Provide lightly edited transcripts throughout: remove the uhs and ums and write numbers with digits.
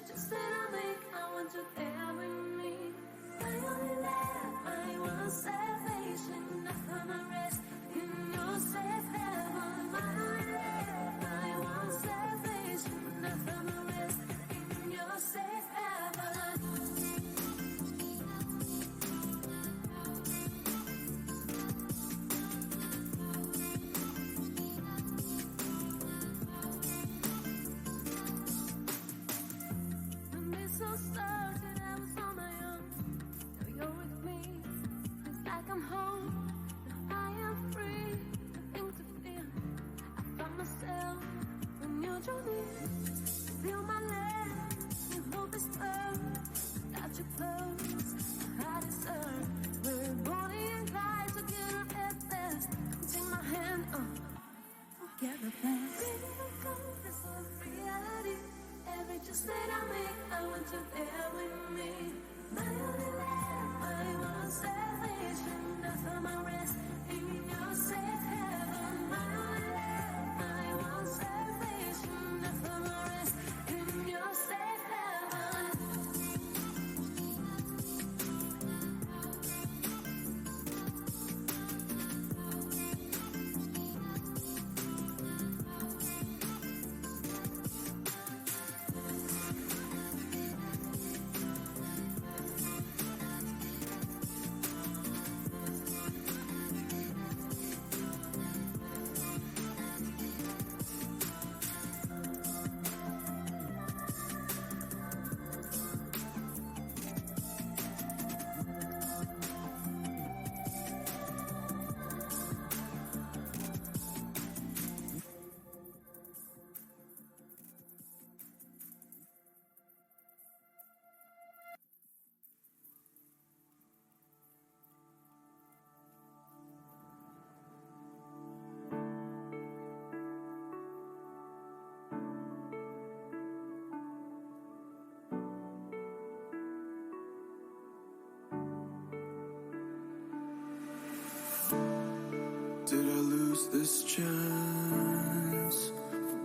choices that I make, I want you there with me. My only love, I want salvation. I find my rest in your safe heaven. My only love, I want salvation. I find my rest in your safe heaven. Don't be so stuck that I was on my own. Now you're with me. It's like I'm home. Now I am free. Nothing to fear. I found myself when you drew near. Feel my legs. Your hope is firm. Got you close. My heart is hurt. We're Bonnie and Clyde together at best. Take my hand. Forget the past. Baby, don't go. This is reality. Every choice that I make, I want you there with me. My only love, I want salvation. I find my rest in your safe heaven. My only love, I want salvation. I find my rest in your safe heaven. Did I lose this chance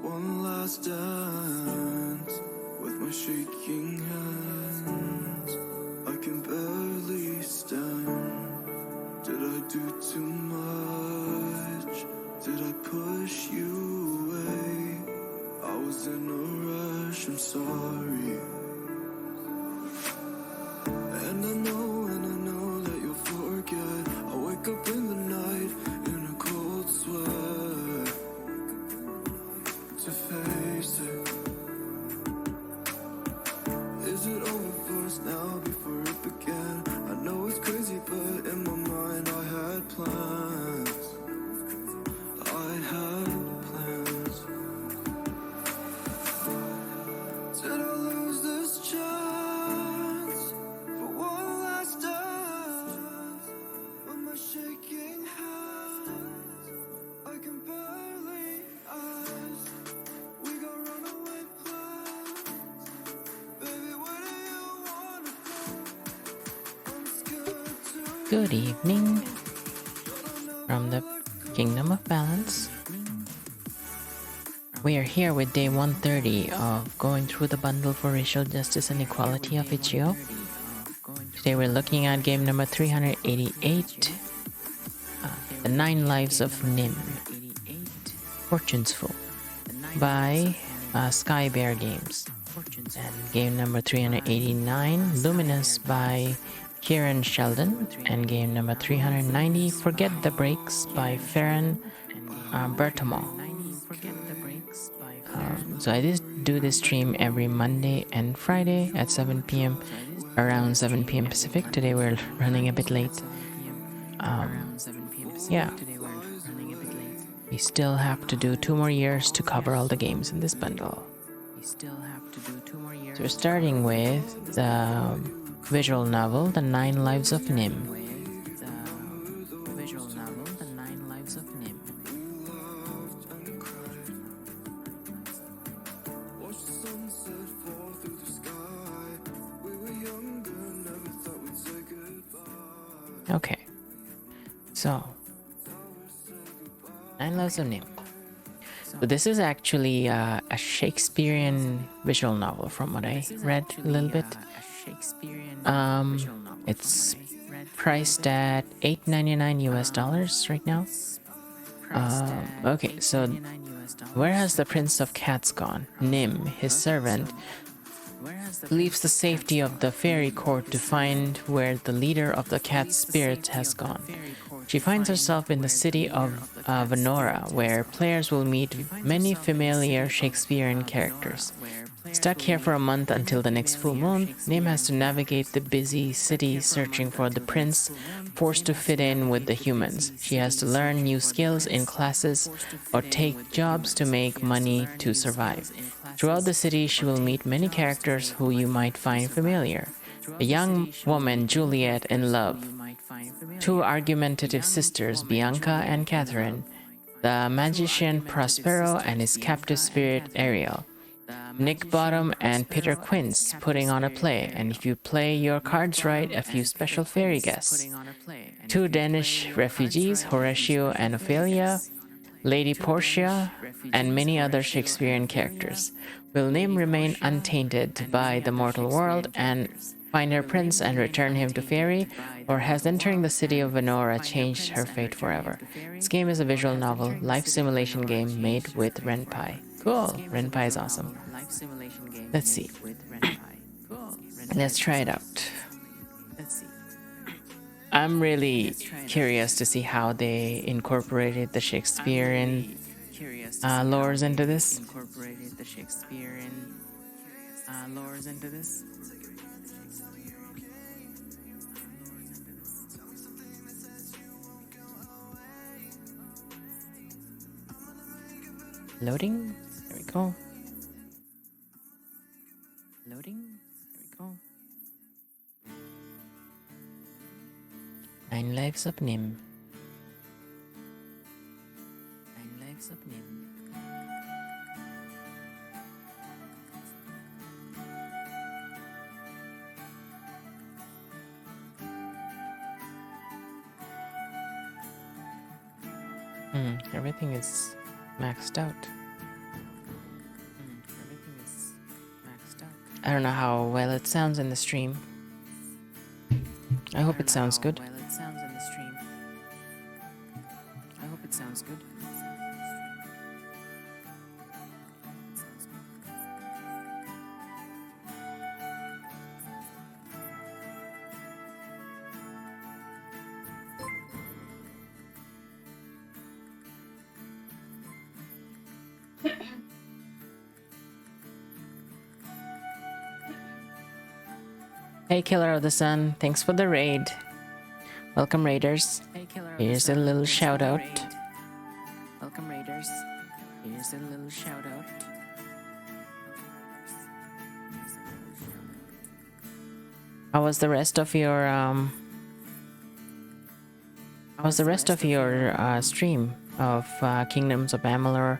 for one last dance with my shaking hands? I can barely stand. Did I do too much? Did I push you away? I was in a rush, I'm sorry. And I know that you'll forget. I wake up in the night in a cold sweat to face it. Is it over for us now before it began? I know it's crazy, but in my mind I had plans. I had plans. Did I lose this chance for one last dance? With my shaking hands, I can barely eyes. We got runaway plans. Baby, where do you wanna go? I'm scared to. Good evening from the Kingdom of Balance. We are here with day 130 of going through the bundle for racial justice and equality of Ichio. Today we're looking at game number 388, The 9 Lives of Nim, Fortune's Full, by Sky Bear Games. And game number 389, Luminous by Kieran Sheldon. And game number 390, Forget the Breaks by Farron Bertamo. So I just do this stream every Monday and Friday at 7 p.m. around 7 p.m. Pacific. Today we're running a bit late. Yeah. We still have to do 2 more years to cover all the games in this bundle. So we're starting with the visual novel, The 9 Lives of Nim. Okay, so 9 Lives of Nim. So this is actually a Shakespearean visual novel from what I read a little bit. It's priced at $8.99 US right now. Okay, so where has the Prince of Cats gone? Nim, his servant, leaves the safety of the fairy court to find where the leader of the cat spirit has gone. She finds herself in the city of Menorah, where players will meet many familiar Shakespearean characters. Stuck here for a month until the next full moon, Nim has to navigate the busy city searching for the prince, forced to fit in with the humans. She has to learn new skills in classes or take jobs to make money to survive. Throughout the city, she will meet many characters who you might find familiar. A young woman, Juliet, in love. Two argumentative sisters, Bianca and Catherine. The magician Prospero and his captive spirit, Ariel. Nick Bottom and Peter Quince putting on a play, and if you play your cards right, a few special fairy guests. Two Danish refugees, Horatio and Ophelia, Lady Portia, and many other Shakespearean characters. Will Nim remain untainted by the mortal world and find her prince and return him to fairy, or has entering the city of Menorah changed her fate forever? This game is a visual novel, life simulation game made with Ren'Py. Cool, Ren'Py is awesome. Let's see. Let's try it out. I'm really curious to see how they incorporated the Shakespearean lores into this. Loading. There we go. Loading. There we go. 9 Lives of Nim. 9 Lives of Nim. Everything is maxed out. I don't know how well it sounds in the stream. I hope it sounds good. Hey Killer of the Sun, thanks for the raid. Welcome Raiders. Here's a little shout out. Welcome Raiders. Here's a little shout out. How was the rest of your stream of Kingdoms of Amalur?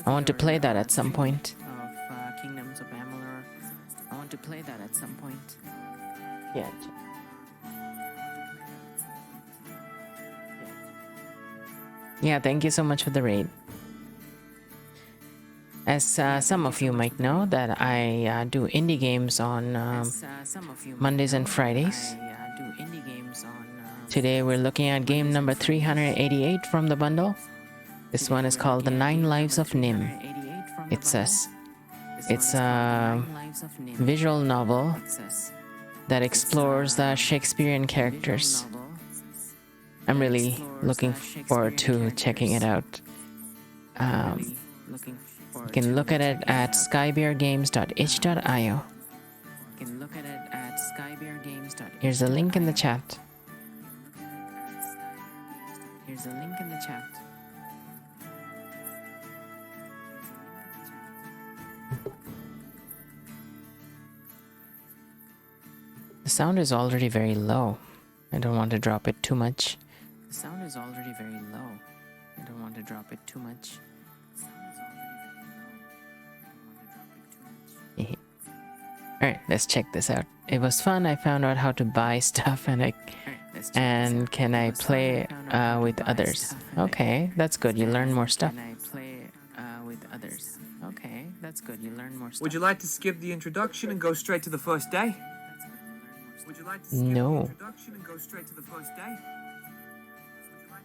I want to play that at some point. Yeah. Yeah, thank you so much for the raid. As some of you might know, that I do indie games on Mondays and Fridays. Today we're looking at game number 388 from the bundle. This one is called The 9 Lives of Nim. It's a visual novel that explores the Shakespearean characters. I'm really looking forward to checking it out. You can look at it at skybeargames.itch.io. Here's a link in the chat. The sound is already very low. I don't want to drop it too much. Alright, let's check this out. It was fun. I found out how to buy stuff and can I play with others? Okay, that's good. You learn more stuff. That's good. You learn more stuff. Would you like to skip the introduction and go straight to the first day? Would you like to skip No. the introduction and go straight to the first day?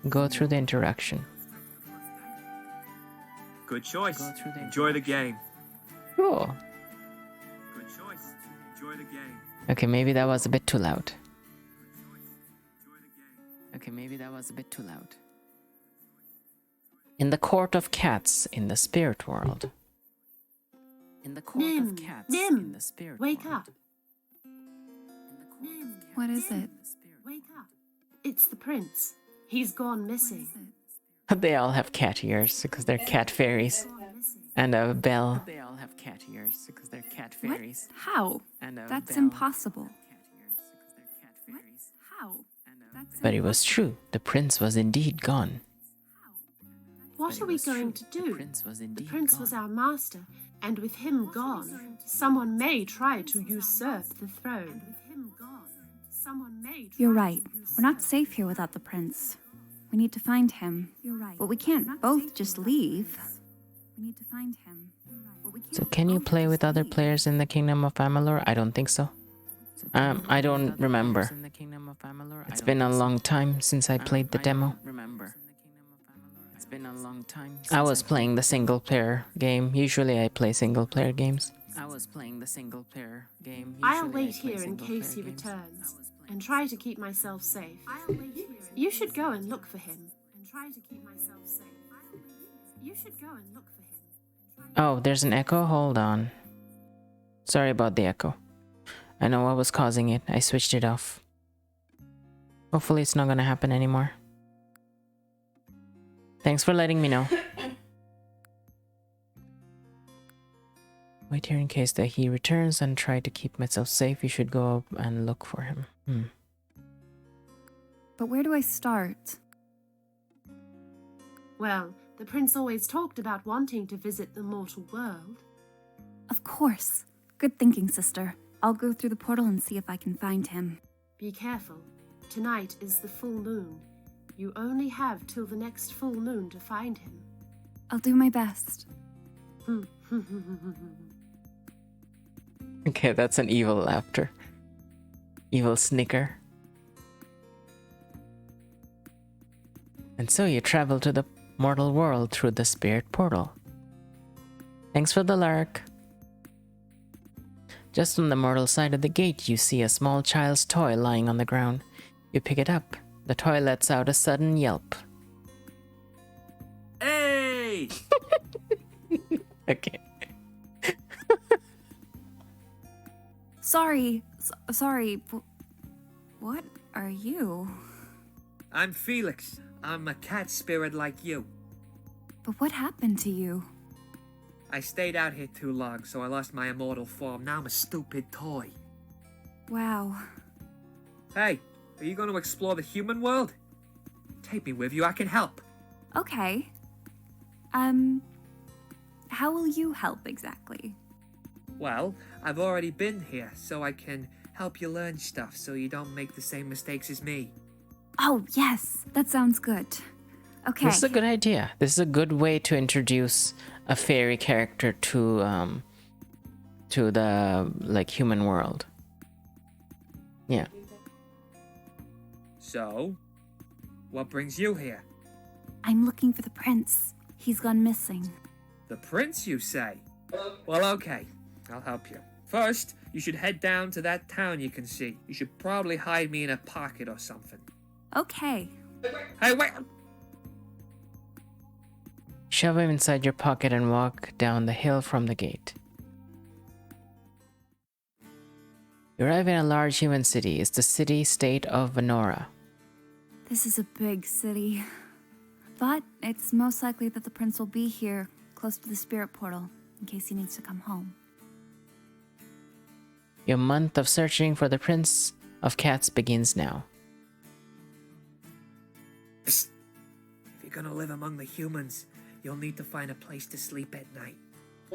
Go through the interaction. Good choice. Go through the Enjoy the game. Cool. Good choice. Enjoy the game. Okay, maybe that was a bit too loud. Okay, maybe that was a bit too loud. In the court of cats in the spirit world. In the court Nim, of cats Nim, in the spirit wake world. up. What is it? Wake up. It's the prince. He's gone missing. They all have cat ears because they're cat fairies. And a bell. They all have cat ears because they're cat What? fairies. How? And a That's bell. impossible. What? How? That's But it was true. The prince was indeed gone. What But are it we was going true. to The do? prince was The indeed prince gone. was our master, and with him gone, someone may try to usurp the throne. You're right. We're not safe here without the prince. We need to find him. You're right. But we can't both just leave. We need to find him. So can you play with other players in the Kingdom of Amalur? I don't think so. I don't remember. It's been a long time since I played the demo. It's been a long time. I was playing the single player game. Usually I play single player games. I was playing the single player game. I'll wait here in case he returns, and try to keep myself safe. You should go and look for him, and try to keep myself safe. You should go and look for him. Oh, there's an echo? Hold on. Sorry about the echo. I know what was causing it. I switched it off. Hopefully it's not gonna happen anymore. Thanks for letting me know. Wait here in case that he returns and try to keep myself safe. You should go up and look for him. But where do I start? Well, the prince always talked about wanting to visit the mortal world. Of course. Good thinking, sister. I'll go through the portal and see if I can find him. Be careful. Tonight is the full moon. You only have till the next full moon to find him. I'll do my best. Okay, that's an evil laughter. Evil snicker. And so you travel to the mortal world through the spirit portal. Thanks for the lark. Just on the mortal side of the gate, you see a small child's toy lying on the ground. You pick it up. The toy lets out a sudden yelp. Hey! Okay. Sorry. Sorry. What are you? I'm Felix. I'm a cat spirit like you. But what happened to you? I stayed out here too long, so I lost my immortal form. Now I'm a stupid toy. Wow. Hey, are you going to explore the human world? Take me with you, I can help. Okay. How will you help exactly? Well, I've already been here, so I can help you learn stuff so you don't make the same mistakes as me. Oh, yes. That sounds good. Okay. This is a good idea. This is a good way to introduce a fairy character to the human world. Yeah. So, what brings you here? I'm looking for the prince. He's gone missing. The prince, you say? Well, okay. I'll help you. First, you should head down to that town you can see. You should probably hide me in a pocket or something. Okay. Hey, wait! Shove him inside your pocket and walk down the hill from the gate. You arrive in a large human city. It's the city-state of Menorah. This is a big city. But it's most likely that the prince will be here, close to the spirit portal, in case he needs to come home. Your month of searching for the Prince of Cats begins now. Psst. If you're gonna live among the humans, you'll need to find a place to sleep at night.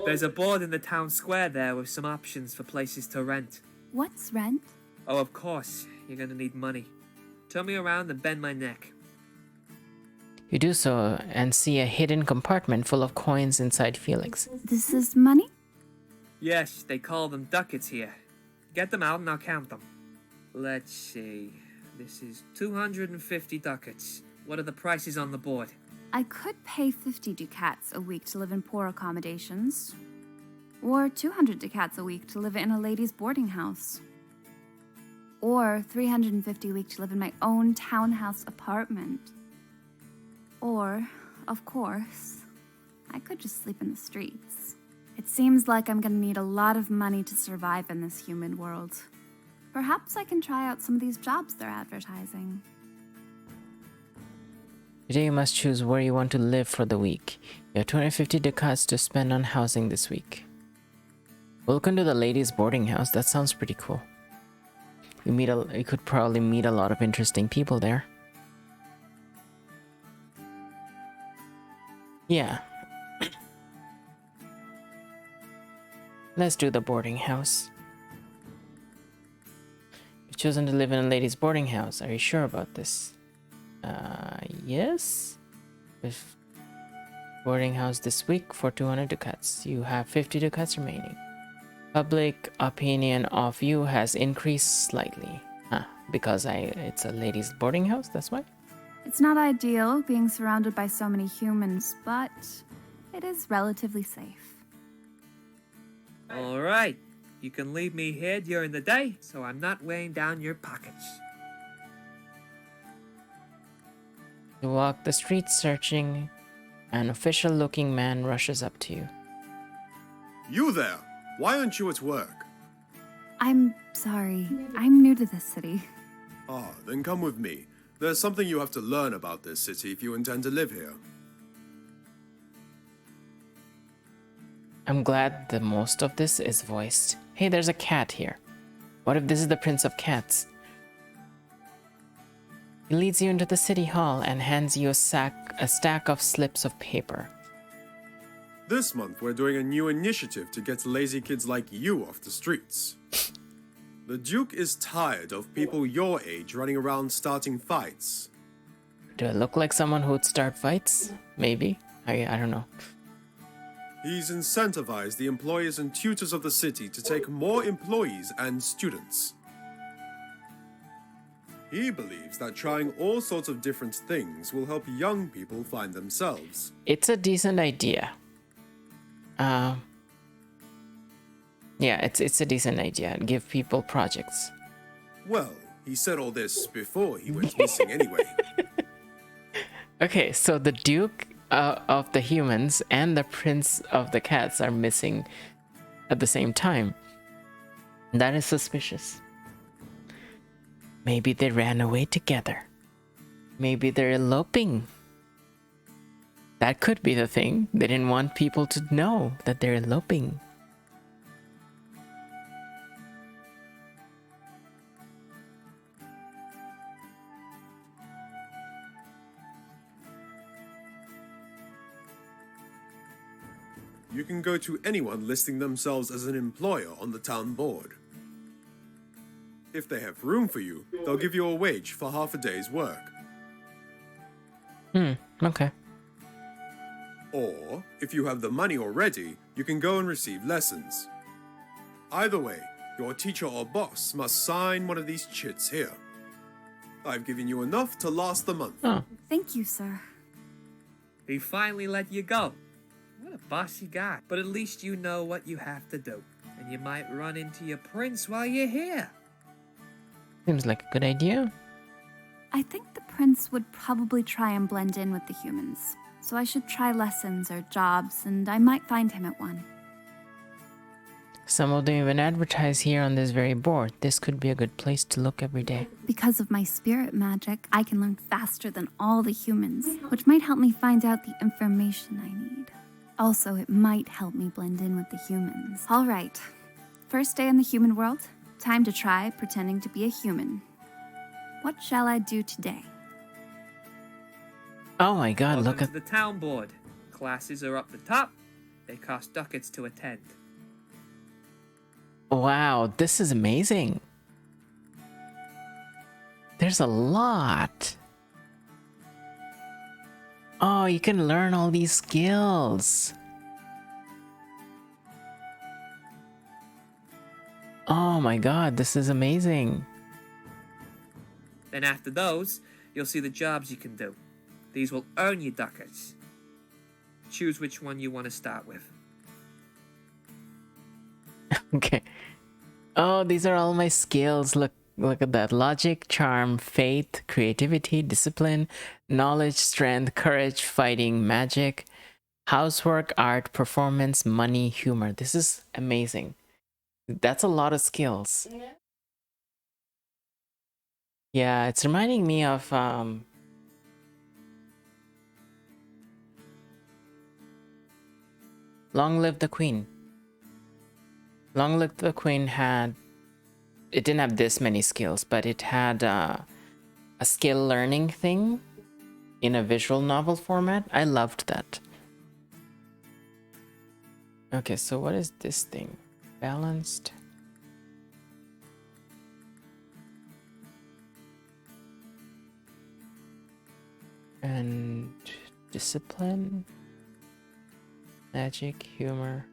There's a board in the town square there with some options for places to rent. What's rent? Oh, of course, you're gonna need money. Turn me around and bend my neck. You do so and see a hidden compartment full of coins inside Felix. This is money? Yes, they call them ducats here. Get them out and I'll count them. Let's see. This is 250 ducats. What are the prices on the board? I could pay 50 ducats a week to live in poor accommodations, or 200 ducats a week to live in a ladies' boarding house, or 350 a week to live in my own townhouse apartment. Or, of course, I could just sleep in the streets. It seems like I'm gonna need a lot of money to survive in this human world. Perhaps I can try out some of these jobs they're advertising. Today you must choose where you want to live for the week. You have 250 ducats to spend on housing this week. Welcome to the ladies' boarding house. That sounds pretty cool. You could probably meet a lot of interesting people there. Yeah. Let's do the boarding house. You've chosen to live in a ladies' boarding house. Are you sure about this? Yes. With boarding house this week for 200 ducats. You have 50 ducats remaining. Public opinion of you has increased slightly. Because it's a ladies' boarding house, that's why? It's not ideal being surrounded by so many humans, but it is relatively safe. Alright. You can leave me here during the day, so I'm not weighing down your pockets. You walk the streets searching. An official-looking man rushes up to you. You there! Why aren't you at work? I'm sorry. I'm new to this city. Ah, then come with me. There's something you have to learn about this city if you intend to live here. I'm glad that most of this is voiced. Hey, there's a cat here. What if this is the Prince of Cats? He leads you into the city hall and hands you a stack of slips of paper. This month we're doing a new initiative to get lazy kids like you off the streets. The Duke is tired of people your age running around starting fights. Do I look like someone who would start fights? Maybe. I don't know. He's incentivized the employers and tutors of the city to take more employees and students. He believes that trying all sorts of different things will help young people find themselves. It's a decent idea. Yeah, it's a decent idea. Give people projects. Well, he said all this before he went missing anyway. Okay, so the Duke of the humans and the Prince of the Cats are missing at the same time. That is suspicious. Maybe they ran away together. Maybe they're eloping. That could be the thing. They didn't want people to know that they're eloping. You can go to anyone listing themselves as an employer on the town board. If they have room for you, they'll give you a wage for half a day's work. Okay. Or, if you have the money already, you can go and receive lessons. Either way, your teacher or boss must sign one of these chits here. I've given you enough to last the month. Oh, Thank you, sir. He finally let you go. What a bossy guy. But at least you know what you have to do. And you might run into your prince while you're here. seems like a good idea. I think the prince would probably try and blend in with the humans. So I should try lessons or jobs, and I might find him at one. Some of them even advertise here on this very board. This could be a good place to look every day. Because of my spirit magic, I can learn faster than all the humans, which might help me find out the information I need. Also, it might help me blend in with the humans. All right. First day in the human world. Time to try pretending to be a human. What shall I do today? Oh my god, look Welcome at... to the town board. Classes are up the top. They cost ducats to attend. Wow, this is amazing. There's a lot. Oh, you can learn all these skills. Oh my god, this is amazing. Then after those, you'll see the jobs you can do. These will earn you ducats. Choose which one you want to start with. Okay. Oh, these are all my skills. Look at that. Logic, charm, faith, creativity, discipline, knowledge, strength, courage, fighting, magic, housework, art, performance, money, humor. This is amazing. That's a lot of skills. Yeah, it's reminding me of Long Live the Queen. Long Live the Queen it didn't have this many skills, but it had a skill learning thing in a visual novel format. I loved that. Okay, so what is this thing? Balanced. And discipline. Magic, humor.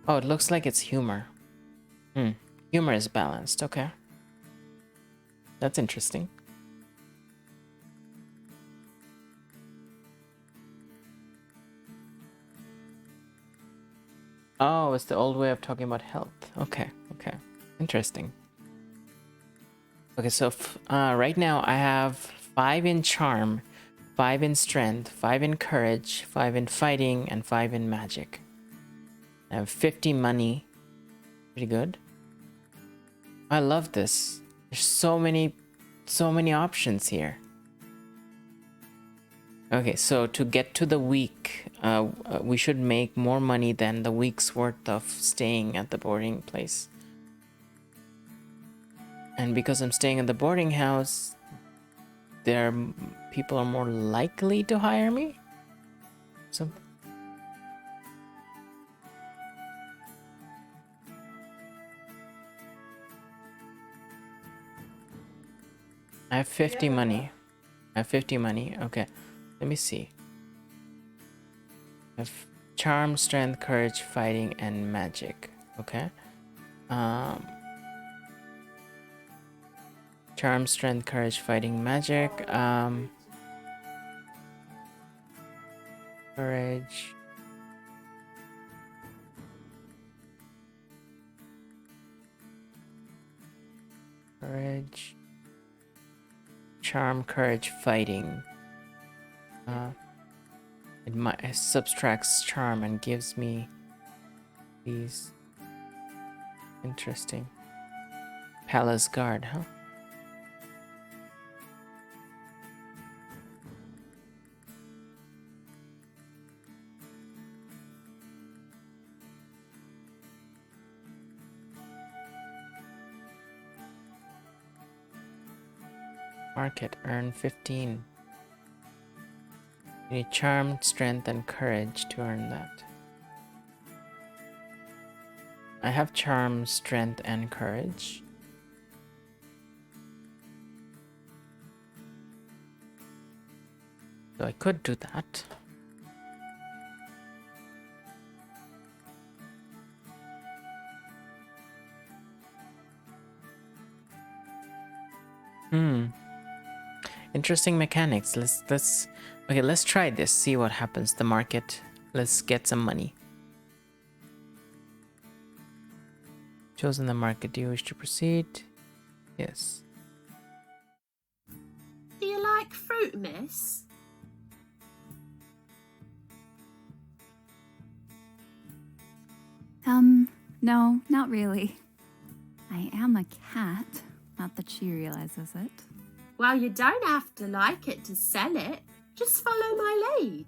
Oh, it looks like it's humor. Humor is balanced, okay. That's interesting. Oh, it's the old way of talking about health. Okay, okay. Interesting. Okay, so right now I have 5 in charm, 5 in strength, 5 in courage, 5 in fighting, and 5 in magic. I have 50 money. Pretty good. I love this. There's so many options here. Okay, so to get to the week, we should make more money than the week's worth of staying at the boarding place. And because I'm staying at the boarding house, people are more likely to hire me. So I have 50 money. I have 50 money. Okay, let me see. I have charm, strength, courage, fighting, and magic. Okay. Charm, strength, courage, fighting, magic. Courage. Courage. Charm, courage, fighting. It subtracts charm and gives me these. Interesting. Palace guard, huh? Market, earn 15. You need charm, strength, and courage to earn that. I have charm, strength, and courage. So I could do that. Interesting mechanics. Let's try this. See what happens. The market. Let's get some money. Chosen the market. Do you wish to proceed? Yes. Do you like fruit, miss? No, not really. I am a cat. Not that she realizes it. Well, you don't have to like it to sell it. Just follow my lead.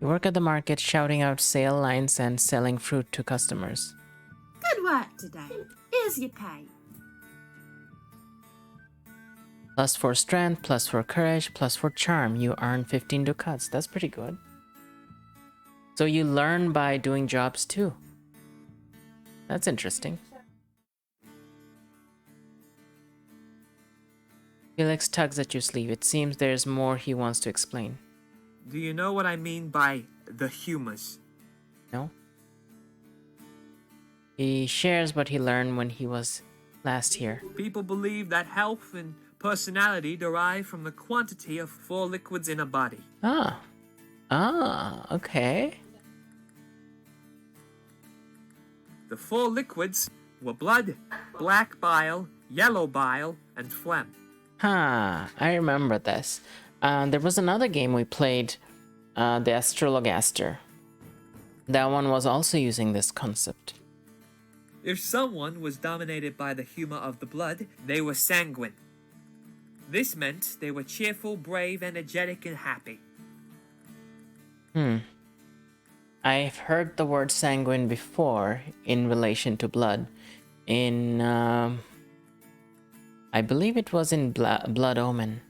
You work at the market shouting out sale lines and selling fruit to customers. Good work today. Here's your pay. Plus 4 strength, plus 4 courage, plus 4 charm. You earn 15 ducats. That's pretty good. So you learn by doing jobs too. That's interesting. Felix tugs at your sleeve. It seems there's more he wants to explain. Do you know what I mean by the humors? No? He shares what he learned when he was last here. People believe that health and personality derive from the quantity of 4 liquids in a body. Ah. Ah, okay. The 4 liquids were blood, black bile, yellow bile, and phlegm. Huh, I remember this. There was another game we played, the Astrologaster. That one was also using this concept. If someone was dominated by the humor of the blood, they were sanguine. This meant they were cheerful, brave, energetic, and happy. I've heard the word sanguine before in relation to blood. In, I believe it was in Blood Omen.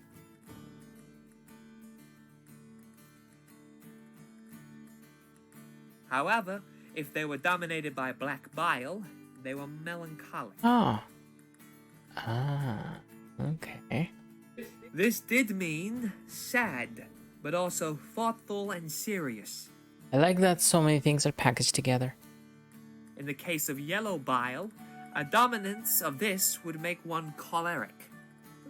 However, if they were dominated by black bile, they were melancholic. Oh. Ah, okay. This did mean sad, but also thoughtful and serious. I like that so many things are packaged together. In the case of yellow bile, a dominance of this would make one choleric.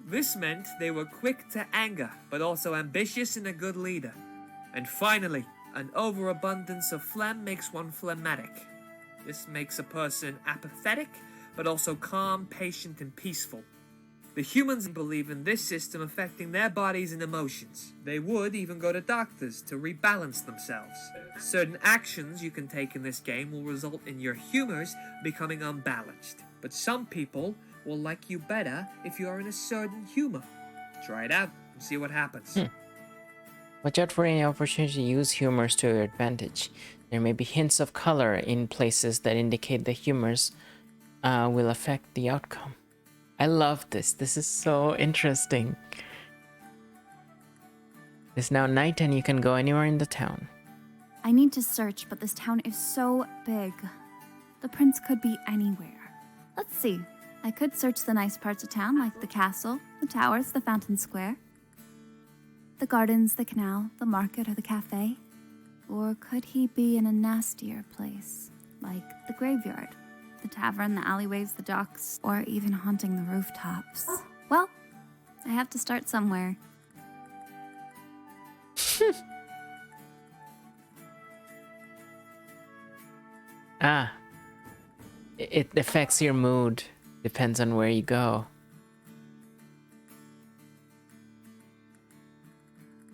This meant they were quick to anger, but also ambitious and a good leader. And finally, an overabundance of phlegm makes one phlegmatic. This makes a person apathetic, but also calm, patient, and peaceful. The humans believe in this system affecting their bodies and emotions. They would even go to doctors to rebalance themselves. Certain actions you can take in this game will result in your humors becoming unbalanced. But some people will like you better if you are in a certain humor. Try it out and see what happens. Watch out for any opportunity to use humors to your advantage. There may be hints of color in places that indicate the humors will affect the outcome. I love this. This is so interesting. It's now night and you can go anywhere in the town. I need to search, but this town is so big. The prince could be anywhere. Let's see. I could search the nice parts of town, like the castle, the towers, the fountain square, the gardens, the canal, the market, or the cafe. Or could he be in a nastier place, like the graveyard, the tavern, the alleyways, the docks, or even haunting the rooftops? Well, I have to start somewhere. It affects your mood. Depends on where you go.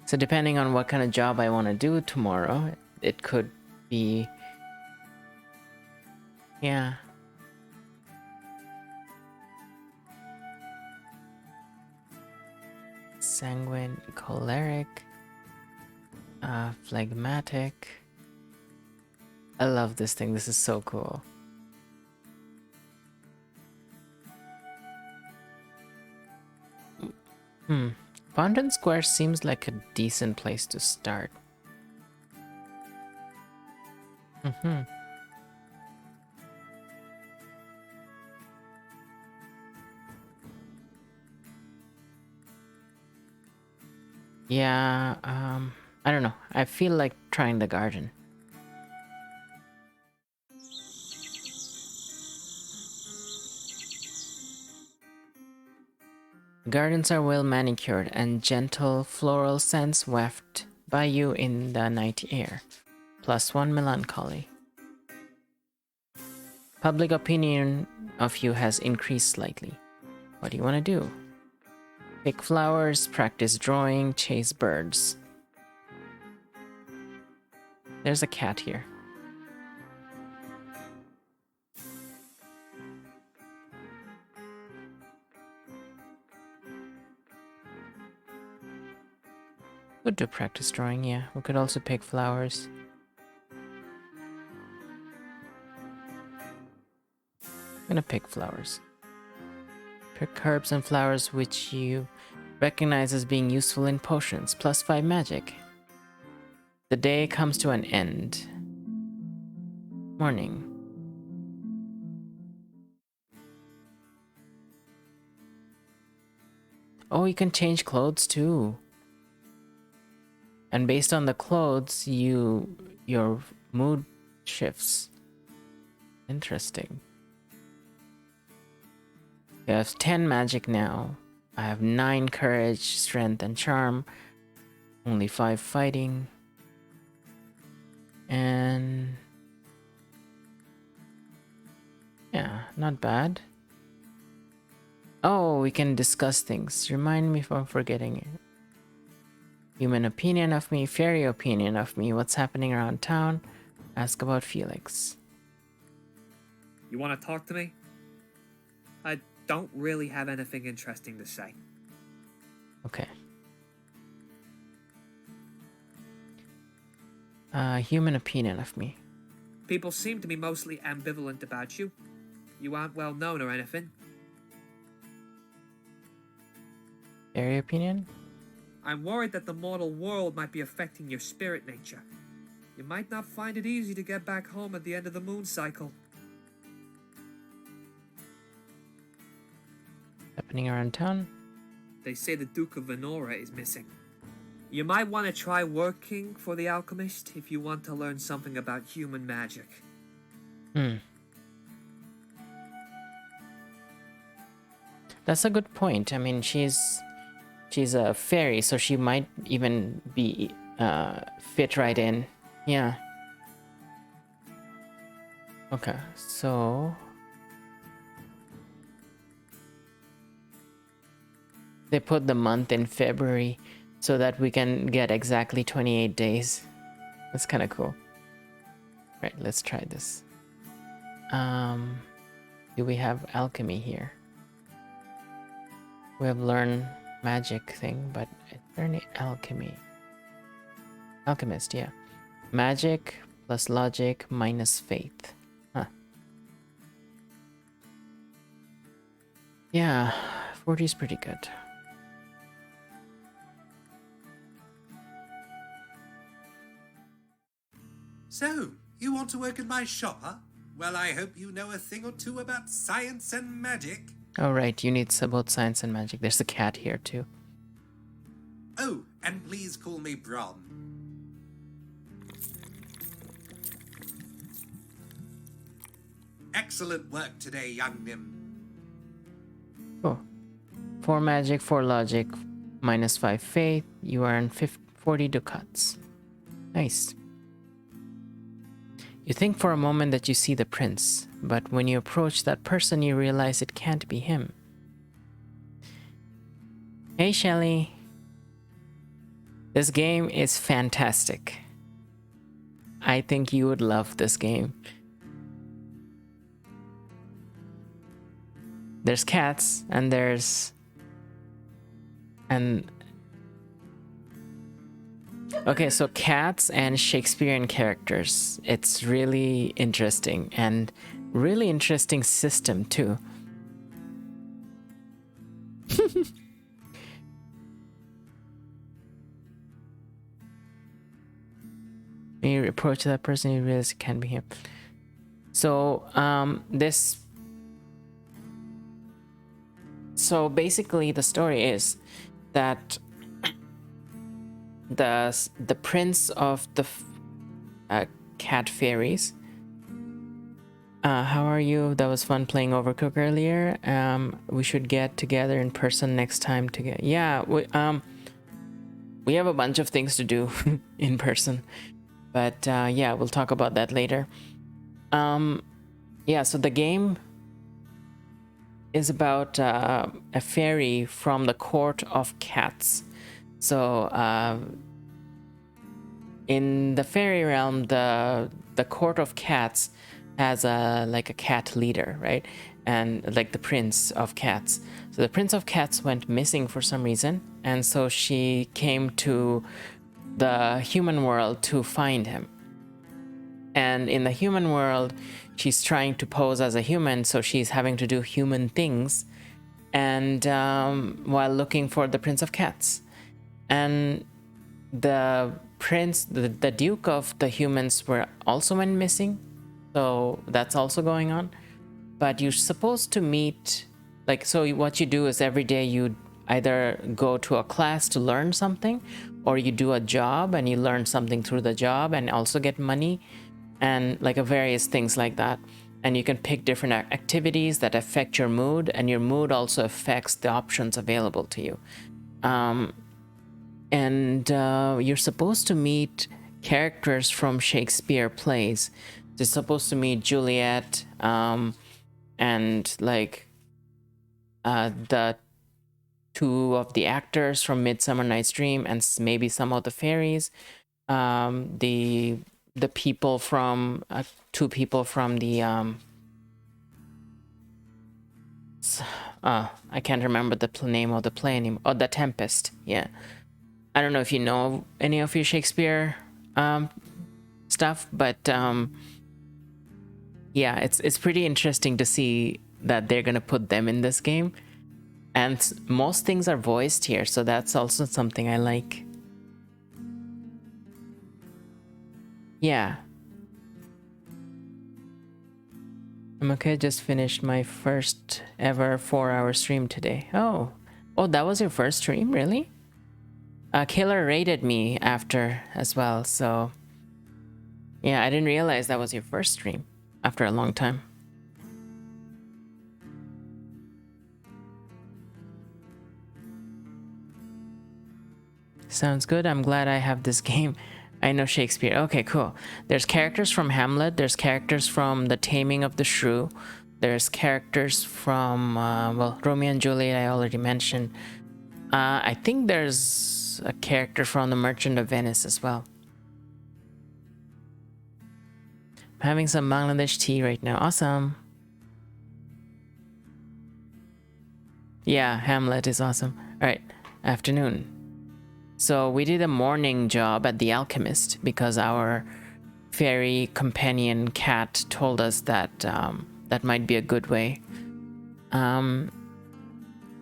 So depending on what kind of job I want to do tomorrow, it could be... Yeah. Sanguine, choleric, phlegmatic. I love this thing. This is so cool. Fountain Square seems like a decent place to start. Yeah, I don't know. I feel like trying the garden. Gardens are well manicured and gentle floral scents wafted by you in the night air. +1 melancholy. Public opinion of you has increased slightly. What do you want to do? Pick flowers, practice drawing, chase birds. There's a cat here. Good to practice drawing, yeah. We could also pick flowers. I'm gonna pick flowers. Pick herbs and flowers which you recognize as being useful in potions. +5 magic. The day comes to an end. Morning. Oh, you can change clothes too. And based on the clothes, your mood shifts. Interesting. I have 10 magic now. I have 9 courage, strength, and charm. Only 5 fighting. And yeah, not bad. Oh, we can discuss things. Remind me if I'm forgetting it. Human opinion of me, fairy opinion of me, what's happening around town. Ask about Felix. You want to talk to me? I don't really have anything interesting to say. Okay. Human opinion of me. People seem to be mostly ambivalent about you. You aren't well known or anything. Fairy opinion? I'm worried that the mortal world might be affecting your spirit nature. You might not find it easy to get back home at the end of the moon cycle. Happening around town? They say the Duke of Menorah is missing. You might want to try working for the alchemist if you want to learn something about human magic. That's a good point. I mean, she's a fairy, so she might even be fit right in. Yeah. Okay, so they put the month in February so that we can get exactly 28 days. That's kind of cool. Right, let's try this. Do we have alchemy here? We have learn magic thing, but is there any alchemy? Alchemist, yeah. Magic plus logic minus faith. Huh. Yeah, 40 is pretty good. So, you want to work in my shop, huh? Well, I hope you know a thing or two about science and magic. Oh, right, you need both science and magic. There's a cat here, too. Oh, and please call me Bron. Excellent work today, young Nim. Oh. 4 magic, 4 logic, minus 5 faith. You earn 40 ducats. Nice. You think for a moment that you see the prince, but when you approach that person, you realize it can't be him. Hey, Shelly. This game is fantastic. I think you would love this game. There's cats, and there's... Okay, so cats and Shakespearean characters. It's really interesting, and really interesting system too. When you approach that person, you realize it can't be him. So, So basically, the story is that the prince of the cat fairies. How are you? That was fun playing Overcooked earlier. We should get together in person next time to get. Yeah, we have a bunch of things to do in person, but yeah, we'll talk about that later. Yeah, so the game is about a fairy from the court of cats. So in the fairy realm, the court of cats has like a cat leader, right? And like the prince of cats. So the prince of cats went missing for some reason, and so she came to the human world to find him. And in the human world, she's trying to pose as a human, so she's having to do human things, and while looking for the prince of cats. And the prince, the duke of the humans also went missing, so that's also going on. But you're supposed to meet, like, so what you do is every day you either go to a class to learn something, or you do a job and you learn something through the job and also get money, and like various things like that. And you can pick different activities that affect your mood, and your mood also affects the options available to you. You're supposed to meet characters from Shakespeare plays. You're supposed to meet Juliet, and like the two of the actors from Midsummer Night's Dream, and maybe some of the fairies. The people from two people from the I can't remember the name of the play anymore. Oh, The Tempest. Yeah, I don't know if you know any of your Shakespeare stuff, but yeah, it's pretty interesting to see that they're gonna put them in this game, and most things are voiced here, so that's also something I like. Yeah. I'm okay, just finished my first ever 4-hour stream today. Oh, that was your first stream, really? Killer raided me after as well, so yeah, I didn't realize that was your first stream after a long time. Sounds good. I'm glad I have this game. I know Shakespeare. Okay, cool. There's characters from Hamlet. There's characters from The Taming of the Shrew. There's characters from, well, Romeo and Juliet, I already mentioned. I think there's a character from The Merchant of Venice as well. I'm having some Bangladesh tea right now. Awesome. Yeah, Hamlet is awesome. All right, afternoon. So we did a morning job at the alchemist because our fairy companion cat told us that that might be a good way.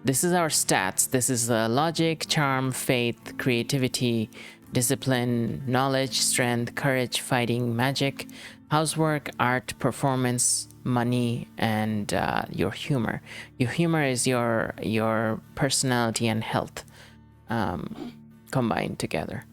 This is our stats. This is logic, charm, faith, creativity, discipline, knowledge, strength, courage, fighting, magic, housework, art, performance, money, and your humor. Your humor is your personality and health. Combined together.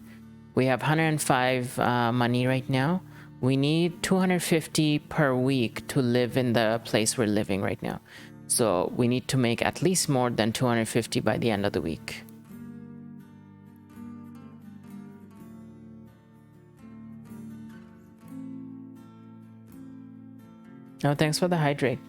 We have 105 money right now. We need 250 per week to live in the place we're living right now. So we need to make at least more than 250 by the end of the week. Oh, thanks for the hydrate.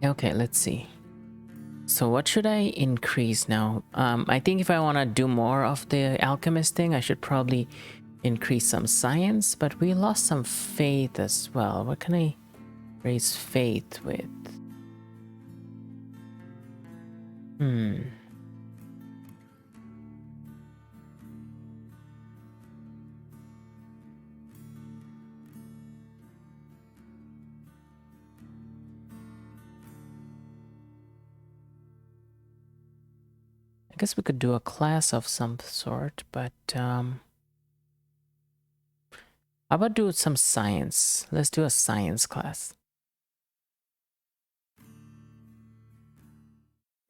Okay, let's see. So what should I increase now? I think if I want to do more of the alchemist thing, I should probably increase some science, but we lost some faith as well. What can I raise faith with? I guess we could do a class of some sort, but how about do some science? Let's do a science class.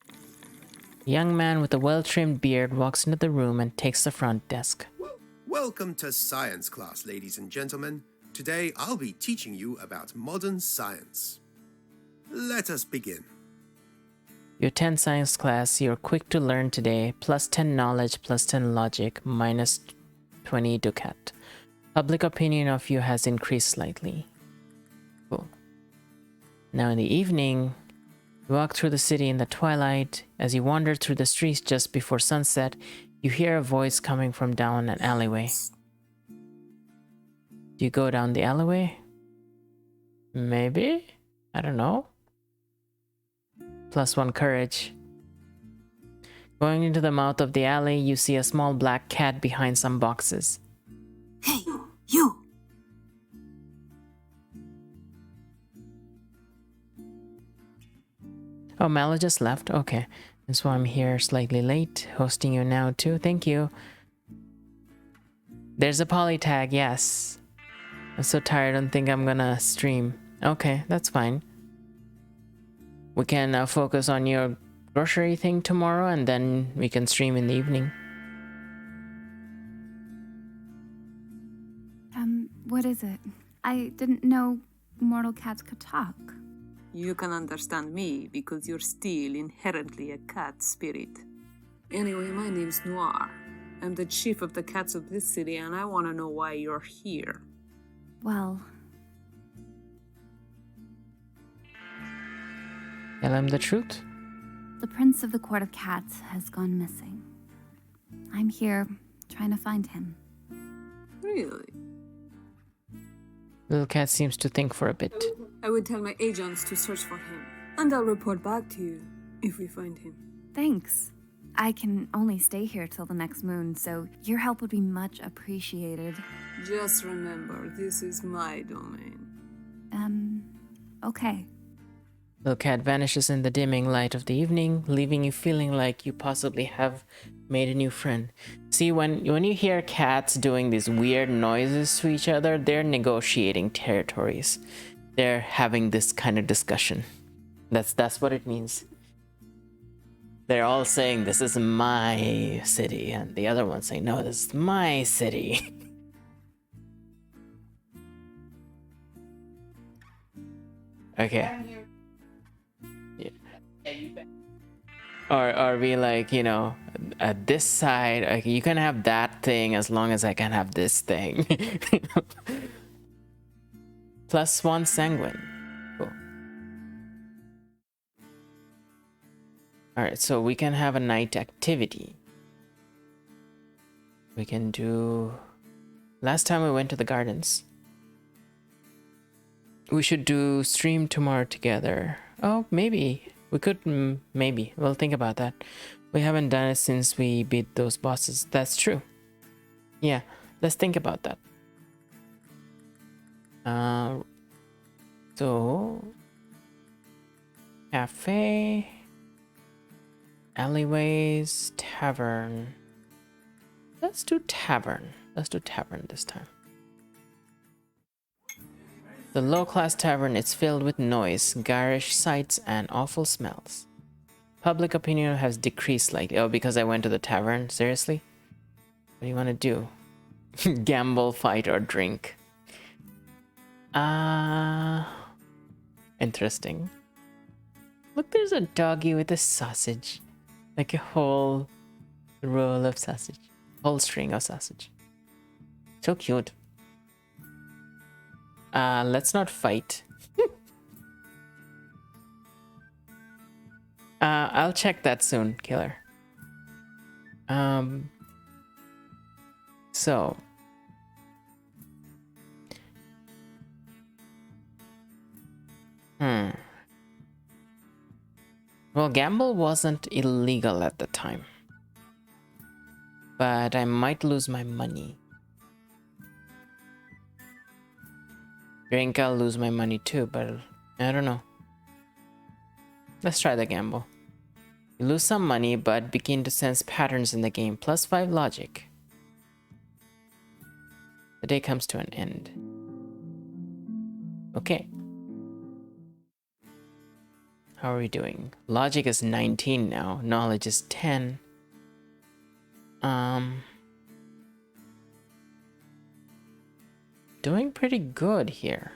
A young man with a well-trimmed beard walks into the room and takes the front desk. Welcome to science class, ladies and gentlemen. Today I'll be teaching you about modern science. Let us begin. Your 10 science class, you're quick to learn today, plus 10 knowledge, plus 10 logic, minus 20 ducat. Public opinion of you has increased slightly. Cool. Now in the evening, you walk through the city in the twilight. As you wander through the streets just before sunset, you hear a voice coming from down an alleyway. Do you go down the alleyway? Maybe? I don't know. +1 courage. Going into the mouth of the alley, you see a small black cat behind some boxes. Hey, you! Oh, Mallow just left? Okay. That's why I'm here slightly late, hosting you now too. Thank you. There's a poly tag, yes. I'm so tired, I don't think I'm gonna stream. Okay, that's fine. We can focus on your grocery thing tomorrow and then we can stream in the evening. What is it? I didn't know mortal cats could talk. You can understand me because you're still inherently a cat spirit. Anyway, my name's Noir. I'm the chief of the cats of this city, and I want to know why you're here. Well, Tell him the truth. the prince of the court of cats has gone missing. I'm here trying to find him. Really? Little cat seems to think for a bit. I would tell my agents to search for him, and I'll report back to you if we find him. Thanks. I can only stay here till the next moon, so your help would be much appreciated. Just remember, this is my domain. Okay. Little cat vanishes in the dimming light of the evening, leaving you feeling like you possibly have made a new friend. See, when you hear cats doing these weird noises to each other, they're negotiating territories. They're having this kind of discussion. That's what it means. They're all saying, this is my city, and the other one's saying, no, this is my city. Okay. Yeah. Or we like, you know, at this side, like, you can have that thing as long as I can have this thing. +1 sanguine. Cool. Alright, so we can have a night activity. We can do... Last time we went to the gardens. We should do stream tomorrow together. Oh, maybe. We could, maybe. We'll think about that. We haven't done it since we beat those bosses. That's true. Yeah, let's think about that. So... Cafe... Alleyways... Tavern... Let's do Tavern. Let's do Tavern this time. The low-class tavern is filled with noise, garish sights, and awful smells. Public opinion has decreased slightly. Oh, because I went to the tavern? Seriously? What do you want to do? Gamble, fight, or drink? Interesting. Look, there's a doggy with a sausage. Like a whole roll of sausage. Whole string of sausage. So cute. Let's not fight. I'll check that soon, killer. So. Well, gamble wasn't illegal at the time. But I might lose my money. Drink, I'll lose my money too, but I don't know. Let's try the gamble. You lose some money, but begin to sense patterns in the game. +5 logic. The day comes to an end. Okay. How are we doing? Logic is 19 now. Knowledge is 10. Doing pretty good here.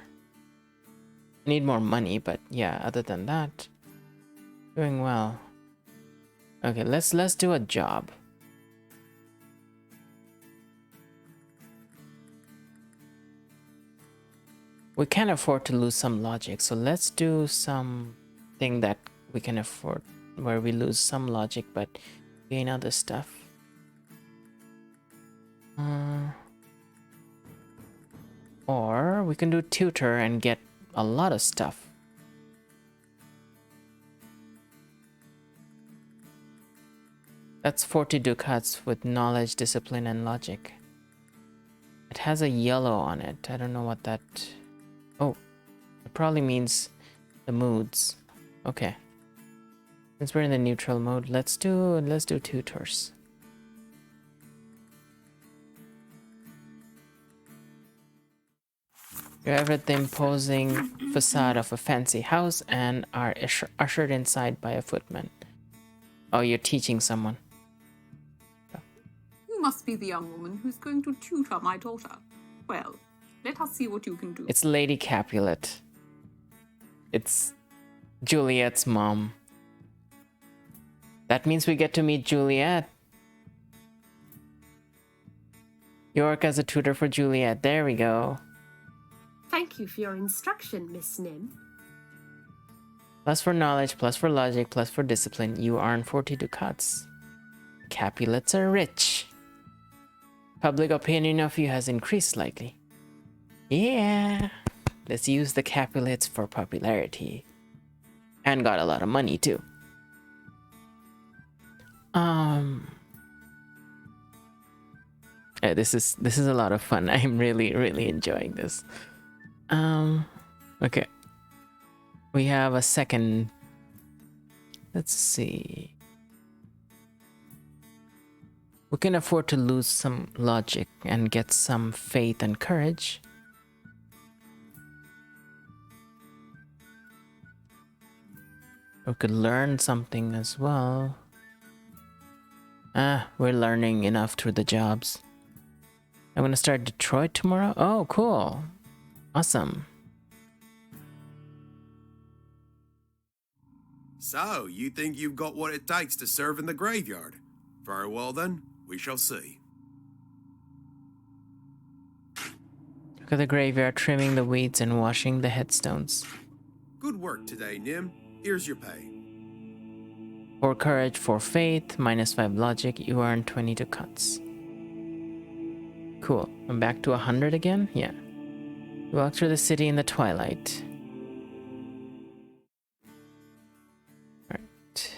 I need more money, but yeah, other than that, doing well. Okay, let's do a job. We can afford to lose some logic, so let's do something that we can afford, where we lose some logic but gain other stuff. Or we can do tutor and get a lot of stuff. That's 40 ducats with knowledge, discipline, and logic. It has a yellow on it. I don't know what that... Oh, it probably means the moods. Okay. Since we're in the neutral mode, let's do tutors. You have the imposing facade of a fancy house and are ushered inside by a footman. Oh, you're teaching someone. You must be the young woman who's going to tutor my daughter. Well, let us see what you can do. It's Lady Capulet. It's Juliet's mom. That means we get to meet Juliet. You work as a tutor for Juliet. There we go. Thank you for your instruction, Miss Nim. Plus for knowledge, plus for logic, plus for discipline, you earn 40 ducats. Capulets are rich. Public opinion of you has increased slightly. Yeah. Let's use the Capulets for popularity. And got a lot of money too. Yeah, this is a lot of fun. I'm really enjoying this. Okay. We have a second. Let's see. We can afford to lose some logic and get some faith and courage. We could learn something as well. We're learning enough through the jobs. I'm gonna start Detroit tomorrow. Oh, cool. Awesome. So, you think you've got what it takes to serve in the graveyard? Very well then, we shall see. Look at the graveyard, trimming the weeds and washing the headstones. Good work today, Nim. Here's your pay. For courage, for faith, -5 logic, you earn 20 ducats. Cool. I'm back to 100 again? Yeah. You walk through the city in the twilight. Alright.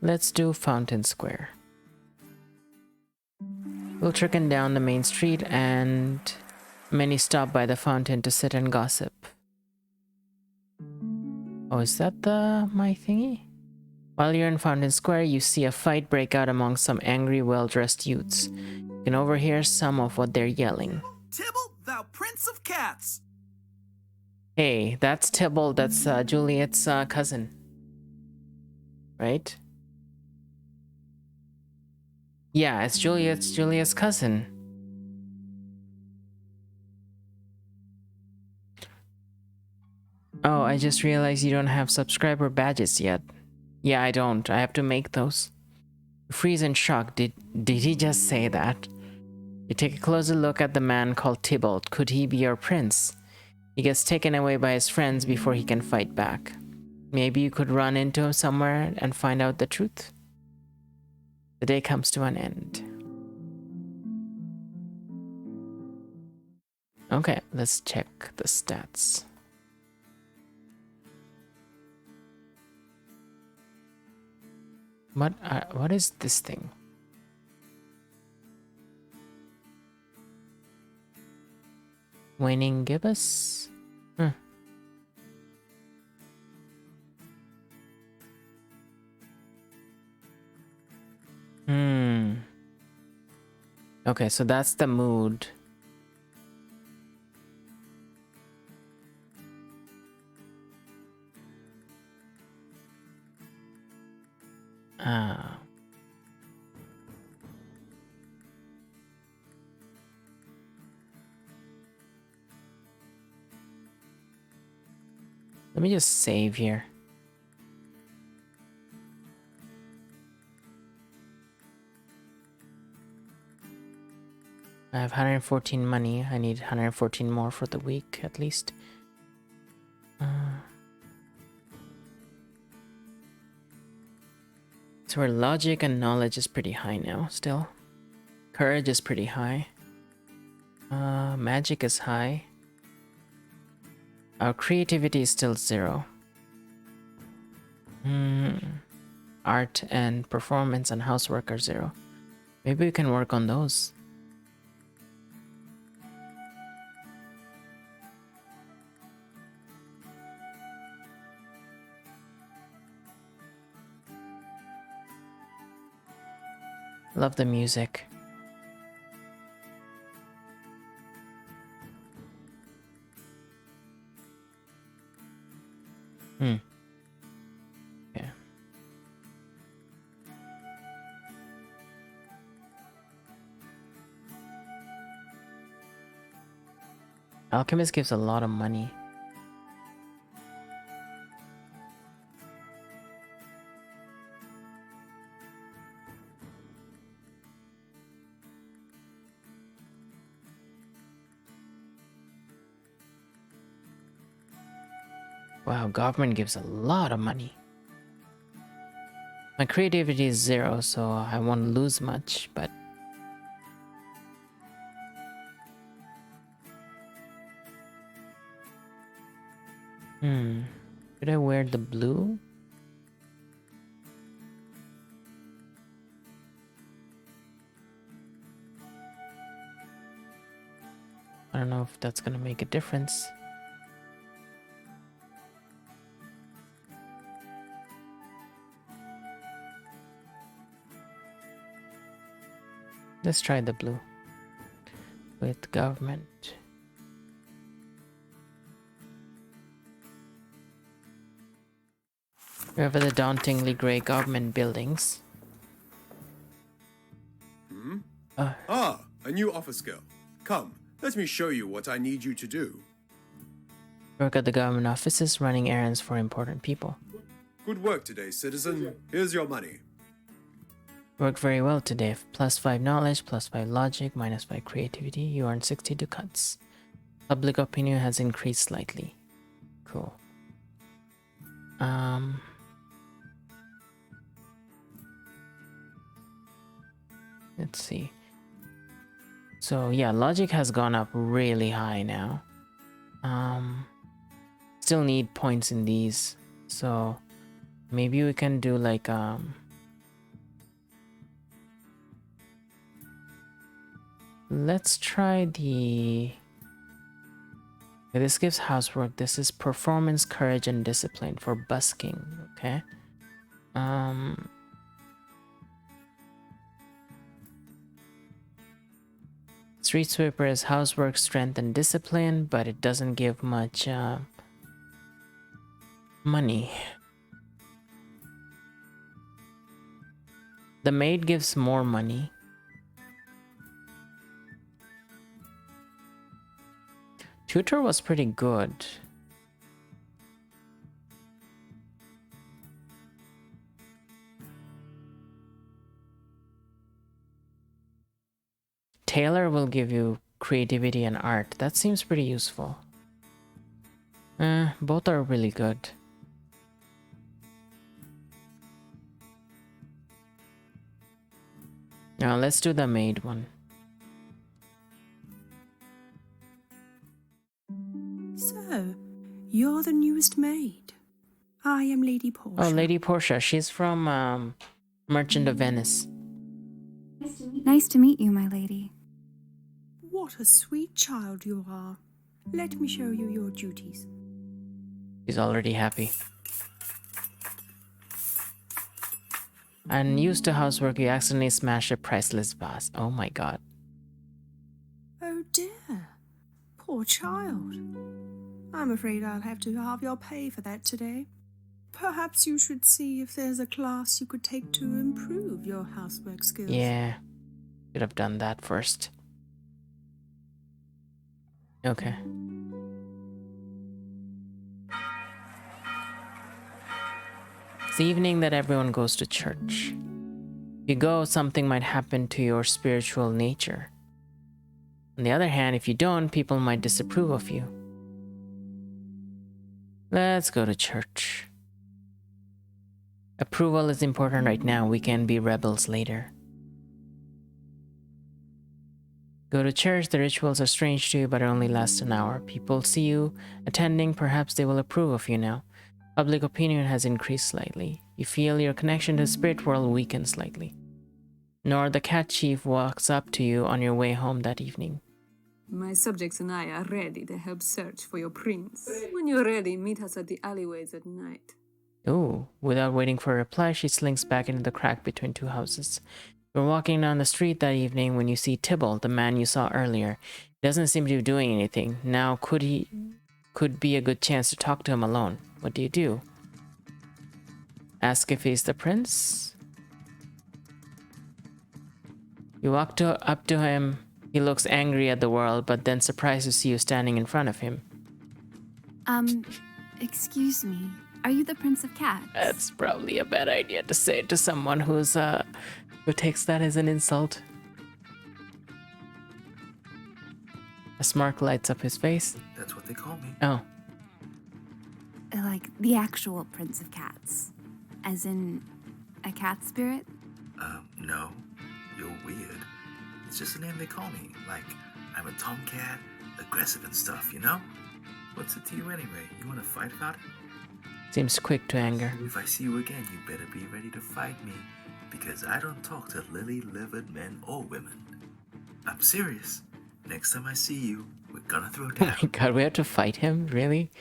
Let's do Fountain Square. We'll trickle down the main street and many stop by the fountain to sit and gossip. Oh, is that my thingy? While you're in Fountain Square, you see a fight break out among some angry, well-dressed youths. You can overhear some of what they're yelling. Tybalt, thou prince of cats! Hey, that's Tybalt, that's Juliet's cousin. Right? Yeah, it's Juliet's cousin. Oh, I just realized you don't have subscriber badges yet. Yeah, I don't. I have to make those. You freeze in shock. Did he just say that? You take a closer look at the man called Tybalt. Could he be your prince? He gets taken away by his friends before he can fight back. Maybe you could run into him somewhere and find out the truth. The day comes to an end. Okay, let's check the stats. What is this thing? Waning gibbous? Okay, so that's the mood. Let me just save here. I have 114 money. I need 114 more for the week, at least. So our logic and knowledge is pretty high now, still. Courage is pretty high. Magic is high. Our creativity is still 0. Art and performance and housework are 0. We Maybe we can work on those. Love the music. Yeah. Alchemist gives a lot of money. Wow, government gives a lot of money. My creativity is 0, so I won't lose much, but... Should I wear the blue? I don't know if that's gonna make a difference. Let's try the blue with government. Wherever the dauntingly grey government buildings. Ah, a new office girl. Come, let me show you what I need you to do. Work at the government offices running errands for important people. Good work today, citizen. Here's your money. Work very well today. +5 knowledge, +5 logic, -5 creativity. You earn 60 ducats. Public opinion has increased slightly. Cool. Let's see. So yeah, logic has gone up really high now. Still need points in these. So maybe we can do like let's try the... This gives housework. This is performance, courage, and discipline for busking. Okay. Street sweeper is housework, strength, and discipline, but it doesn't give much money. The maid gives more money. Tutor was pretty good. Tailor will give you creativity and art. That seems pretty useful. Both are really good. Now let's do the maid one. So, you're the newest maid. I am Lady Portia. Oh, Lady Portia. She's from Merchant of Venice. Nice to meet you, my lady. What a sweet child you are. Let me show you your duties. She's already happy. Unused to housework, you accidentally smashed a priceless vase. Oh my god. Oh dear. Poor child. I'm afraid I'll have to halve your pay for that today. Perhaps you should see if there's a class you could take to improve your housework skills. Yeah. Should have done that first. Okay. It's the evening that everyone goes to church. If you go, something might happen to your spiritual nature. On the other hand, if you don't, people might disapprove of you. Let's go to church. Approval is important right now. We can be rebels later. Go to church. The rituals are strange to you, but it only lasts an hour. People see you attending. Perhaps they will approve of you now. Public opinion has increased slightly. You feel your connection to the spirit world weaken slightly. Nor the cat chief walks up to you on your way home that evening. My subjects and I are ready to help search for your prince. When you're ready, meet us at the alleyways at night. Ooh, without waiting for a reply, she slinks back into the crack between two houses. You're walking down the street that evening when you see Tybalt, the man you saw earlier. He doesn't seem to be doing anything. Now could be a good chance to talk to him alone. What do you do? Ask if he's the prince? You walk up to him. He looks angry at the world, but then surprised to see you standing in front of him. Excuse me. Are you the Prince of Cats? That's probably a bad idea to say to someone who takes that as an insult. A smirk lights up his face. That's what they call me. Oh. Like the actual Prince of Cats. As in a cat spirit? No. You're weird. It's just a name they call me. Like, I'm a tomcat, aggressive and stuff, you know? What's it to you anyway? You want to fight about it? Seems quick to anger. If I see you again, you better be ready to fight me. Because I don't talk to lily-livered men or women. I'm serious. Next time I see you, we're gonna throw down. Oh my god, we have to fight him? Really?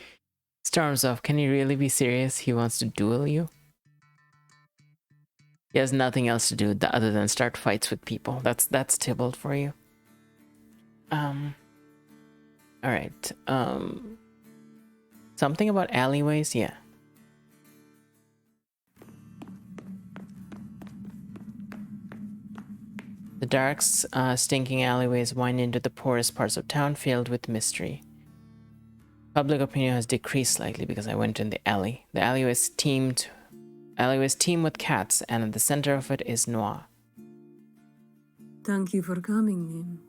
Storms off. Can he really be serious? He wants to duel you? He has nothing else to do other than start fights with people. That's Tybalt for you. Alright. Something about alleyways? Yeah. The dark, stinking alleyways wind into the poorest parts of town filled with mystery. Public opinion has decreased slightly because I went in the alley. The alleyways teem with cats, and at the center of it is Noir. Thank you for coming, Nim.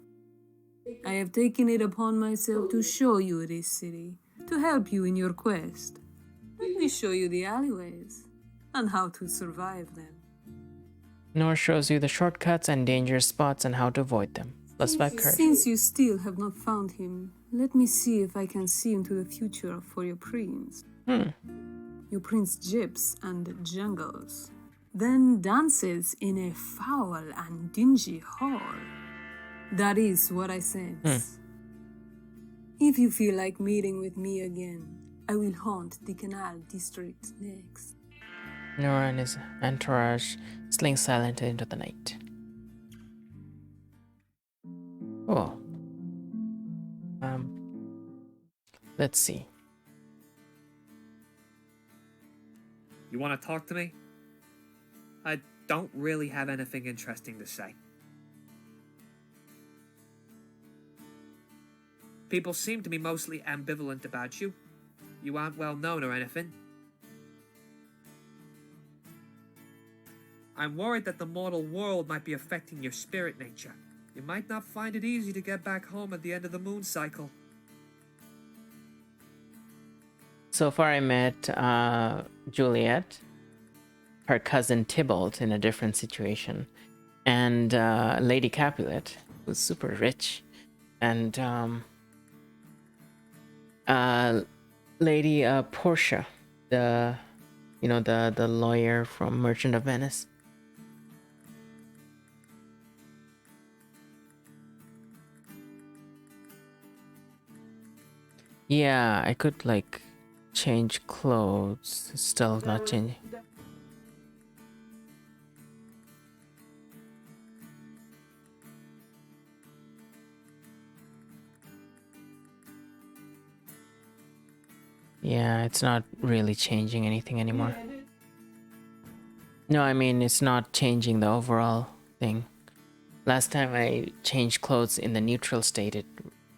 I have taken it upon myself to show you this city, to help you in your quest. Let me show you the alleyways, and how to survive them. Noir shows you the shortcuts and dangerous spots and how to avoid them. +5 courage. Since you still have not found him, let me see if I can see into the future for your prince. Your prince jips and jangles, then dances in a foul and dingy hall. That is what I sense. If you feel like meeting with me again, I will haunt the Canal District next. Menorah and his entourage sling silently into the night. Oh. Let's see. You want to talk to me? I don't really have anything interesting to say. People seem to be mostly ambivalent about you. You aren't well known or anything. I'm worried that the mortal world might be affecting your spirit nature. You might not find it easy to get back home at the end of the moon cycle. So far I met Juliet, her cousin Tybalt in a different situation, and Lady Capulet, who's super rich, and Lady Portia, the lawyer from Merchant of Venice. Yeah, I could like change clothes. It's still not changing. Yeah, it's not really changing anything anymore. No, I mean, it's not changing the overall thing. Last time I changed clothes in the neutral state, it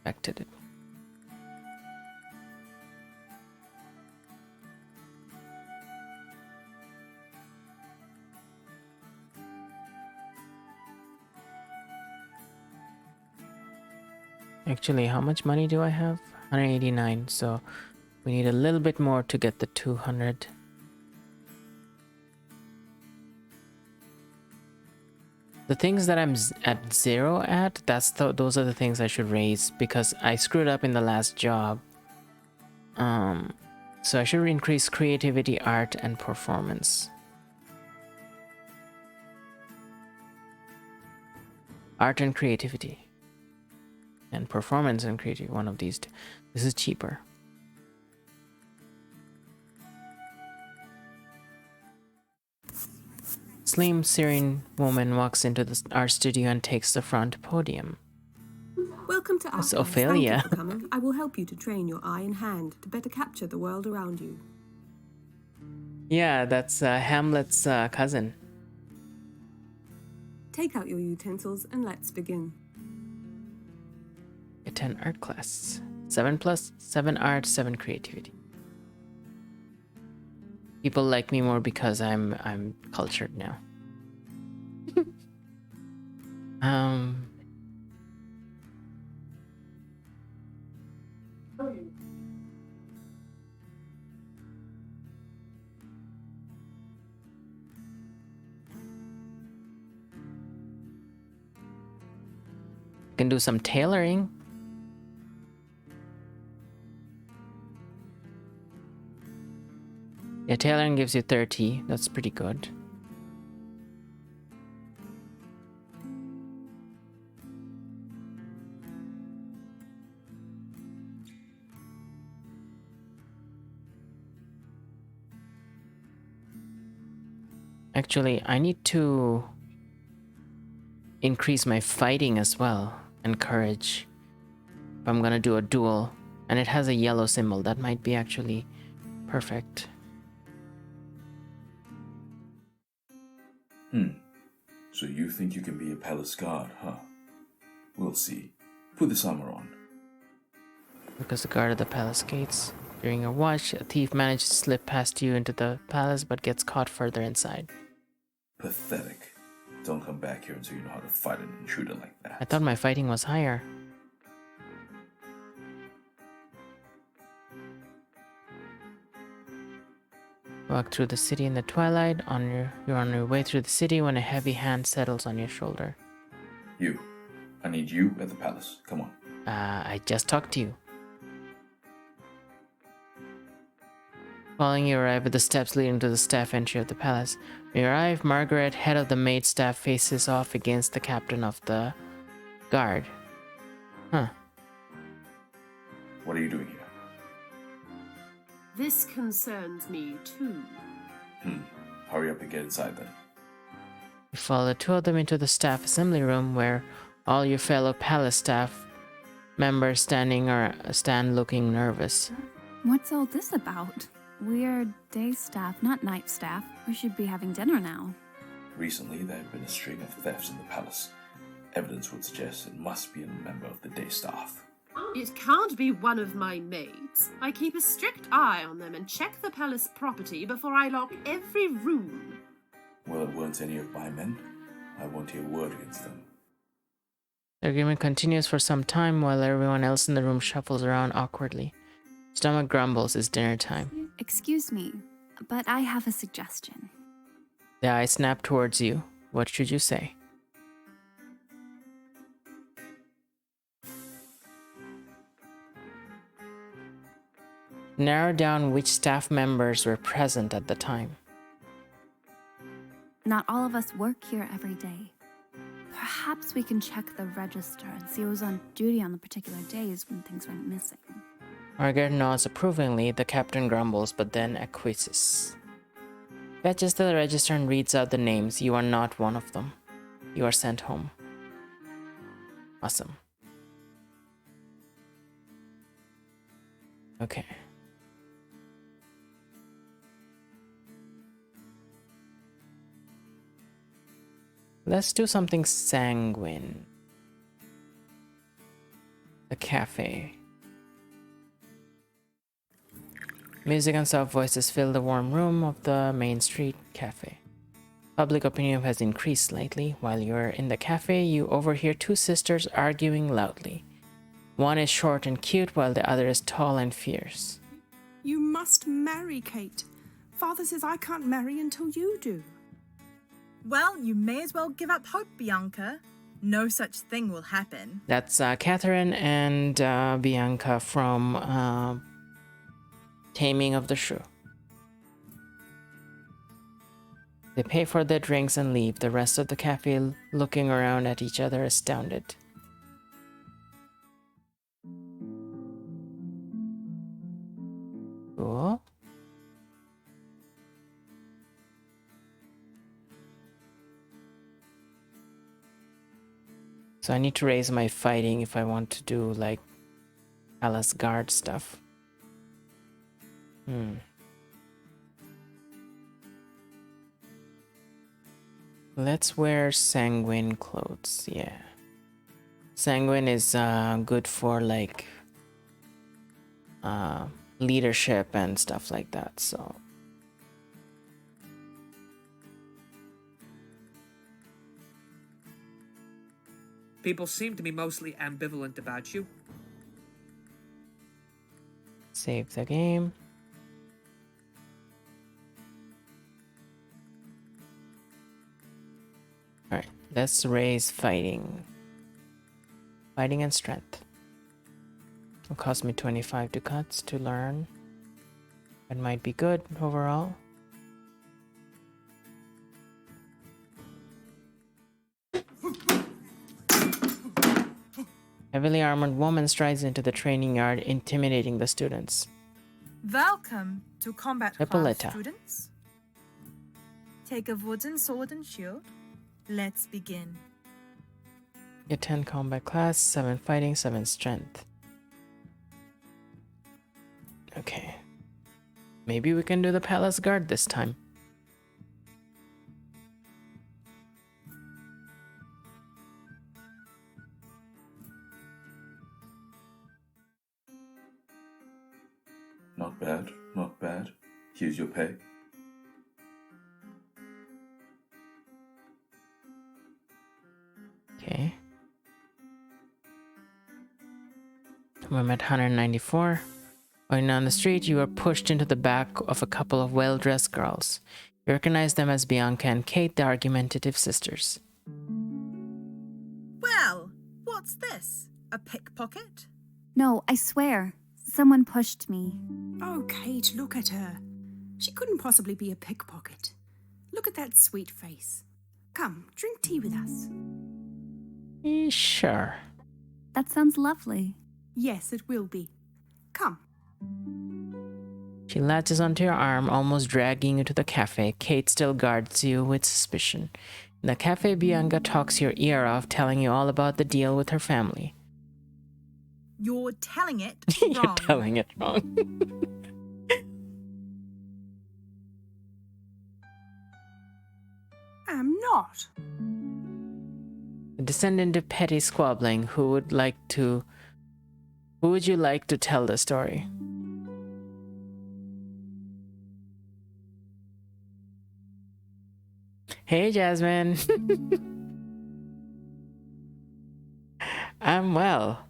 affected it. Actually, how much money do I have? 189, so we need a little bit more to get the 200. The things that I'm at 0 at, those are the things I should raise because I screwed up in the last job. So I should increase creativity, art, and performance. Art and creativity. And performance and creativity, one of these two. This is cheaper. Slim, serene woman walks into the art studio and takes the front podium. Welcome to It's Art Class. Ophelia. Thank you for coming. I will help you to train your eye and hand to better capture the world around you. Yeah, that's Hamlet's cousin. Take out your utensils and let's begin. Attend art class. 7+, 7 art, 7 creativity. People like me more because I'm cultured now. Can do some tailoring. Yeah, tailoring gives you 30. That's pretty good. Actually, I need to increase my fighting as well and courage. If I'm gonna do a duel, and it has a yellow symbol, that might be actually perfect. So you think you can be a palace guard, huh? We'll see. Put this armor on. Because the guard of the palace gates. During your watch, a thief manages to slip past you into the palace but gets caught further inside. Pathetic. Don't come back here until you know how to fight an intruder like that. I thought my fighting was higher. Walk through the city in the twilight. You're on your way through the city when a heavy hand settles on your shoulder. You. I need you at the palace. Come on. I just talked to you. Following you arrive at the steps leading to the staff entry of the palace. When you arrive, Margaret, head of the maid staff, faces off against the captain of the guard. Huh. What are you doing here? This concerns me too. Hurry up and get inside then. You follow the two of them into the staff assembly room where all your fellow palace staff members stand looking nervous. What's all this about? We're day staff, not night staff. We should be having dinner now. Recently, there have been a string of thefts in the palace. Evidence would suggest it must be a member of the day staff. It can't be one of my maids. I keep a strict eye on them and check the palace property before I lock every room. Well, it weren't any of my men. I won't hear a word against them. The argument continues for some time while everyone else in the room shuffles around awkwardly. Stomach grumbles. It's dinner time. Excuse me, but I have a suggestion. The eyes snap towards you. What should you say? Narrow down which staff members were present at the time. Not all of us work here every day. Perhaps we can check the register and see who was on duty on the particular days when things went missing. Margaret nods approvingly. The captain grumbles, but then acquiesces. Fetches the register and reads out the names. You are not one of them. You are sent home. Awesome. Okay. Let's do something sanguine. The cafe. Music and soft voices fill the warm room of the Main Street cafe. Public opinion has increased slightly. While you're in the cafe, you overhear two sisters arguing loudly. One is short and cute, while the other is tall and fierce. You must marry Kate. Father says I can't marry until you do. Well, you may as well give up hope, Bianca. No such thing will happen. That's Catherine and Bianca from Taming of the Shrew. They pay for their drinks and leave, the rest of the cafe looking around at each other astounded. Cool. So I need to raise my fighting if I want to do like Palace Guard stuff. Let's wear sanguine clothes, yeah. Sanguine is good for like leadership and stuff like that, so. People seem to be mostly ambivalent about you. Save the game. Alright, let's raise fighting. Fighting and strength. It'll cost me 25 ducats to learn. It might be good overall. Heavily armored woman strides into the training yard, intimidating the students. Welcome to combat class, Epaulettes. students. Take a wooden sword and shield. Let's begin. Get 10 combat class, 7 fighting, 7 strength. Okay. Maybe we can do the Palace Guard this time. Not bad, not bad. Here's your pay. Okay. I'm at 194. Going down the street, you are pushed into the back of a couple of well-dressed girls. You recognize them as Bianca and Kate, the argumentative sisters. Well, what's this? A pickpocket? No, I swear. Someone pushed me. Oh, Kate, look at her. She couldn't possibly be a pickpocket. Look at that sweet face. Come, drink tea with us. Sure. That sounds lovely. Yes, it will be. Come. She latches onto your arm, almost dragging you to the cafe. Kate still guards you with suspicion. In the cafe, Bianca talks your ear off, telling you all about the deal with her family. You're telling it You're wrong. telling it wrong. I'm not. A descendant of petty squabbling, who would you like to tell the story? Hey, Jasmine. I'm well.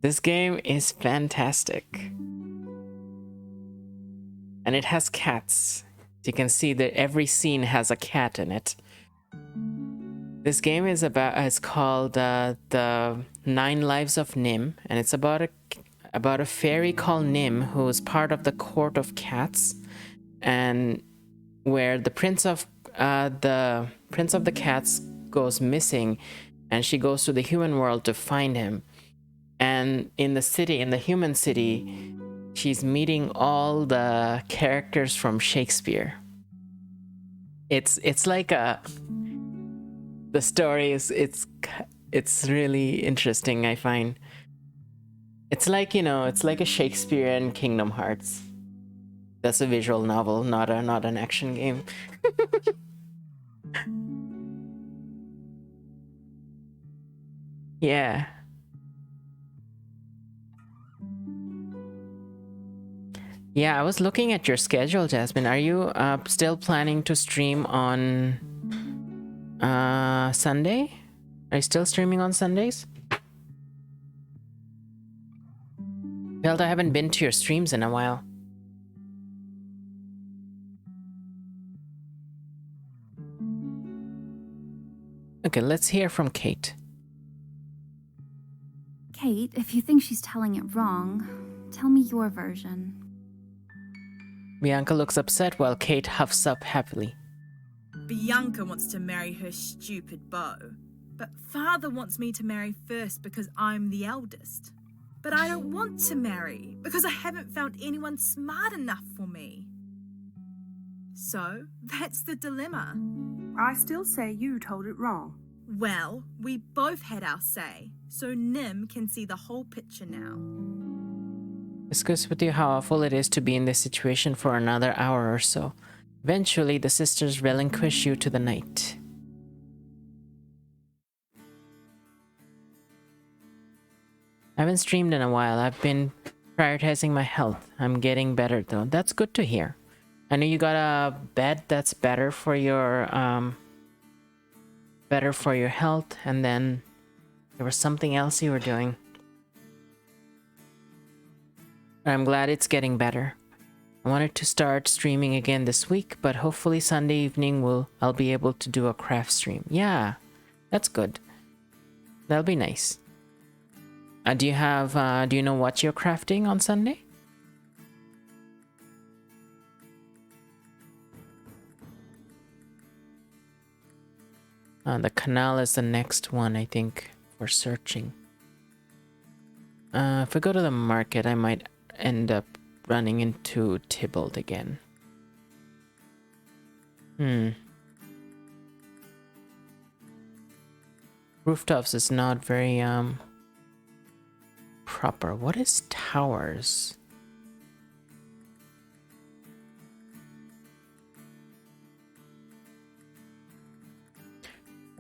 This game is fantastic. And it has cats. You can see that every scene has a cat in it. This game is called the 9 Lives of Nim, and it's about a fairy called Nim who is part of the court of cats, and where the prince of the cats goes missing, and she goes to the human world to find him. And in the human city, she's meeting all the characters from Shakespeare. It's like the story is it's really interesting, I find. It's like, it's like a Shakespearean Kingdom Hearts. That's a visual novel, not an action game. Yeah. Yeah, I was looking at your schedule, Jasmine. Are you still planning to stream on Sunday? Are you still streaming on Sundays? Felt I haven't been to your streams in a while. Okay, let's hear from Kate. Kate, if you think she's telling it wrong, tell me your version. Bianca looks upset while Kate huffs up happily. Bianca wants to marry her stupid beau. But father wants me to marry first because I'm the eldest. But I don't want to marry because I haven't found anyone smart enough for me. So, that's the dilemma. I still say you told it wrong. Well, we both had our say, so Nim can see the whole picture now. Discuss with you how awful it is to be in this situation for another hour or so. Eventually, the sisters relinquish you to the night. I haven't streamed in a while. I've been prioritizing my health. I'm getting better though. That's good to hear. I know you got a bed that's better for your health, and then there was something else you were doing. I'm glad it's getting better. I wanted to start streaming again this week, but hopefully Sunday evening I'll be able to do a craft stream. Yeah, that's good. That'll be nice. Do you know what you're crafting on Sunday? The canal is the next one, I think, for searching. If I go to the market, I might end up running into Tybalt again. Rooftops is not very, proper. What is towers?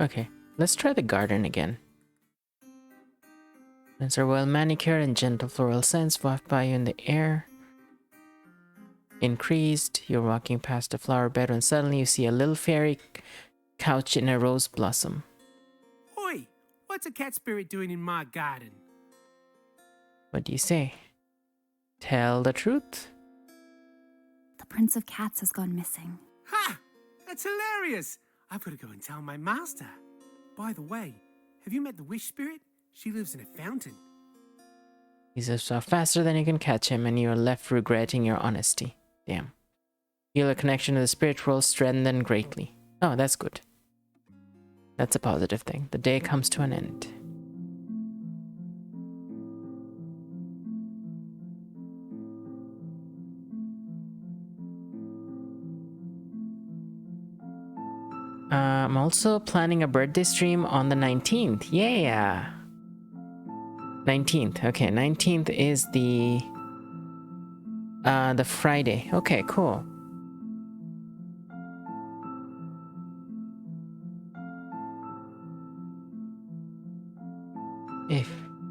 Okay, let's try the garden again. Plants are well manicured and gentle floral scents waft by you in the air. Increased, you're walking past a flower bed when suddenly you see a little fairy couch in a rose blossom. Oi, what's a cat spirit doing in my garden? What do you say? Tell the truth? The Prince of Cats has gone missing. Ha! That's hilarious! I've got to go and tell my master. By the way, have you met the wish spirit? She lives in a fountain. He's so faster than you can catch him, and you are left regretting your honesty. Damn. Feel a connection to the spirit world strengthened greatly. Oh, that's good. That's a positive thing. The day comes to an end. I'm also planning a birthday stream on the 19th. Yeah. 19th. Okay, 19th is the Friday. Okay, cool.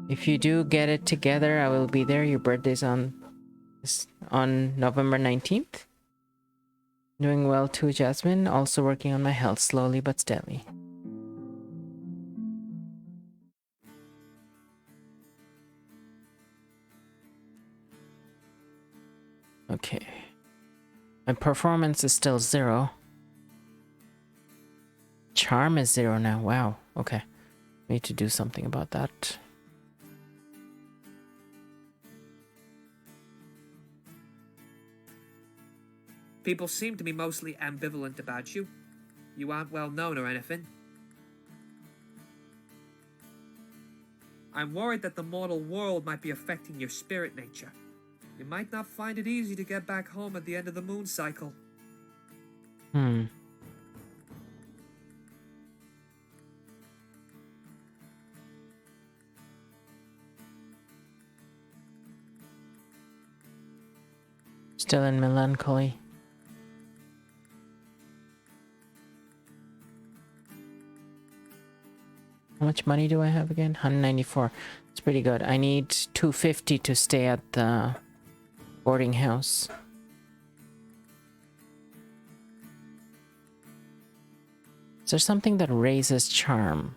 If you do get it together, I will be there. Your birthday's on November 19th. Doing well too, Jasmine. Also working on my health slowly but steadily. Okay. My performance is still 0. Charm is 0 now. Wow. Okay. Need to do something about that. People seem to be mostly ambivalent about you. You aren't well known or anything. I'm worried that the mortal world might be affecting your spirit nature. You might not find it easy to get back home at the end of the moon cycle. Still in melancholy. How much money do I have again? 194. It's pretty good. I need 250 to stay at the boarding house. Is there something that raises charm?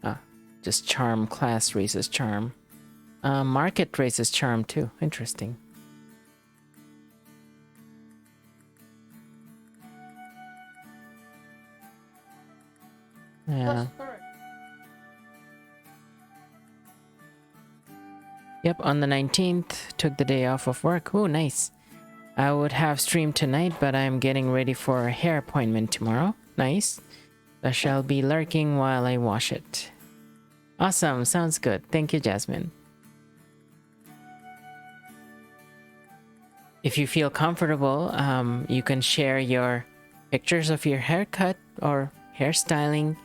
Ah, just charm class raises charm. Market raises charm too. Interesting. Yeah. Yep, on the 19th, took the day off of work. Oh, nice. I would have streamed tonight, but I'm getting ready for a hair appointment tomorrow. Nice. I shall be lurking while I wash it. Awesome, sounds good. Thank you, Jasmine. If you feel comfortable, you can share your pictures of your haircut or hairstyling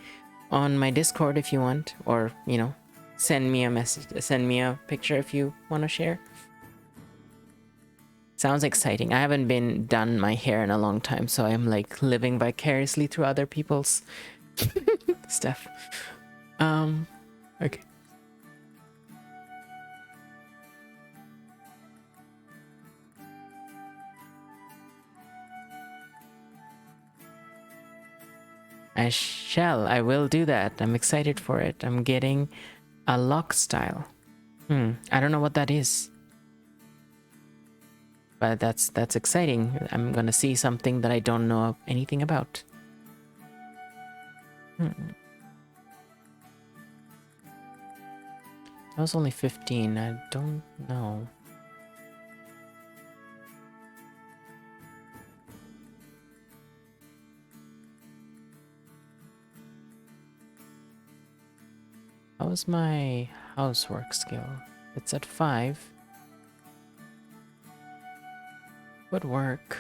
on my Discord if you want, or, you know, send me a message, send me a picture if you want to share. Sounds exciting. I haven't been done my hair in a long time, so I'm like living vicariously through other people's stuff. Okay. I will do that. I'm excited for it. I'm getting a lock style. I don't know what that is. But that's exciting. I'm gonna see something that I don't know anything about. That was only 15. I don't know. How was my housework skill? It's at 5. Would work.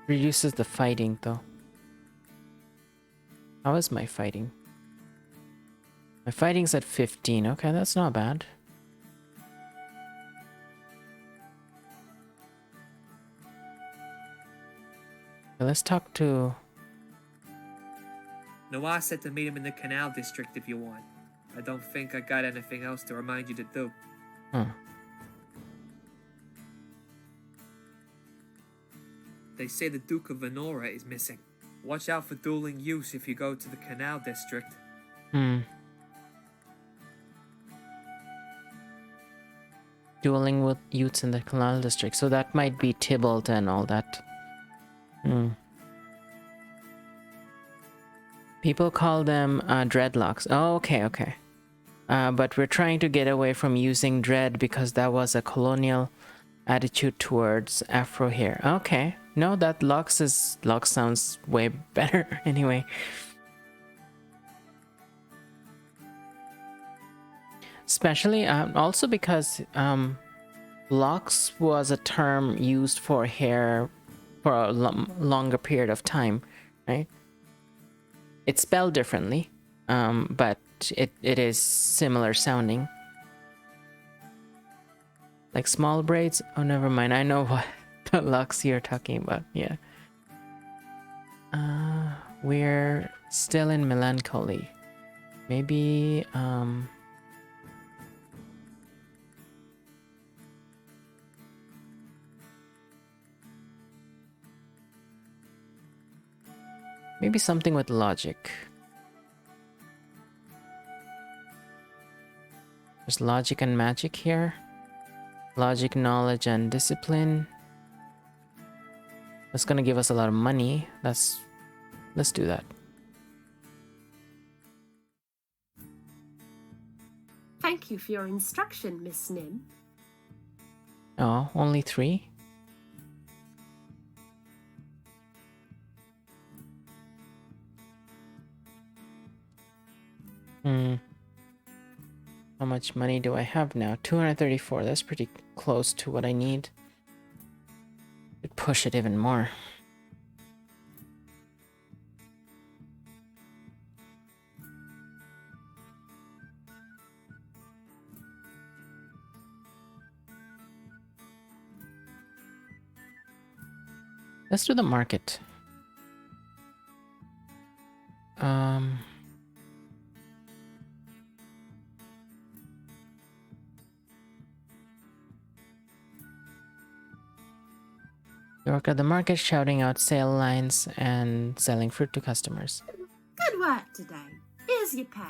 Reduces the fighting though. How is my fighting? My fighting's at 15. Okay, that's not bad. Okay, let's talk to... Noah said to meet him in the Canal District if you want. I don't think I got anything else to remind you to do. Huh. They say the Duke of Menorah is missing. Watch out for dueling youths if you go to the Canal District. Dueling with youths in the Canal District. So that might be Tybalt and all that. People call them dreadlocks. Oh, okay, okay. But we're trying to get away from using dread because that was a colonial attitude towards Afro hair. Okay. No, that locks sounds way better anyway. Especially also because locks was a term used for hair for a longer period of time, right? It's spelled differently, but it is similar sounding. Like small braids? Oh, never mind. I know what the locks you're talking about. Yeah. We're still in melancholy. Maybe, maybe something with logic. There's logic and magic here. Logic, knowledge, and discipline. That's gonna give us a lot of money. Let's do that. Thank you for your instruction, Miss Nim. Oh, only 3? How much money do I have now? 234. That's pretty close to what I need. Could push it even more. Let's do the market. You work at the market shouting out sale lines and selling fruit to customers. Good work today. Here's your pay.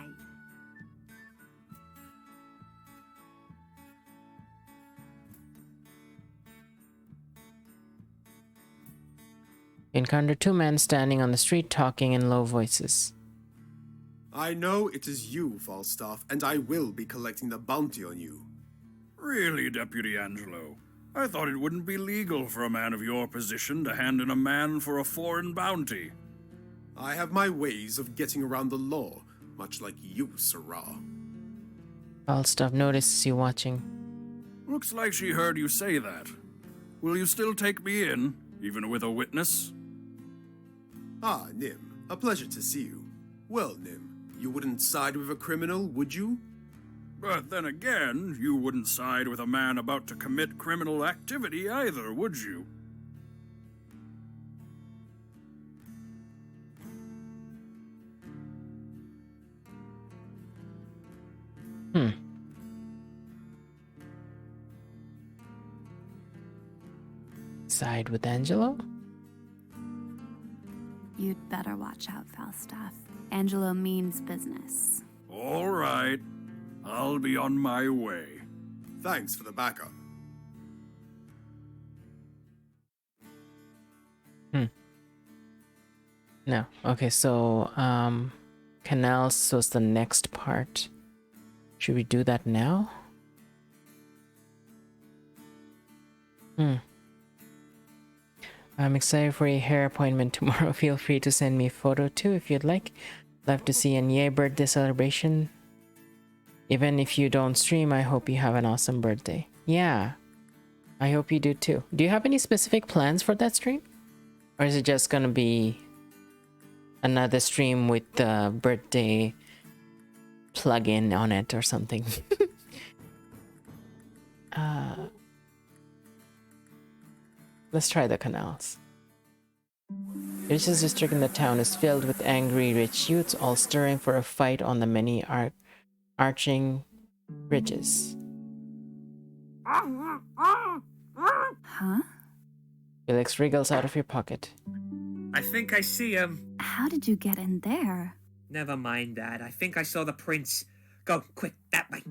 encounter two men standing on the street talking in low voices. I know it is you, Falstaff, and I will be collecting the bounty on you. Really, Deputy Angelo? I thought it wouldn't be legal for a man of your position to hand in a man for a foreign bounty. I have my ways of getting around the law, much like you, Sirrah. Falstaff notices you watching. Looks like she heard you say that. Will you still take me in, even with a witness? Ah, Nim, a pleasure to see you. Well, Nim, you wouldn't side with a criminal, would you? But then again, you wouldn't side with a man about to commit criminal activity either, would you? Side with Angelo? You'd better watch out, Falstaff. Angelo means business. All right. I'll be on my way. Thanks for the backup. No. Okay, so, canals was the next part. Should we do that now? I'm excited for your hair appointment tomorrow. Feel free to send me a photo too if you'd like. Love to see a yay birthday celebration. Even if you don't stream, I hope you have an awesome birthday. Yeah, I hope you do too. Do you have any specific plans for that stream? Or is it just gonna be another stream with the birthday plug-in on it or something? Let's try the canals. The richest district in the town is filled with angry rich youths, all stirring for a fight on the many arching bridges. Huh? Felix wriggles out of your pocket. I think I see him. How did you get in there? Never mind that. I think I saw the prince. Go, quick, that way.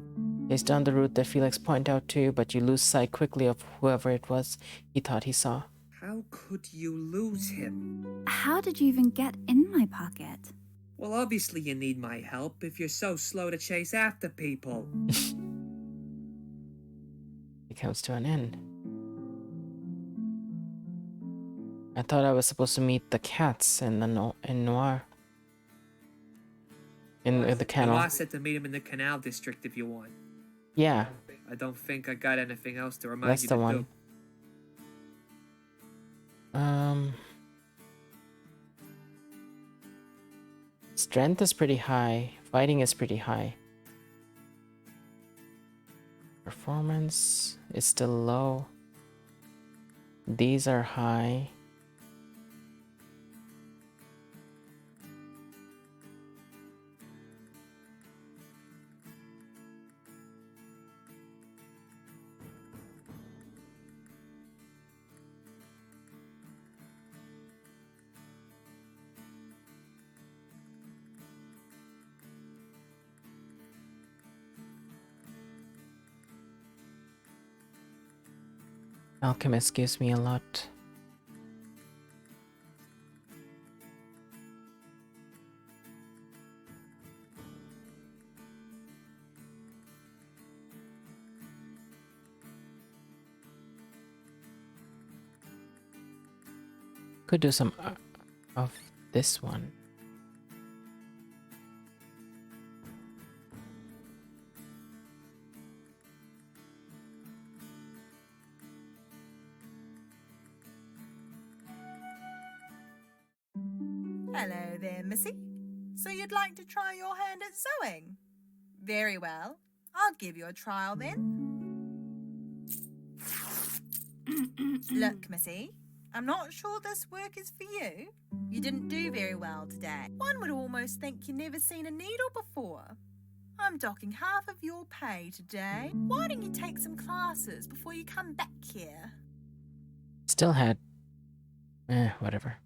He's down the route that Felix pointed out to you, but you lose sight quickly of whoever it was he thought he saw. How could you lose him? How did you even get in my pocket? Well, obviously you need my help if you're so slow to chase after people. It comes to an end. I thought I was supposed to meet the cats in Noir. In the canal. I said to meet him in the canal district if you want. Yeah. I don't think I got anything else to remind That's you the to one. do. Strength is pretty high. Fighting is pretty high. Performance is still low. These are high. Alchemist gives me a lot. Could do some of this one. Hello there, Missy. So you'd like to try your hand at sewing? Very well. I'll give you a trial then. Look, Missy, I'm not sure this work is for you. You didn't do very well today. One would almost think you've never seen a needle before. I'm docking half of your pay today. Why don't you take some classes before you come back here? Still had... whatever.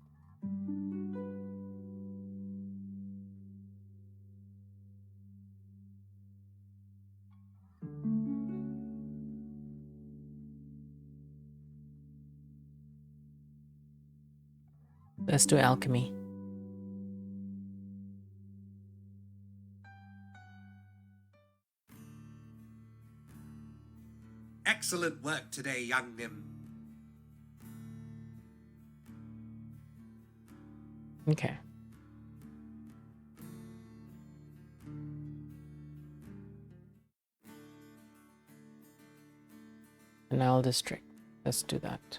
Let's do alchemy. Excellent work today, young Nim. Okay. Canal district. Let's do that.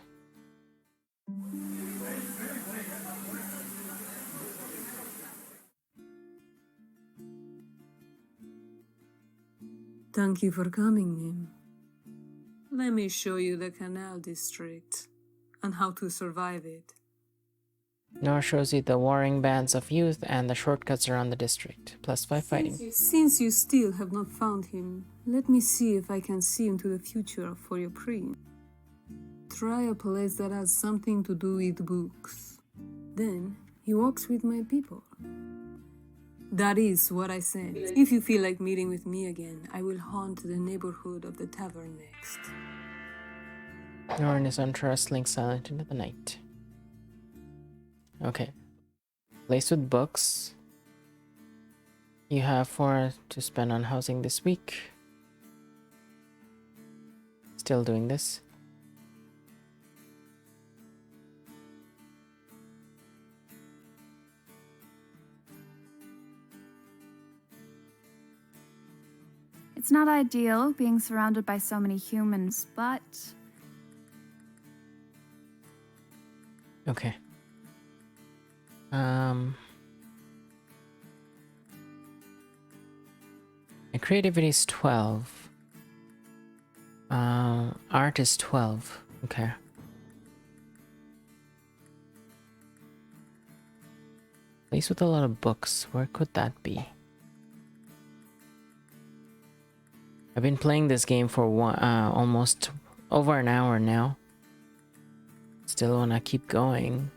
Thank you for coming, Nim. Let me show you the canal district and how to survive it. Nor shows you the warring bands of youth and the shortcuts around the district. +5 fighting. Since you still have not found him, let me see if I can see into the future for your prince. Try a place that has something to do with books. Then he walks with my people. That is what I said. If you feel like meeting with me again, I will haunt the neighborhood of the Tavern next. Nor and his entourage slink silent into the night. Okay. Place with books. You have 4 to spend on housing this week. Still doing this. It's not ideal being surrounded by so many humans, but... Okay. My creativity is 12. Art is 12. Okay. Place with a lot of books. Where could that be? I've been playing this game for almost over an hour now. Still wanna keep going.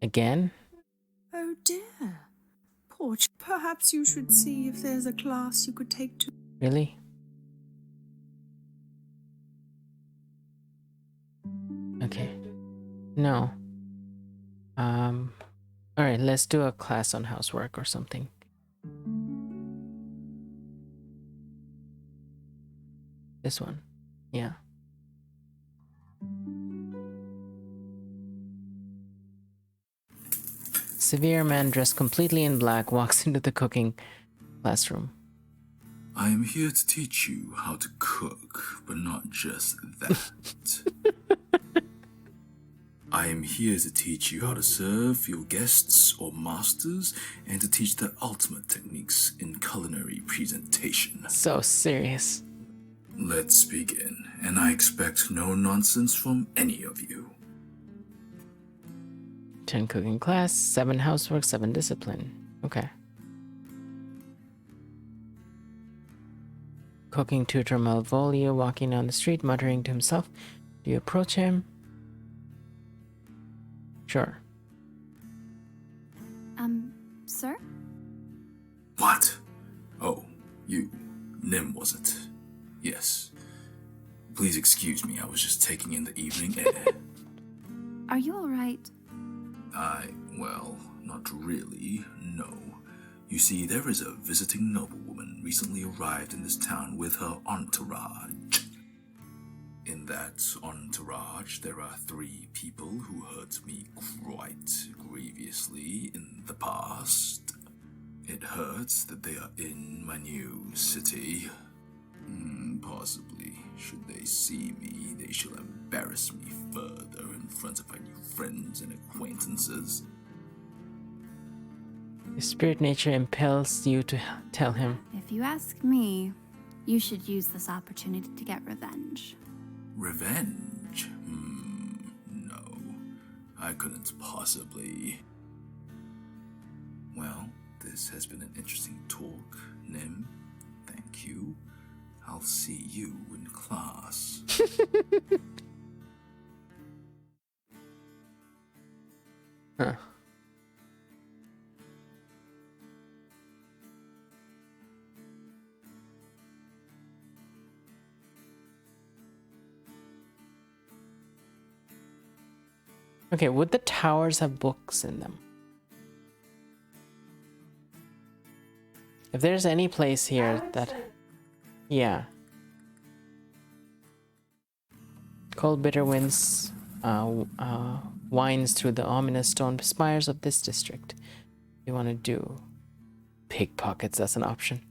Again? Oh dear. Perhaps you should see if there's a class you could take to... Really? Okay. No. Alright, let's do a class on housework or something. This one. Yeah. Severe man dressed completely in black walks into the cooking classroom. I am here to teach you how to cook, but not just that. I am here to teach you how to serve your guests or masters and to teach the ultimate techniques in culinary presentation. So serious. Let's begin, and I expect no nonsense from any of you. 10 cooking class, 7 housework, 7 discipline. Okay. Cooking tutor Malvolio walking down the street, muttering to himself. Do you approach him? Sure. Sir? What? Oh, you. Nim, was it? Yes. Please excuse me, I was just taking in the evening air. Are you alright? Well, not really, no. You see, there is a visiting noblewoman recently arrived in this town with her entourage. In that entourage, there are 3 people who hurt me quite grievously in the past. It hurts that they are in my new city. Possibly, should they see me, they shall embarrass me further in front of my new friends and acquaintances. The spirit nature impels you to tell him. If you ask me, You should use this opportunity to get revenge. Revenge? No. I couldn't possibly. Well, this has been an interesting talk, Nim. Thank you. I'll see you in class. Huh. Okay, would the towers have books in them? If there's any place here that... Yeah. Cold bitter winds winds through the ominous stone spires of this district. You want to do pickpockets, that's an option.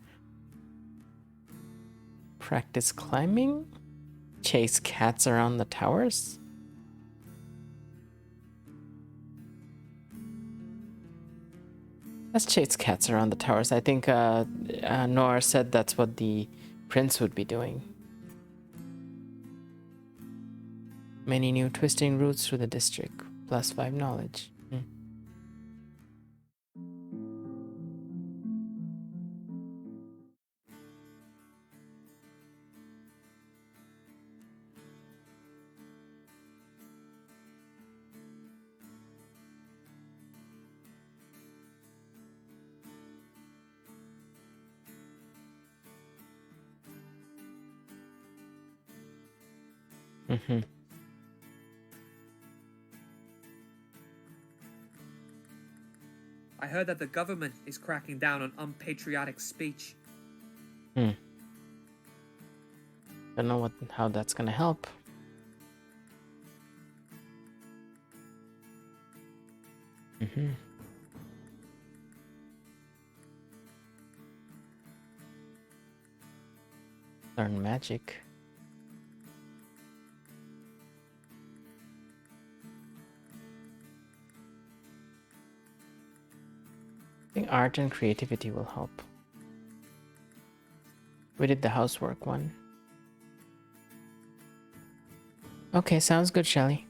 Practice climbing? Chase cats around the towers? Let's chase cats around the towers. I think Nora said that's what the prince would be doing. Many new twisting routes through the district. +5 knowledge. I heard that the government is cracking down on unpatriotic speech. Don't know how that's gonna help. Learn magic. I think art and creativity will help. We did the housework one. Okay, sounds good, Shelly.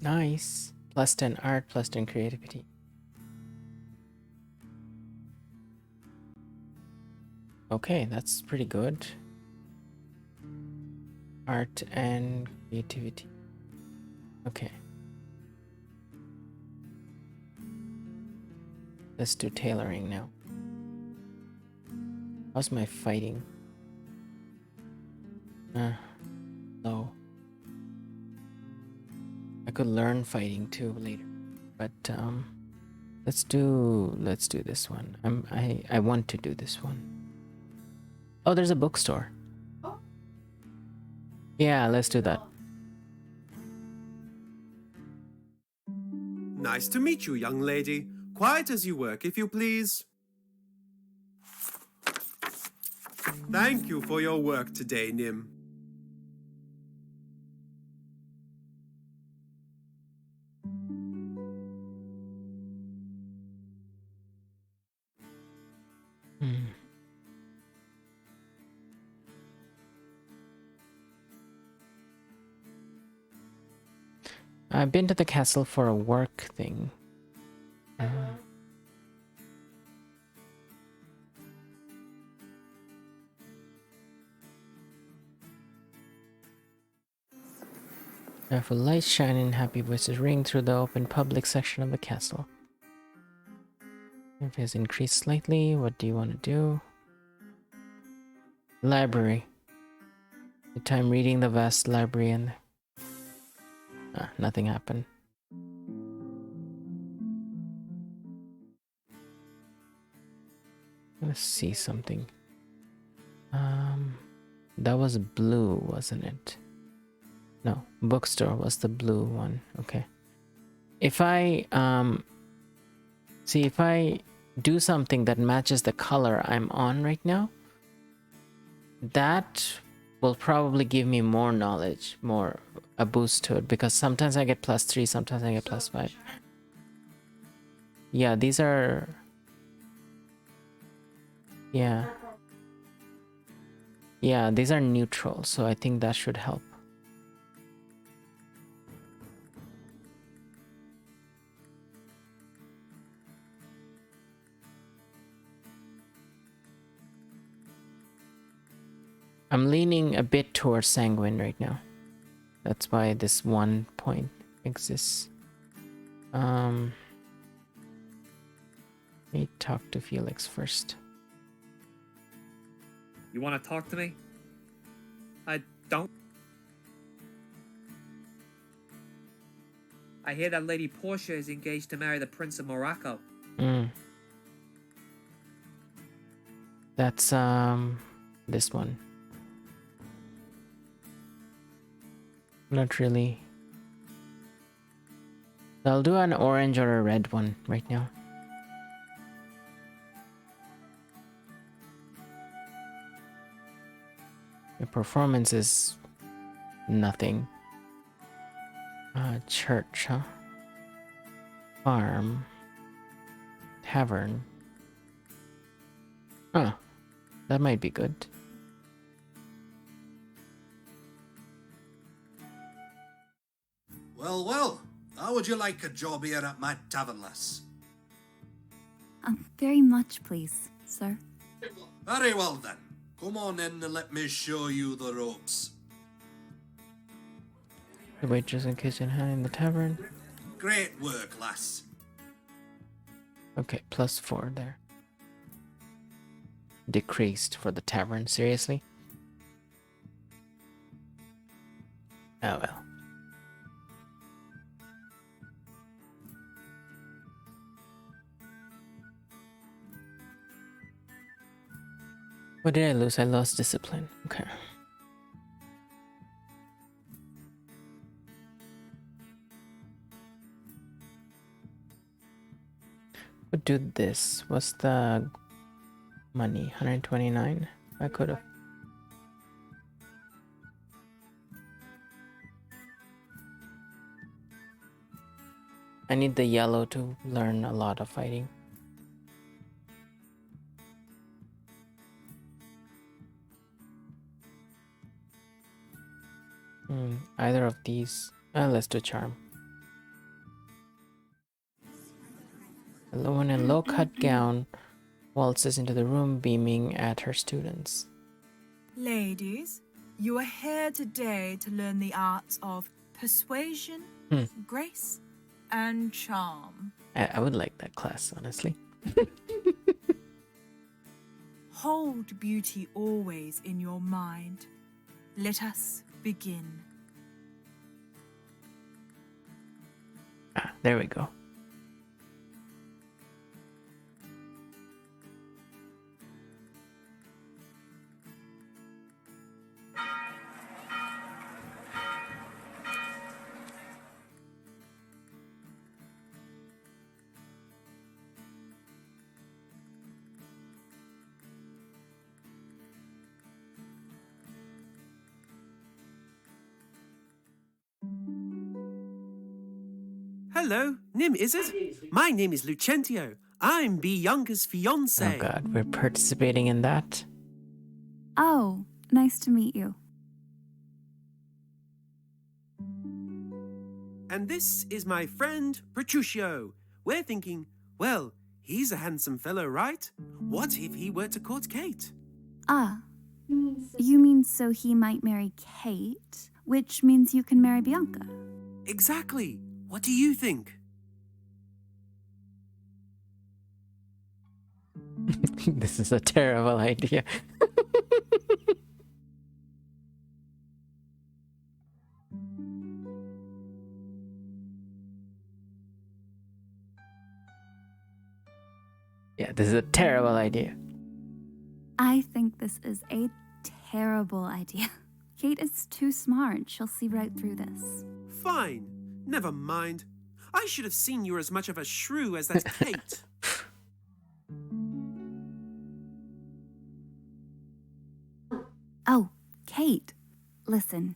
Nice. +10 art, +10 creativity. Okay, that's pretty good. Art and creativity. Okay. Let's do tailoring now. How's my fighting? Low. I could learn fighting too later, but let's do this one. I want to do this one. Oh, there's a bookstore. Yeah, let's do that. Nice to meet you, young lady. Quiet as you work, if you please. Thank you for your work today, Nim. I've been to the castle for a work thing. Powerful lights shine and happy voices ring through the open public section of the castle. It has increased slightly. What do you want to do? Library. The time reading the vast library and... nothing happened. Let's see something. That was blue, wasn't it? No, bookstore was the blue one. Okay. If I if I do something that matches the color I'm on right now, that will probably give me more knowledge, a boost to it, because sometimes I get +3, sometimes I get +5. Yeah, these are... Yeah. Yeah, these are neutral, so I think that should help. I'm leaning a bit towards sanguine right now. That's why this 1 point exists. Let me talk to Felix first. You want to talk to me? I don't. I hear that Lady Portia is engaged to marry the Prince of Morocco. That's this one. Not really. I'll do an orange or a red one right now. The performance is nothing. Church, huh? Farm. Tavern. Huh. That might be good. Well, well. How would you like a job here at my tavern, lass? Very much, please, sir. Very well, then. Come on in and let me show you the ropes. The waitress and kitchen hand in the tavern. Great work, lass. Okay, +4 there. Decreased for the tavern, seriously? Oh well. What did I lose? I lost discipline. Okay. Would do this. What's the money? 129? I could have. I need the yellow to learn a lot of fighting. Either of these. Let's do charm. A woman in low-cut gown waltzes into the room, beaming at her students. Ladies, you are here today to learn the arts of persuasion, grace, and charm. I would like that class, honestly. Hold beauty always in your mind. Let us begin. There we go. Hello, Nim, is it? My name is Lucentio. I'm Bianca's fiance. Oh god, we're participating in that? Oh, nice to meet you. And this is my friend, Petruchio. We're thinking, well, he's a handsome fellow, right? What if he were to court Kate? Ah, you mean so he might marry Kate, which means you can marry Bianca? Exactly. What do you think? This is a terrible idea. Yeah, this is a terrible idea. I think this is a terrible idea. Kate is too smart. She'll see right through this. Fine. Never mind. I should have seen you as much of a shrew as that Kate. Oh, Kate. Listen,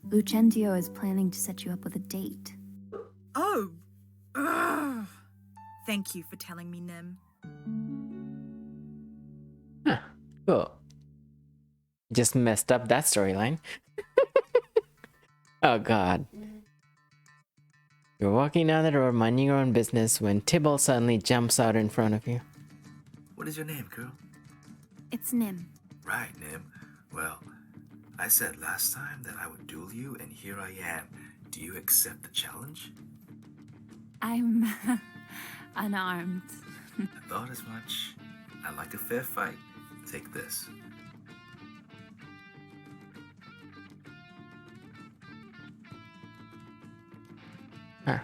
Lucentio is planning to set you up with a date. Oh, ugh. Thank you for telling me, Nim. Huh, cool. Just messed up that storyline. Oh god. You're walking down the road minding your own business when Tybalt suddenly jumps out in front of you. What is your name, girl? It's Nim. Right, Nim. Well, I said last time that I would duel you, and here I am. Do you accept the challenge? I'm unarmed. I thought as much. I like a fair fight. Take this. Huh.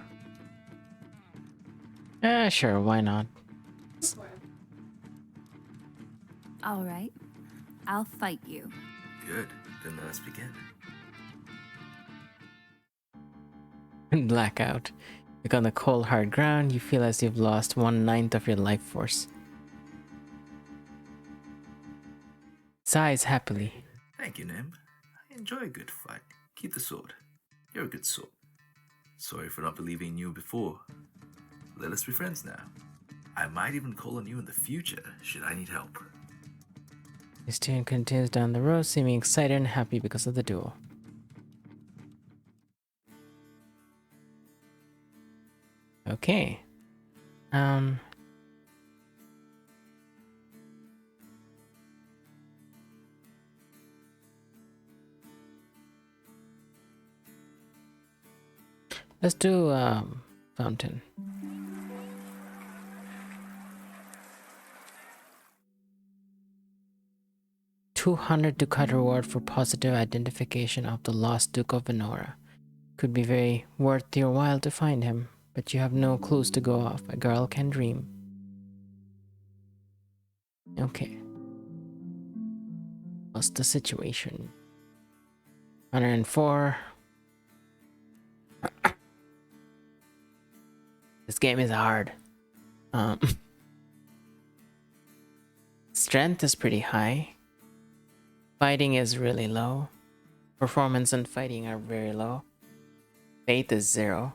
Sure, why not? All right. I'll fight you. Good. Then let us begin. Blackout. Like on the cold, hard ground, you feel as you've lost 1/9 of your life force. Sighs happily. Thank you, Nim. I enjoy a good fight. Keep the sword. You're a good sword. Sorry for not believing in you before. Let us be friends now. I might even call on you in the future, should I need help. The student continues down the road, seeming excited and happy because of the duel. Okay. Let's do fountain. $200 ducat reward for positive identification of the lost Duke of Menorah. Could be very worth your while to find him, but you have no clues to go off. A girl can dream. Okay. What's the situation? 104. This game is hard. Strength is pretty high. Fighting is really low. Performance and fighting are very low. Faith is 0.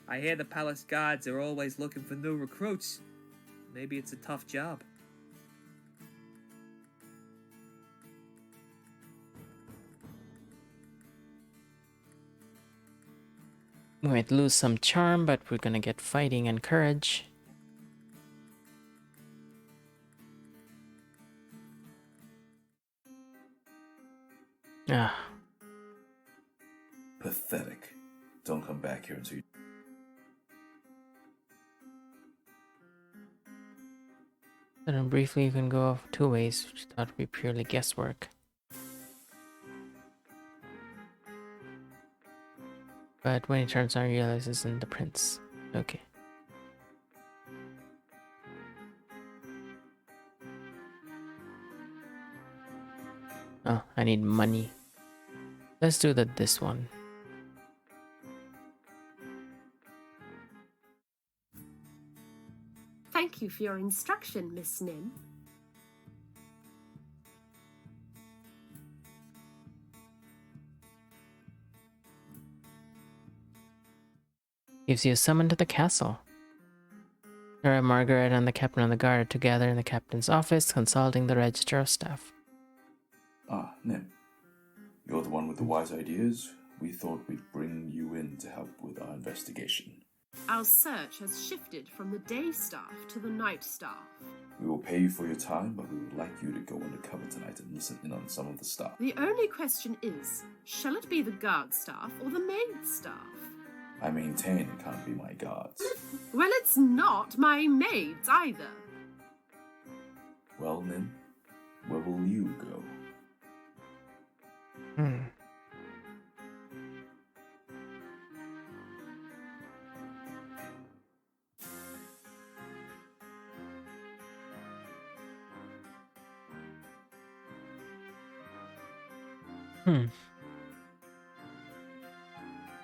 I hear the palace guards are always looking for new recruits. Maybe it's a tough job. We might lose some charm, but we're gonna get fighting and courage. Ah. Pathetic. Don't come back here until you... And briefly you can go off 2 ways, which I thought would be purely guesswork. But when he turns on, he realizes in the prince. Okay. Oh, I need money. Let's do this one. Thank you for your instruction, Miss Nim. Gives you a summon to the castle. Sarah, Margaret, and the captain of the guard are together in the captain's office, consulting the register of staff. Ah, Nim. You're the one with the wise ideas. We thought we'd bring you in to help with our investigation. Our search has shifted from the day staff to the night staff. We will pay you for your time, but we would like you to go undercover tonight and listen in on some of the staff. The only question is, shall it be the guard staff or the maid staff? I maintain it can't be my guards. Well, it's not my maids either. Well, Nim, where will you go?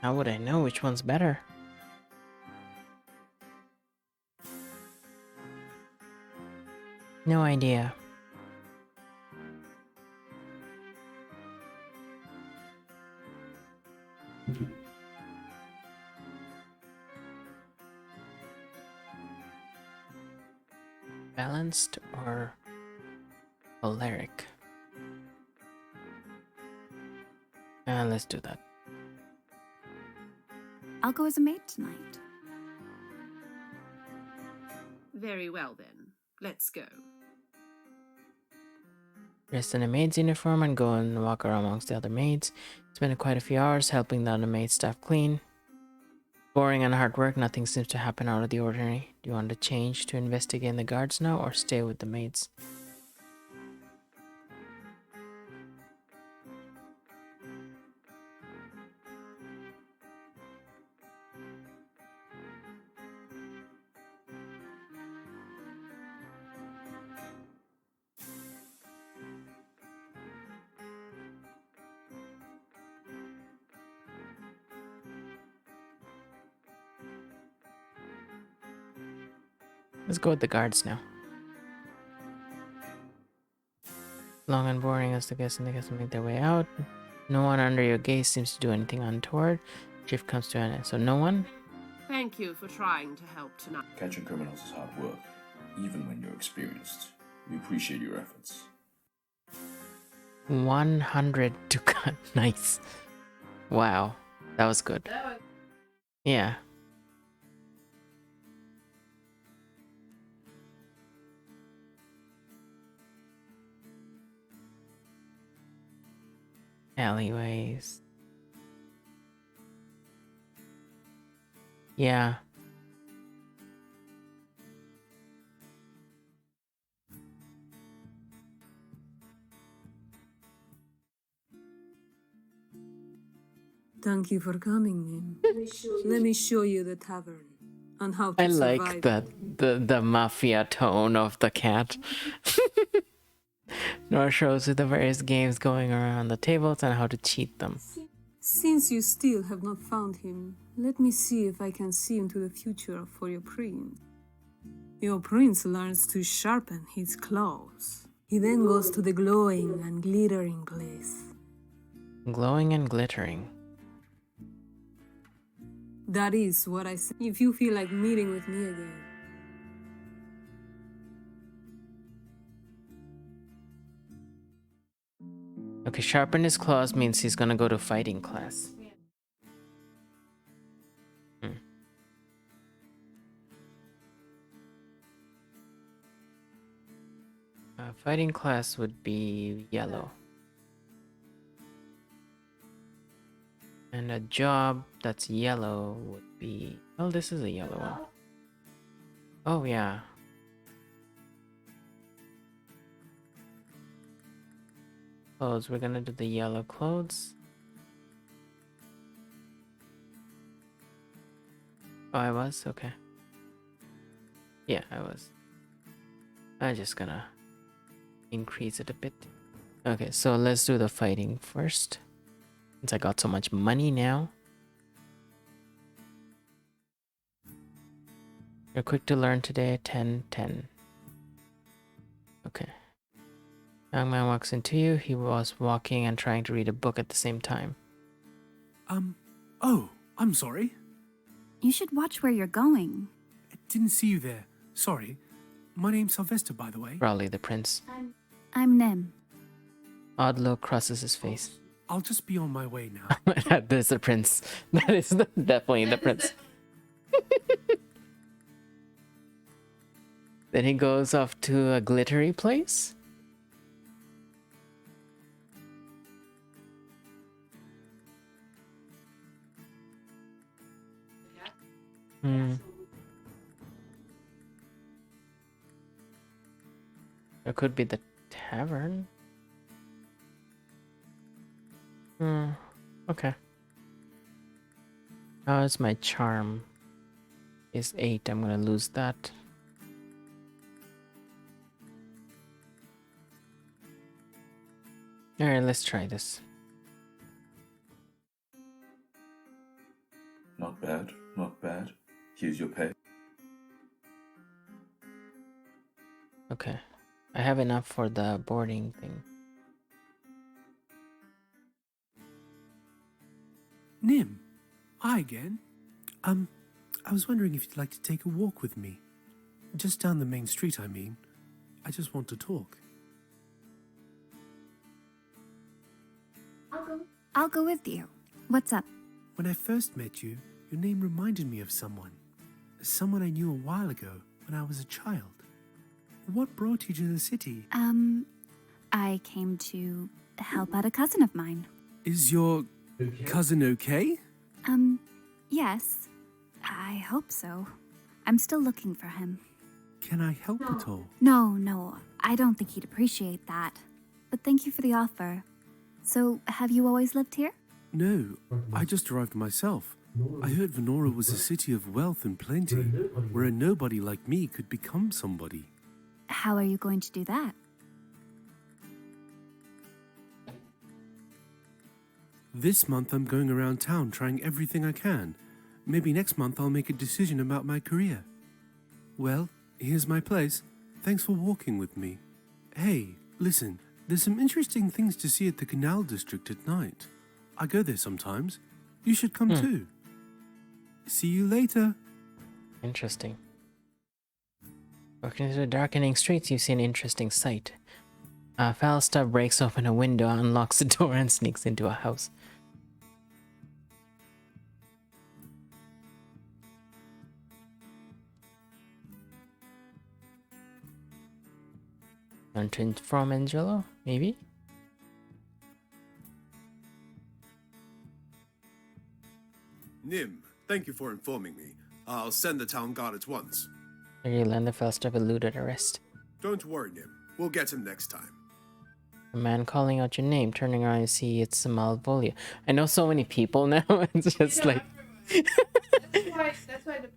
How would I know which one's better? No idea. Balanced or choleric? Let's do that. I'll go as a maid tonight. Very well then. Let's go. Dress in a maid's uniform and go and walk around amongst the other maids. Spend quite a few hours helping the other maid staff clean. Boring and hard work, nothing seems to happen out of the ordinary. Do you want to change to investigate the guards now or stay with the maids? Let's go with the guards now. Long and boring as the guests and the guests make their way out. No one under your gaze seems to do anything untoward. Shift comes to an end. So no one? Thank you for trying to help tonight. Catching criminals is hard work, even when you're experienced. We appreciate your efforts. 100 to cut. Nice. Wow. That was good. Yeah. Alleyways. Yeah. Thank you for coming, Nim. Let me show you the tavern and how to I survive. like the mafia tone of the cat. Nora shows you the various games going around the tables and how to cheat them. Since you still have not found him, let me see if I can see into the future for your prince. Your prince learns to sharpen his claws. He then goes to the glowing and glittering place. Glowing and glittering. That is what I said. If you feel like meeting with me again. Okay, sharpen his claws means he's gonna go to fighting class. Fighting class would be yellow. And a job that's yellow would be... Oh, this is a yellow one. Oh, yeah. Clothes, we're gonna do the yellow clothes. Oh, I was? Okay. Yeah, I was. I'm just gonna increase it a bit. Okay, so let's do the fighting first. Since I got so much money now. You're quick to learn today, 10-10. Okay. Young man walks into you. He was walking and trying to read a book at the same time. Oh, I'm sorry. You should watch where you're going. I didn't see you there. Sorry. My name's Sylvester, by the way. Probably the prince. I'm Nim. Odd look crosses his face. I'll just be on my way now. There's the prince. That is definitely the prince. Then he goes off to a glittery place. It could be the tavern. Okay. How is my charm? Is 8. I'm gonna lose that. Alright, let's try this. Not bad, not bad. Here's your pay. Okay. I have enough for the boarding thing. Nim, hi again. I was wondering if you'd like to take a walk with me. Just down the main street, I mean. I just want to talk. I'll go with you. What's up? When I first met you, your name reminded me of someone. Someone I knew a while ago when I was a child. What brought you to the city? I came to help out a cousin of mine. Is your cousin okay? Yes. I hope so. I'm still looking for him. Can I help at all? No, I don't think he'd appreciate that. But thank you for the offer. So, have you always lived here? No, I just arrived myself. I heard Menorah was a city of wealth and plenty, where a nobody like me could become somebody. How are you going to do that? This month I'm going around town trying everything I can. Maybe next month I'll make a decision about my career. Well, here's my place. Thanks for walking with me. Hey, listen, there's some interesting things to see at the Canal District at night. I go there sometimes. You should come too. See you later. Interesting. Walking through the darkening streets, you see an interesting sight. Falstaff breaks open a window, unlocks the door, and sneaks into a house. Learn from Angelo, maybe? Nim, thank you for informing me. I'll send the town guard at once. Irlanda Falstaff eluded arrest. Don't worry, Nim. We'll get him next time. A man calling out your name, turning around and see it's Malvolio. I know so many people now, it's just like... That's why the...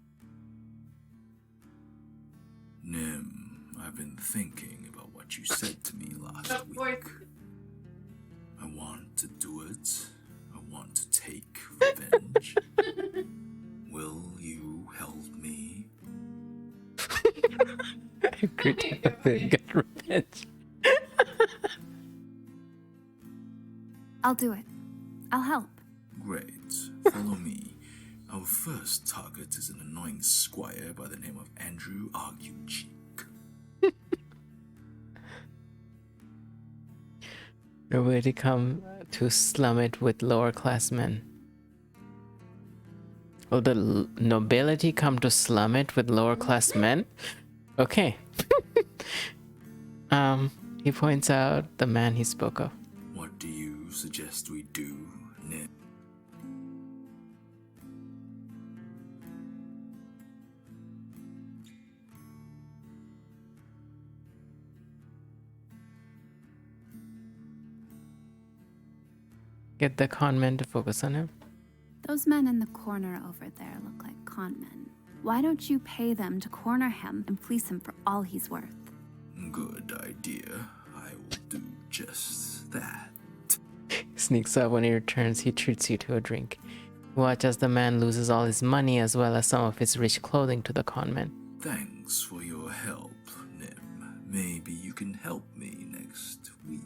Nim, I've been thinking about what you said to me last week. I want to do it. I want to take revenge. Will you help me? I agree to get revenge. I'll do it. I'll help. Great. Follow me. Our first target is an annoying squire by the name of Andrew Argucheek. Nobody come to slum it with lower class men. Will the nobility come to slum it with lower class men? Okay. He points out the man he spoke of. What do you suggest we do, Nim? Get the con men to focus on him. Those men in the corner over there look like con men. Why don't you pay them to corner him and fleece him for all he's worth? Good idea. I will do just that. Sneaks up. When he returns, he treats you to a drink. Watch as the man loses all his money as well as some of his rich clothing to the con men. Thanks for your help, Nim. Maybe you can help me next week.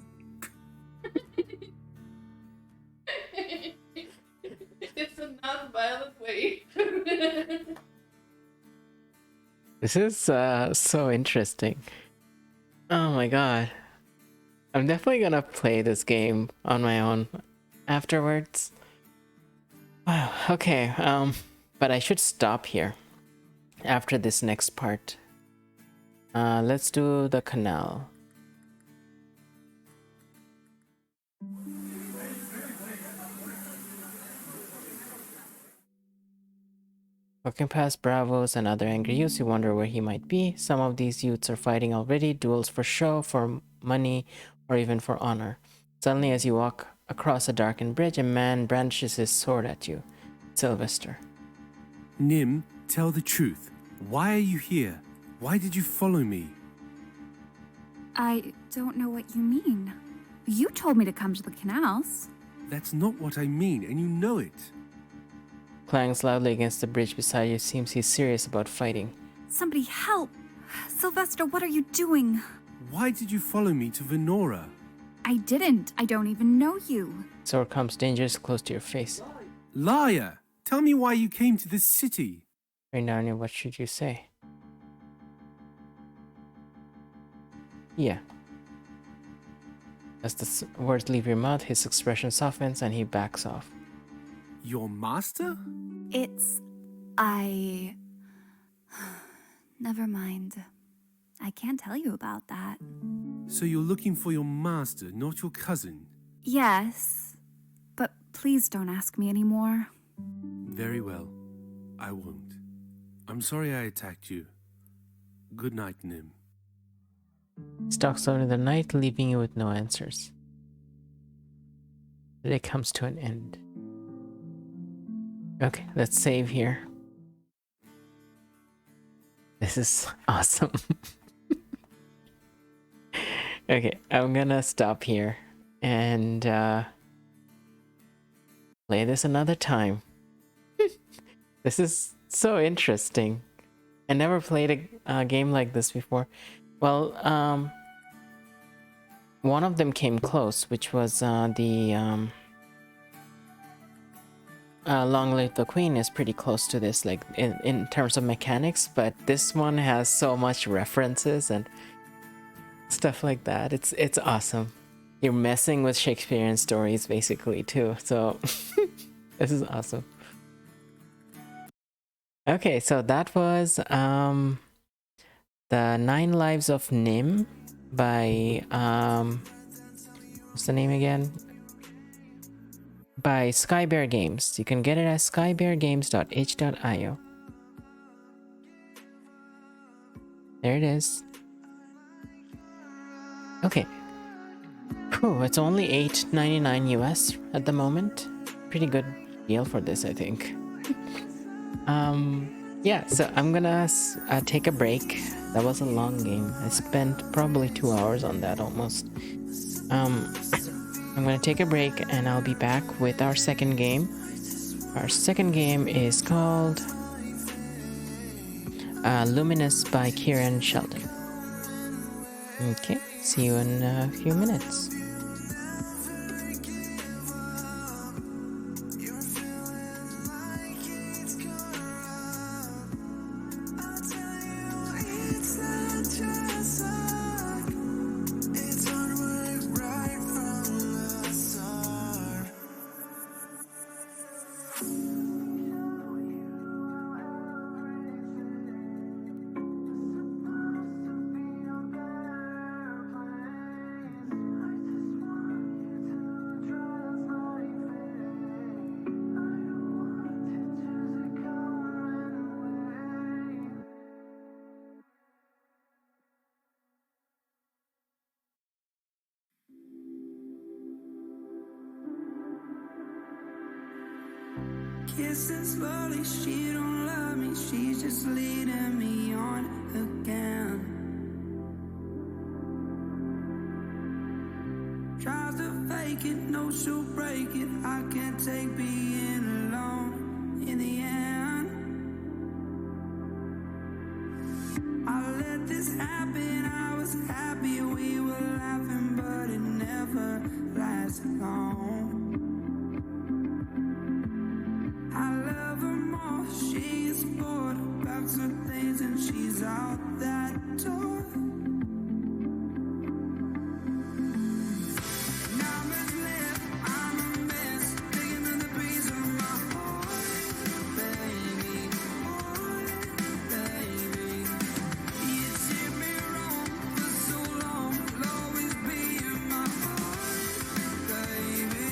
It's a non-violent way. This is so interesting. Oh my god. I'm definitely gonna play this game on my own afterwards. Wow, okay, but I should stop here after this next part. Let's do the canal. Walking past bravos and other angry youths, you wonder where he might be. Some of these youths are fighting already, duels for show, for money, or even for honor. Suddenly, as you walk across a darkened bridge, a man brandishes his sword at you. Sylvester. Nim, tell the truth. Why are you here? Why did you follow me? I don't know what you mean. You told me to come to the canals. That's not what I mean, and you know it. Clangs loudly against the bridge beside you. Seems he's serious about fighting. Somebody help! Sylvester, what are you doing? Why did you follow me to Menorah? I didn't. I don't even know you. Sword comes dangerous close to your face. Liar! Tell me why you came to this city. Narnia, what should you say? Yeah. As the words leave your mouth, his expression softens and he backs off. Your master? I... Never mind. I can't tell you about that. So you're looking for your master, not your cousin? Yes, but please don't ask me anymore. Very well. I won't. I'm sorry I attacked you. Good night, Nim. Stalks out in the night, leaving you with no answers. The day comes to an end. Okay, let's save here. This is awesome. Okay, I'm gonna stop here and play this another time. This is so interesting. I never played a game like this before. Well, one of them came close, which was the Long Live the Queen is pretty close to this, like in terms of mechanics, but this one has so much references and stuff like that. It's awesome. You're messing with Shakespearean stories basically too, so this is awesome. Okay, so that was the 9 Lives of Nim by what's the name again? By Skybear Games. You can get it at skybeargames.itch.io. There it is. Okay. Whew, it's only $8.99 US at the moment. Pretty good deal for this, I think. Yeah, so I'm gonna take a break. That was a long game. I spent probably 2 hours on that almost. I'm gonna take a break and I'll be back with our second game. Our second game is called Luminous by Kieran Sheldon. Okay, see you in a few minutes. Kissing slowly, she don't love me, she's just leading me on again. Tries to fake it, no, she'll break it. I can't take being alone in the end. I let this happen, I was happy, we were laughing, but it never lasted long. I love her more, she is bored about some things and she's out that door. Now much left, I'm a mess, digging in the breeze of my heart, baby, baby. You did me wrong for so long, will always be in my heart, baby.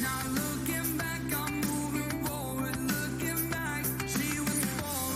Now looking back, I'm moving forward. Looking back, she was born.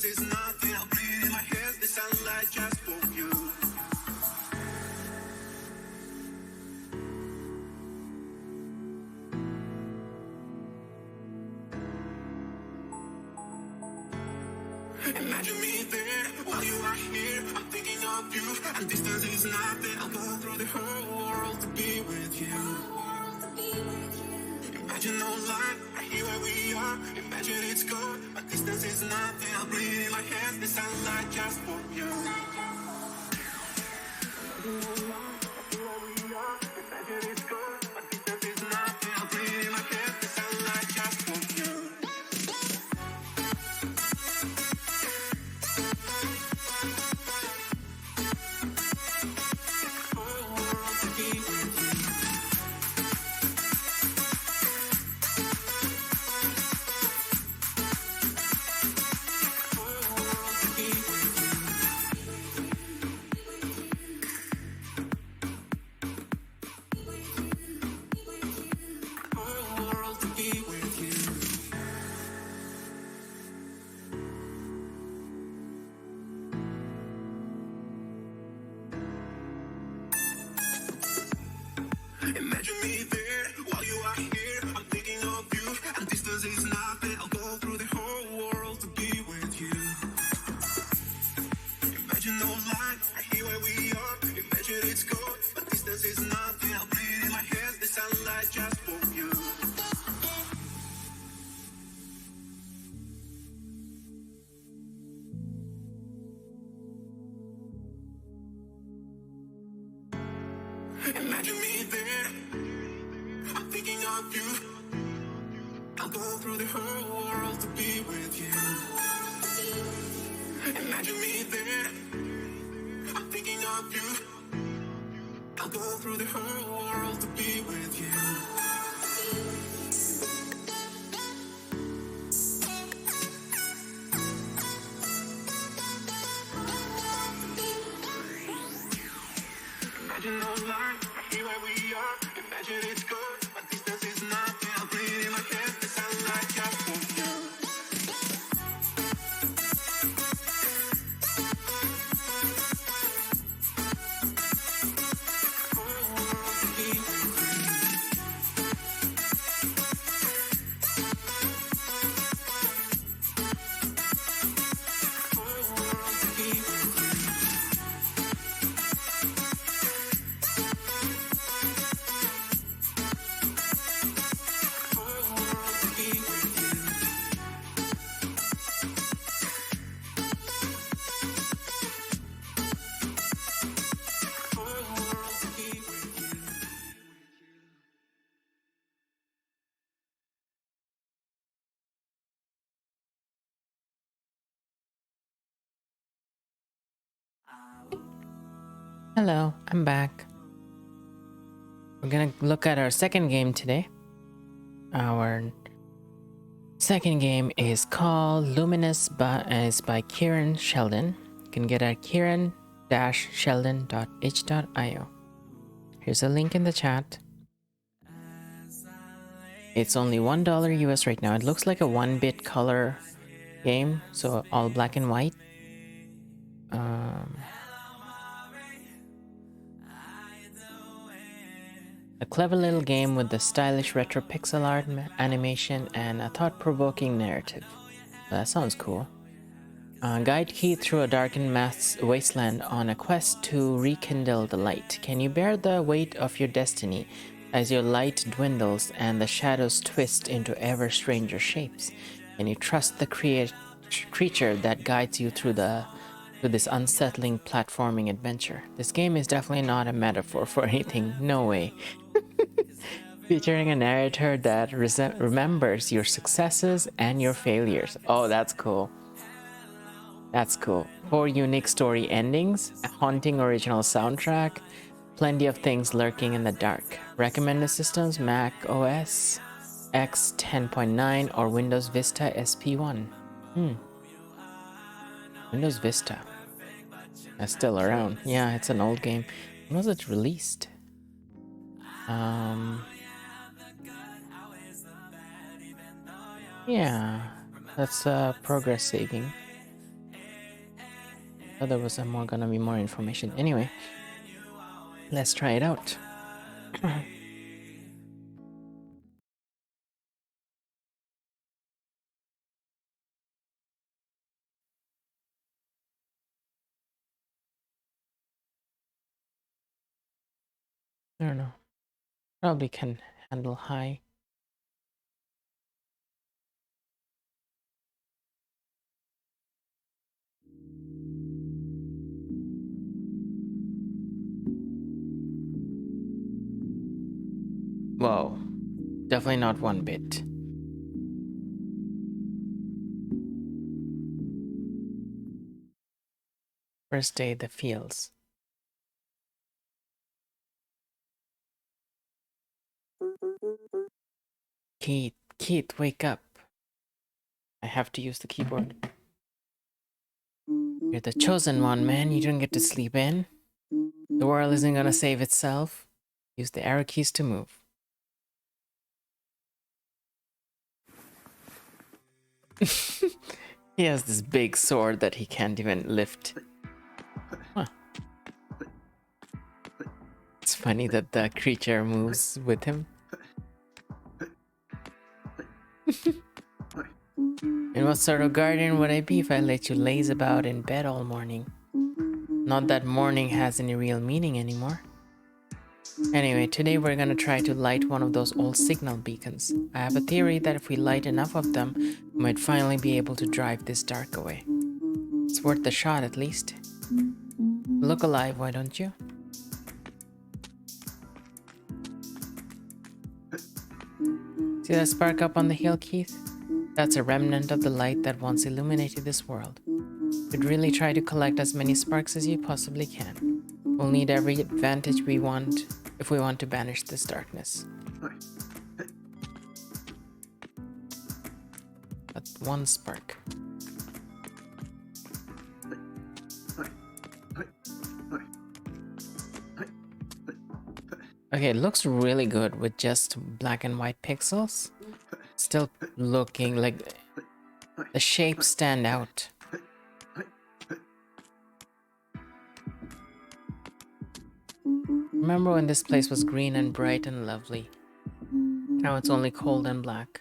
distance is nothing. I'll breathe in my hands, the sunlight just for you. Imagine me there while you are here. I'm thinking of you, and distance is nothing. I'll go through the whole world to be with you. Imagine no line, right here where we are. Imagine it's gone, but distance is nothing. I'll breathe in my hands, the sunlight just for you. Imagine no line, right here where we are. Imagine it's gone, but distance is nothing. I'll breathe in my hands, the sunlight just for you. Imagine me there while you are here. I'm thinking of you, and distance is nothing. I'll go through the whole world to be with you. Imagine no line, right here where we are. Imagine it's gone, but distance is nothing. I'll breathe in my hands, the sunlight just for you. Imagine me there. I'm thinking of you. I'll go through the whole world to be with you. Imagine me there. I'm thinking of you. I'll go through the whole world to be with you. Imagine no line, right here where we are. Imagine it's gone, but distance is nothing. I'll breathe in my hands, the sunlight just for you. Hello, I'm back. We're gonna look at our second game today. Our second game is called Luminous, is by Kieran Sheldon. You can get at kieran-sheldon.itch.io. Here's a link in the chat. It's only $1 US right now. It looks like a 1-bit color game, so all black and white. A clever little game with the stylish retro pixel art animation and a thought-provoking narrative. That sounds cool. Guide Key through a darkened wasteland on a quest to rekindle the light. Can you bear the weight of your destiny as your light dwindles and the shadows twist into ever stranger shapes? Can you trust the creature that guides you through this unsettling platforming adventure? This game is definitely not a metaphor for anything, no way. Featuring a narrator that remembers your successes and your failures. Oh, that's cool. That's cool. 4 unique story endings, a haunting original soundtrack, plenty of things lurking in the dark. Recommended systems: Mac OS X 10.9 or Windows Vista SP1. Windows Vista. That's still around. Yeah, it's an old game. When was it released? Yeah, that's progress saving. thought there was gonna be more information. Anyway, let's try it out. I don't know. Probably can handle high. Whoa. Definitely not one bit. First day, the fields. Keith, wake up. I have to use the keyboard. You're the chosen one, man. You don't get to sleep in. The world isn't gonna save itself. Use the arrow keys to move. He has this big sword that he can't even lift. Huh. It's funny that the creature moves with him. And what sort of guardian would I be if I let you laze about in bed all morning? Not that morning has any real meaning anymore. Anyway, today we're gonna try to light one of those old signal beacons. I have a theory that if we light enough of them, we might finally be able to drive this dark away. It's worth the shot at least. Look alive, why don't you? See that spark up on the hill, Keith? That's a remnant of the light that once illuminated this world. You'd really try to collect as many sparks as you possibly can. We'll need every advantage we want if we want to banish this darkness. But one spark. Okay, it looks really good with just black and white pixels. Still looking like the shapes stand out. Remember when this place was green and bright and lovely? Now it's only cold and black.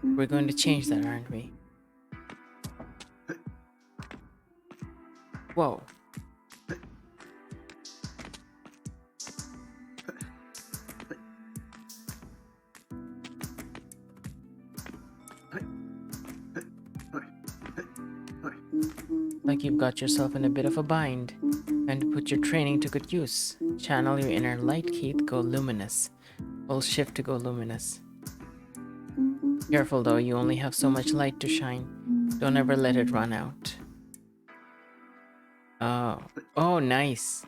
We're going to change that, aren't we? Whoa. Like you've got yourself in a bit of a bind. And to put your training to good use. Channel your inner light, Keith. Go luminous. Hold shift to go luminous. Careful though, you only have so much light to shine. Don't ever let it run out. Oh, nice.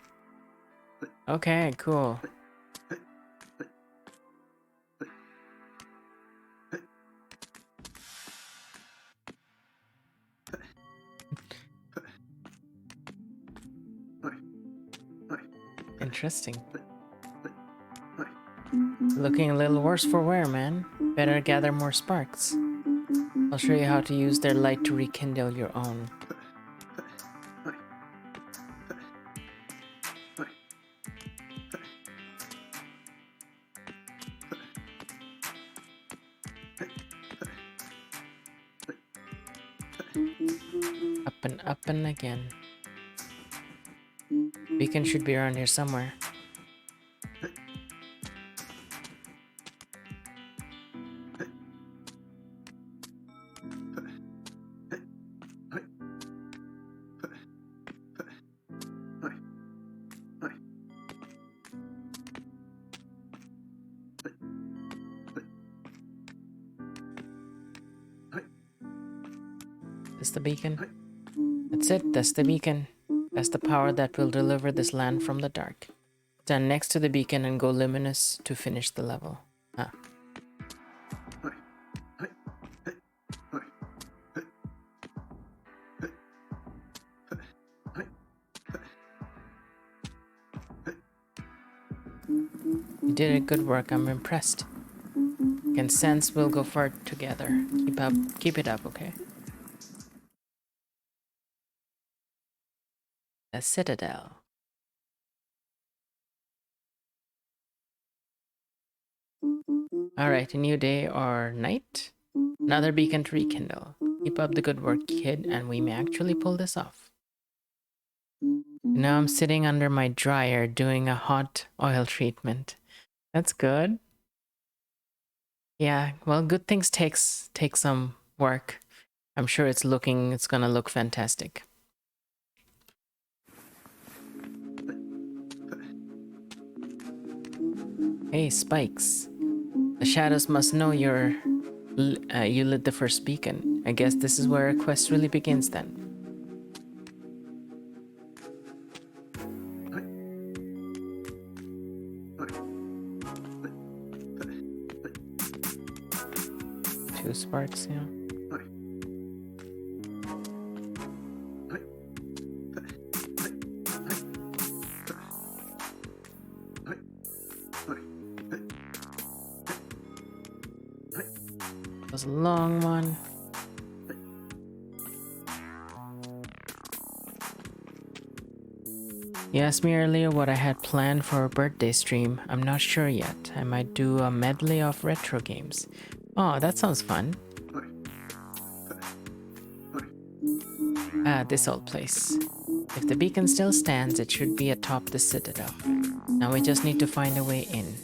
Okay, cool. Interesting. Looking a little worse for wear, man. Better gather more sparks. I'll show you how to use their light to rekindle your own. Up and again. Beacon should be around here somewhere. That's the beacon. That's it, that's the beacon. That's the power that will deliver this land from the dark. Stand next to the beacon and go luminous to finish the level. Ah. You did a good work, I'm impressed. Can sense we'll go far together. Keep it up, okay? A citadel. Alright, a new day or night? Another beacon to rekindle. Keep up the good work, kid, and we may actually pull this off. Now I'm sitting under my dryer doing a hot oil treatment. That's good. Yeah, well, good things take some work. I'm sure it's gonna look fantastic. Hey, Spikes. The shadows must know you lit the first beacon. I guess this is where our quest really begins then. Two sparks, yeah. That was a long one. You asked me earlier what I had planned for a birthday stream. I'm not sure yet. I might do a medley of retro games. Oh, that sounds fun. Ah, this old place. If the beacon still stands, it should be atop the citadel. Now we just need to find a way in.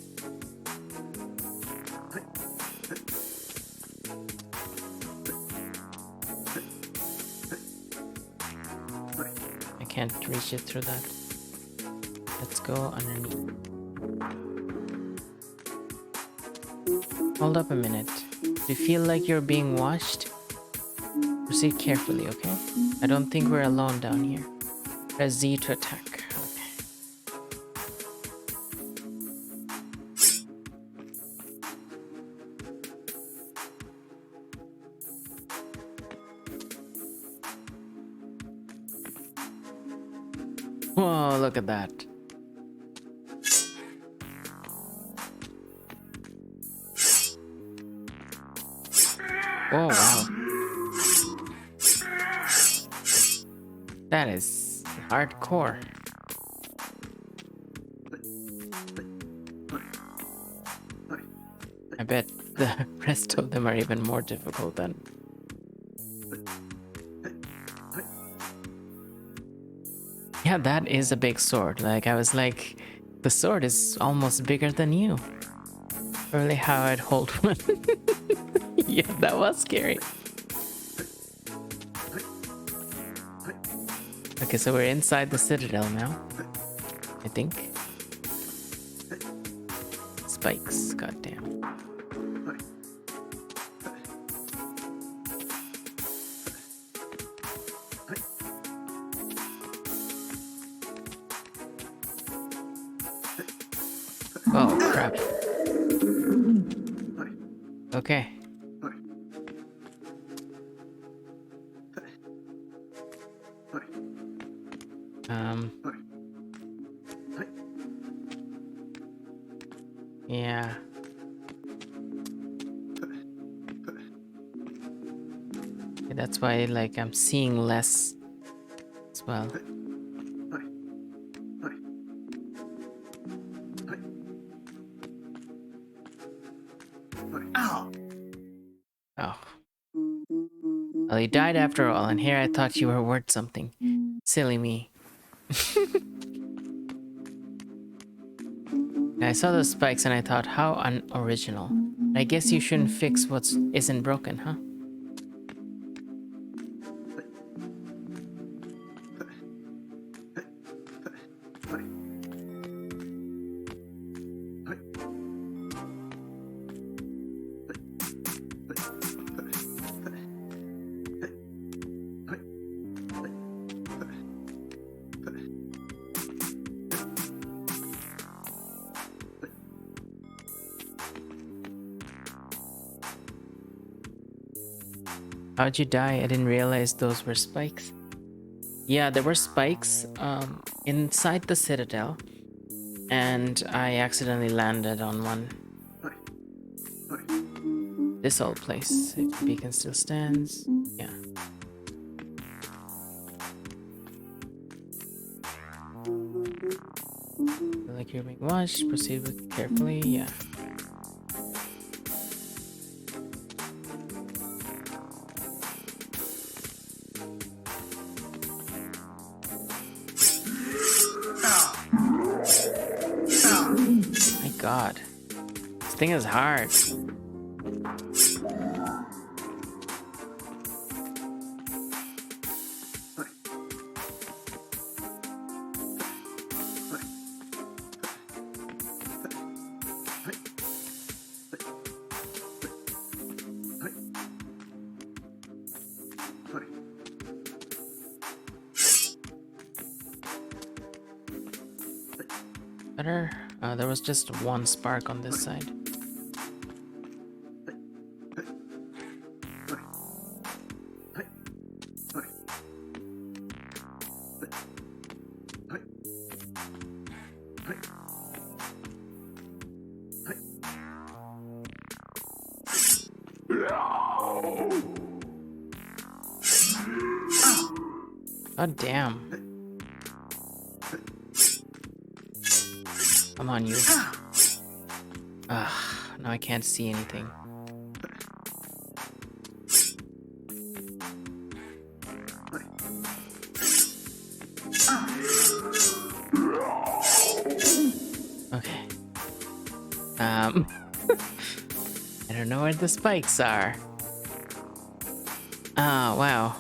I can't reach it through that. Let's go underneath. Hold up a minute. Do you feel like you're being watched? Proceed carefully, okay? I don't think we're alone down here. Press Z to attack. Whoa, look at that. Oh, wow. That is hardcore. I bet the rest of them are even more difficult then. Yeah, that is a big sword. Like, I was like, the sword is almost bigger than you. Probably how I'd hold one. Yeah, that was scary. Okay, so we're inside the citadel now. I think. Spikes, goddamn. Oh, crap. Okay. Yeah. Okay, that's why, like, I'm seeing less as well. Oh. Well, he died after all, and here I thought you were worth something. Silly me. I saw those spikes and I thought, how unoriginal. I guess you shouldn't fix what isn't broken, huh? How'd you die? I didn't realize those were spikes. Yeah, there were spikes inside the citadel, and I accidentally landed on one. This old place. If the beacon still stands. Yeah. Feel like you're being watched. Proceed with carefully. Yeah. My God. This thing is hard. Better. There was just one spark on this side. God damn. Come on, you. Ugh, now I can't see anything. Okay. I don't know where the spikes are. Ah, wow.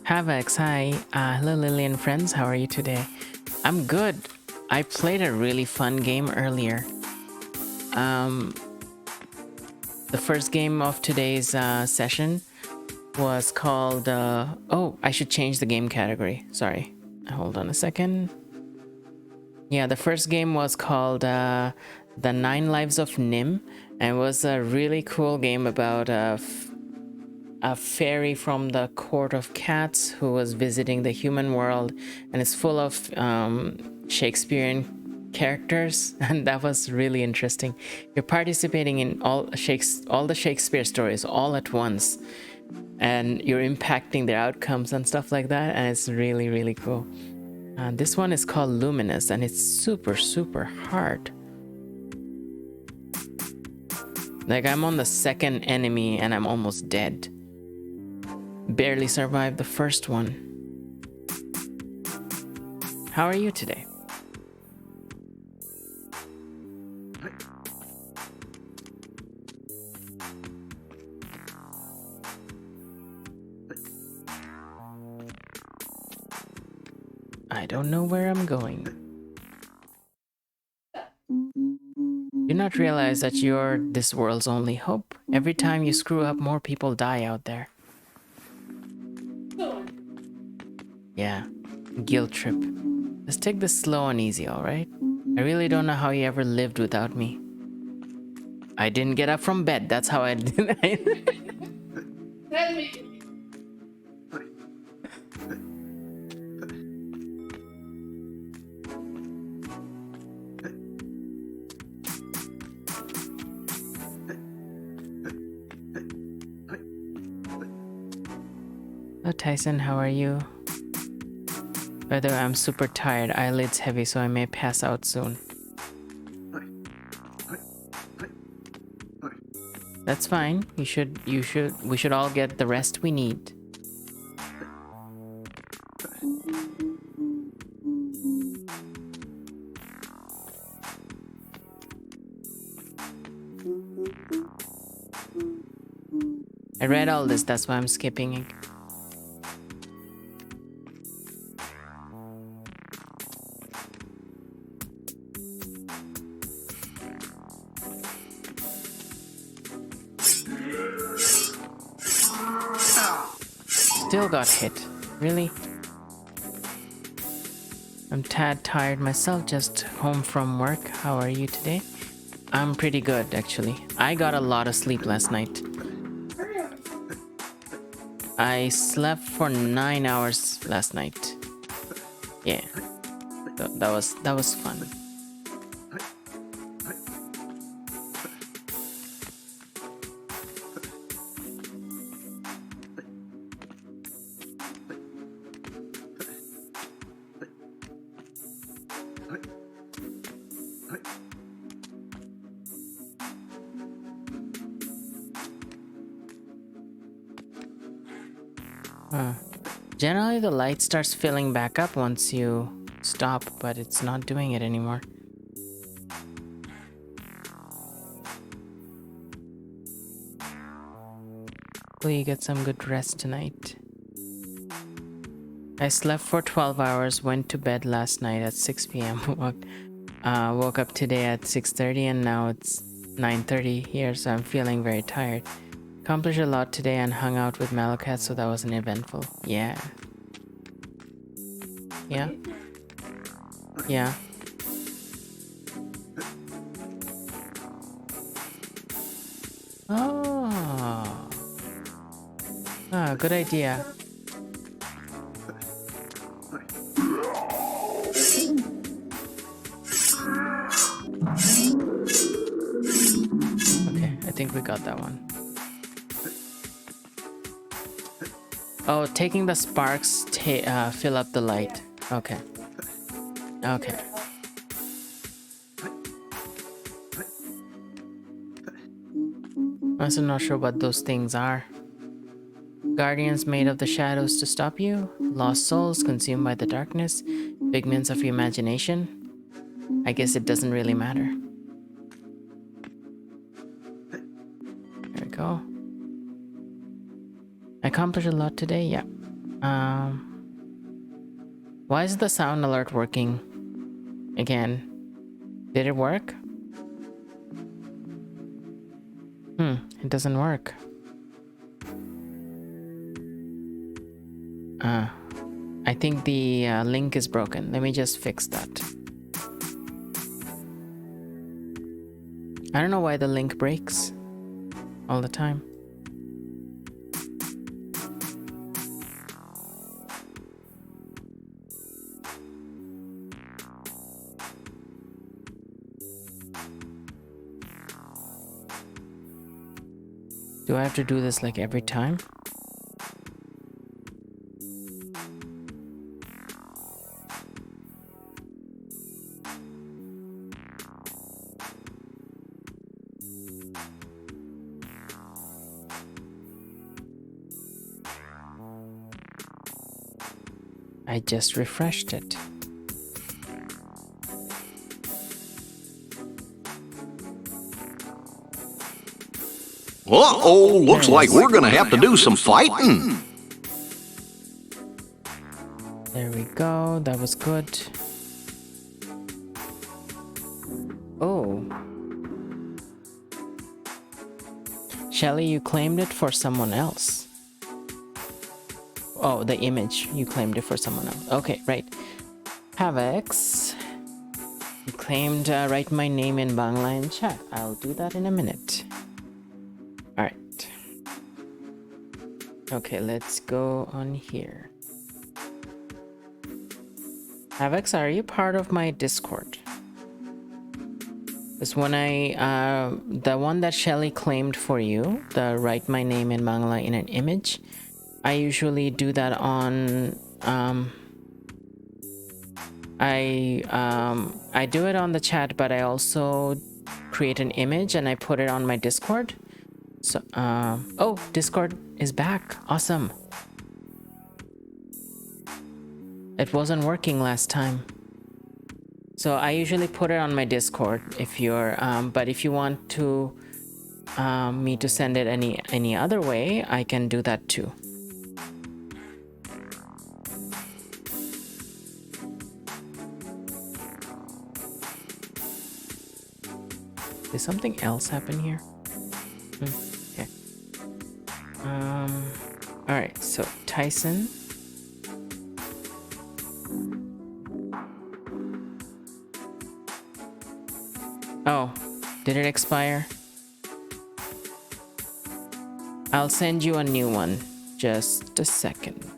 Havox, hi. Hello, Lily and friends. How are you today? I'm good. I played a really fun game earlier. The first game of today's session was called... oh, I should change the game category. Sorry. Hold on a second. Yeah, the first game was called The 9 Lives of Nim. And it was a really cool game about a fairy from the court of cats who was visiting the human world, and it's full of Shakespearean characters, and that was really interesting. You're participating in all the Shakespeare stories all at once, and you're impacting their outcomes and stuff like that, and it's really, really cool. This one is called Luminous, and it's super, super hard. Like, I'm on the second enemy and I'm almost dead. Barely survived the first one. How are you today? I don't know where I'm going. Do not realize that you're this world's only hope. Every time you screw up, more people die out there. Yeah, guilt trip. Just take this slow and easy, alright? I really don't know how you ever lived without me. I didn't get up from bed, that's how I did it. Hello Tyson, how are you? By the way, I'm super tired, eyelids heavy, so I may pass out soon. That's fine. We should all get the rest we need. I read all this, that's why I'm skipping it. Still got hit. Really? I'm tad tired myself, just home from work. How are you today? I'm pretty good, actually. I got a lot of sleep last night. I slept for 9 hours last night. Yeah. That was fun. Generally, the light starts filling back up once you stop, but it's not doing it anymore. Hopefully you get some good rest tonight. I slept for 12 hours, went to bed last night at 6 p.m. Woke up today at 6:30 and now it's 9:30 here, so I'm feeling very tired. Accomplished a lot today and hung out with Malakat, so that was an eventful. Yeah. Yeah. Yeah. Oh. Ah, good idea. Okay, I think we got that one. Oh, taking the sparks fill up the light. Okay. Okay. I'm also not sure what those things are. Guardians made of the shadows to stop you. Lost souls consumed by the darkness. Figments of your imagination. I guess it doesn't really matter. There we go. I accomplished a lot today, yeah. Why is the sound alert working again? Did it work? It doesn't work. I think the link is broken. Let me just fix that. I don't know why the link breaks all the time. Do I have to do this like every time? I just refreshed it. Uh-oh, looks like we're gonna have to do some fighting. There we go, that was good. Oh. Shelly, you claimed it for someone else. Oh, the image. You claimed it for someone else. Okay, right. Havocs. You claimed write my name in Bangla in chat. I'll do that in a minute. Alright. Okay, let's go on here. Havocs, are you part of my Discord? Because when the one that Shelly claimed for you, the write my name in Bangla in an image, I usually do that on, I do it on the chat, but I also create an image and I put it on my Discord. So, oh, Discord is back. Awesome. It wasn't working last time. So I usually put it on my Discord if you're, but if you want to, me to send it any other way, I can do that too. Did something else happen here? Okay. Alright, so Tyson. Oh, did it expire? I'll send you a new one. Just a second.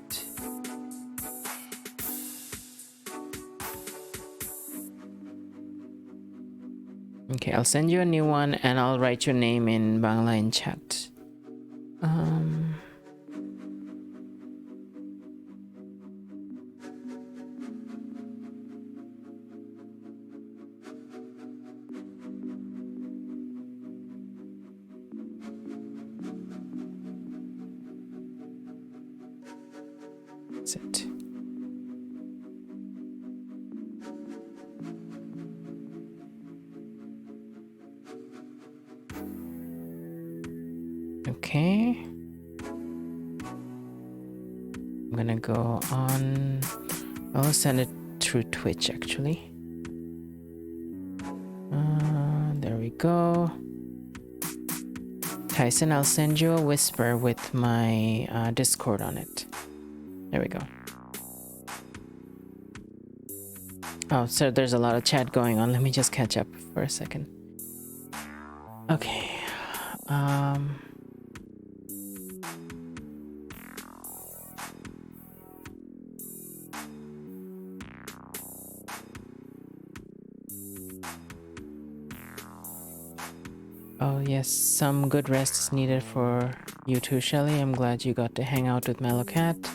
Okay, I'll send you a new one and I'll write your name in Bangla in chat. Exit. Okay. I'm gonna go on. I'll send it through Twitch actually. There we go. Tyson, I'll send you a whisper with my Discord on it. There we go. Oh, so there's a lot of chat going on. Let me just catch up for a second. Okay. Oh yes, some good rest is needed for you too, Shelly. I'm glad you got to hang out with Melocat.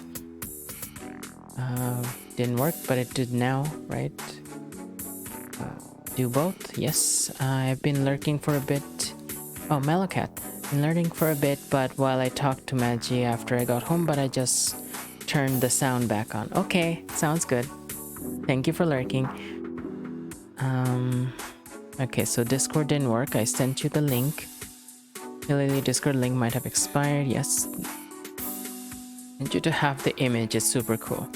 Didn't work, but it did now, right? Do both? Yes. I've been lurking for a bit. Oh, Melocat. Been lurking for a bit, but while I talked to Maggie after I got home, but I just turned the sound back on. Okay, sounds good. Thank you for lurking. Okay, so Discord didn't work. I sent you the link. Clearly, Discord link might have expired. Yes. I want you to have the image. It's super cool.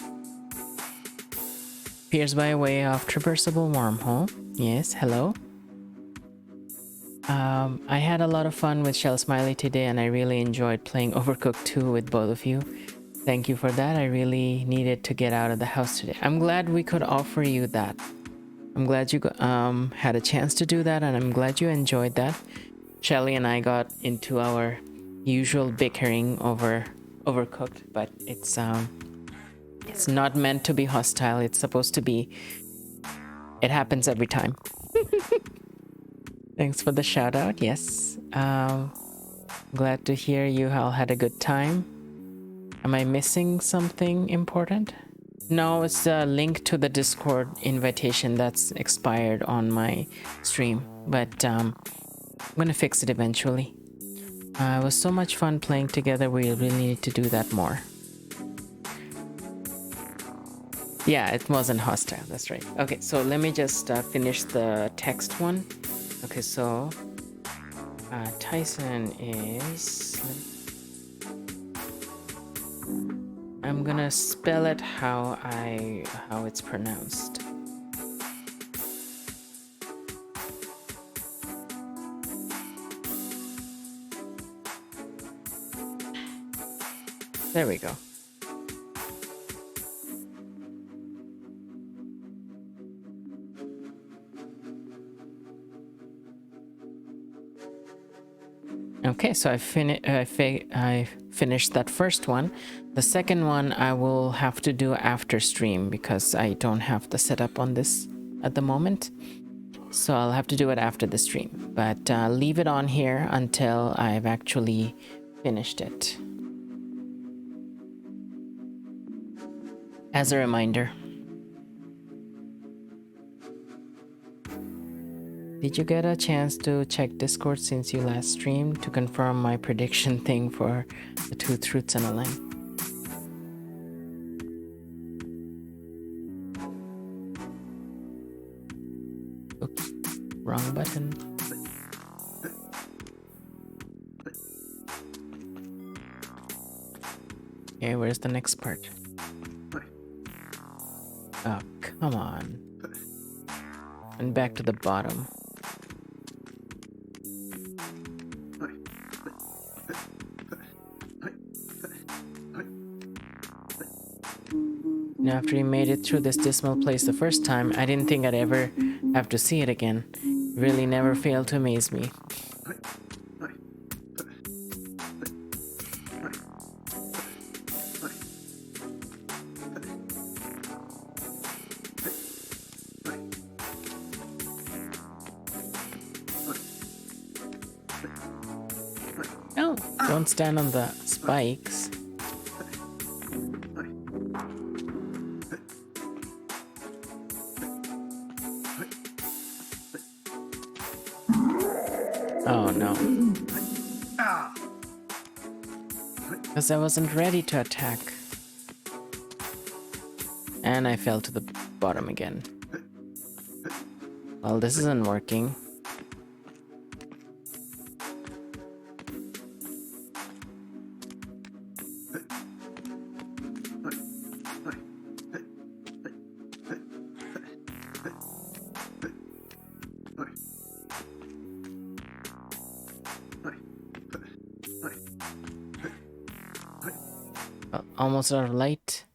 Appears by way of traversable wormhole. Yes, hello. I had a lot of fun with Shell Smiley today, and I really enjoyed playing Overcooked 2 with both of you. Thank you for that. I really needed to get out of the house today. I'm glad we could offer you that. I'm glad you had a chance to do that, and I'm glad you enjoyed that. Shelly and I got into our usual bickering over Overcooked, but it's not meant to be hostile. It's supposed to be. It happens every time. Thanks for the shout out. Yes. Glad to hear you all had a good time. Am I missing something important? No, it's a link to the Discord invitation that's expired on my stream, but I'm gonna fix it eventually. It was so much fun playing together. We really need to do that more. Yeah, it wasn't hostile. That's right. Okay, so let me just finish the text one. Okay, so Tyson is. I'm gonna spell it how it's pronounced. There we go. Okay, so I finished that first one. The second one I will have to do after stream because I don't have the setup on this at the moment. So I'll have to do it after the stream. But leave it on here until I've actually finished it. As a reminder. Did you get a chance to check Discord since you last streamed to confirm my prediction thing for the 2 truths and a lie? Oops, wrong button. Okay, where's the next part? Oh, come on. And back to the bottom. After he made it through this dismal place the first time, I didn't think I'd ever have to see it again. It really never failed to amaze me. No, don't stand on the spikes. Oh no. Because I wasn't ready to attack. And I fell to the bottom again. Well, this isn't working. Well, almost out of light.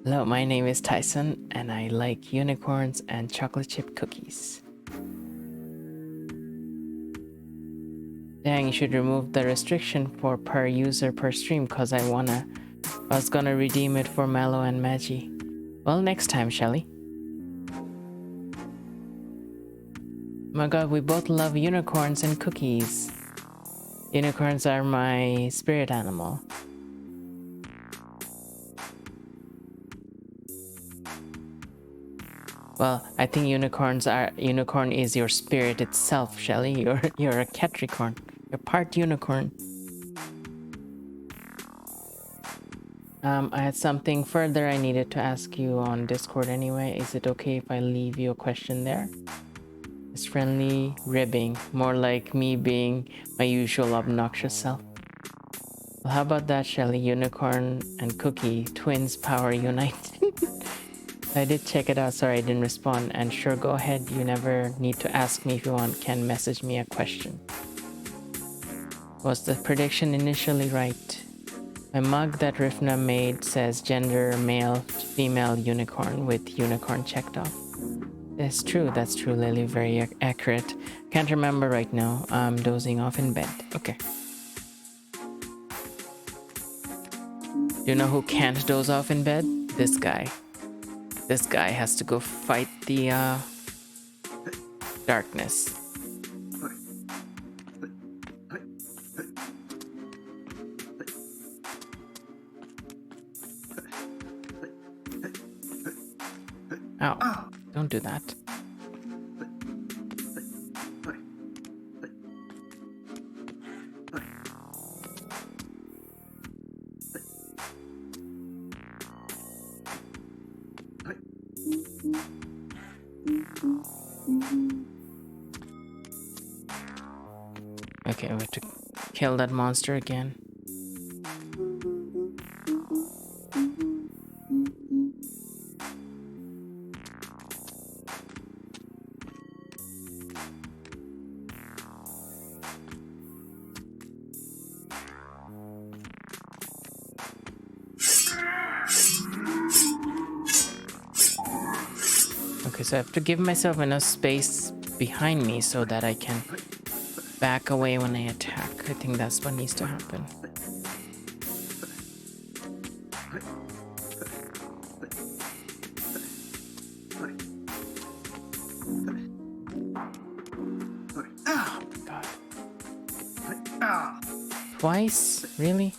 Hello, my name is Tyson, and I like unicorns and chocolate chip cookies. Dang, you should remove the restriction for per user per stream, cause I was gonna redeem it for Mallow and Magi. Well, next time, Shelly. My god, we both love unicorns and cookies. Unicorns are my spirit animal. Well, I think unicorn is your spirit itself, Shelly. You're a catricorn. You're part unicorn. I had something further I needed to ask you on Discord anyway. Is it okay if I leave you a question there? It's friendly ribbing, more like me being my usual obnoxious self. Well, how about that, Shelly? Unicorn and cookie, twins power unite. I did check it out, sorry I didn't respond. And sure, go ahead, you never need to ask me if you want, can message me a question. Was the prediction initially right? My mug that Rifna made says gender male, female unicorn with unicorn checked off. That's true, Lily, very accurate. Can't remember right now, I'm dozing off in bed. Okay. You know who can't doze off in bed? This guy. This guy has to go fight the darkness. Ow, don't do that. Okay, we have to kill that monster again. Okay, so I have to give myself enough space behind me so that I can back away when I attack. I think that's what needs to happen. Oh, God. Twice? Really?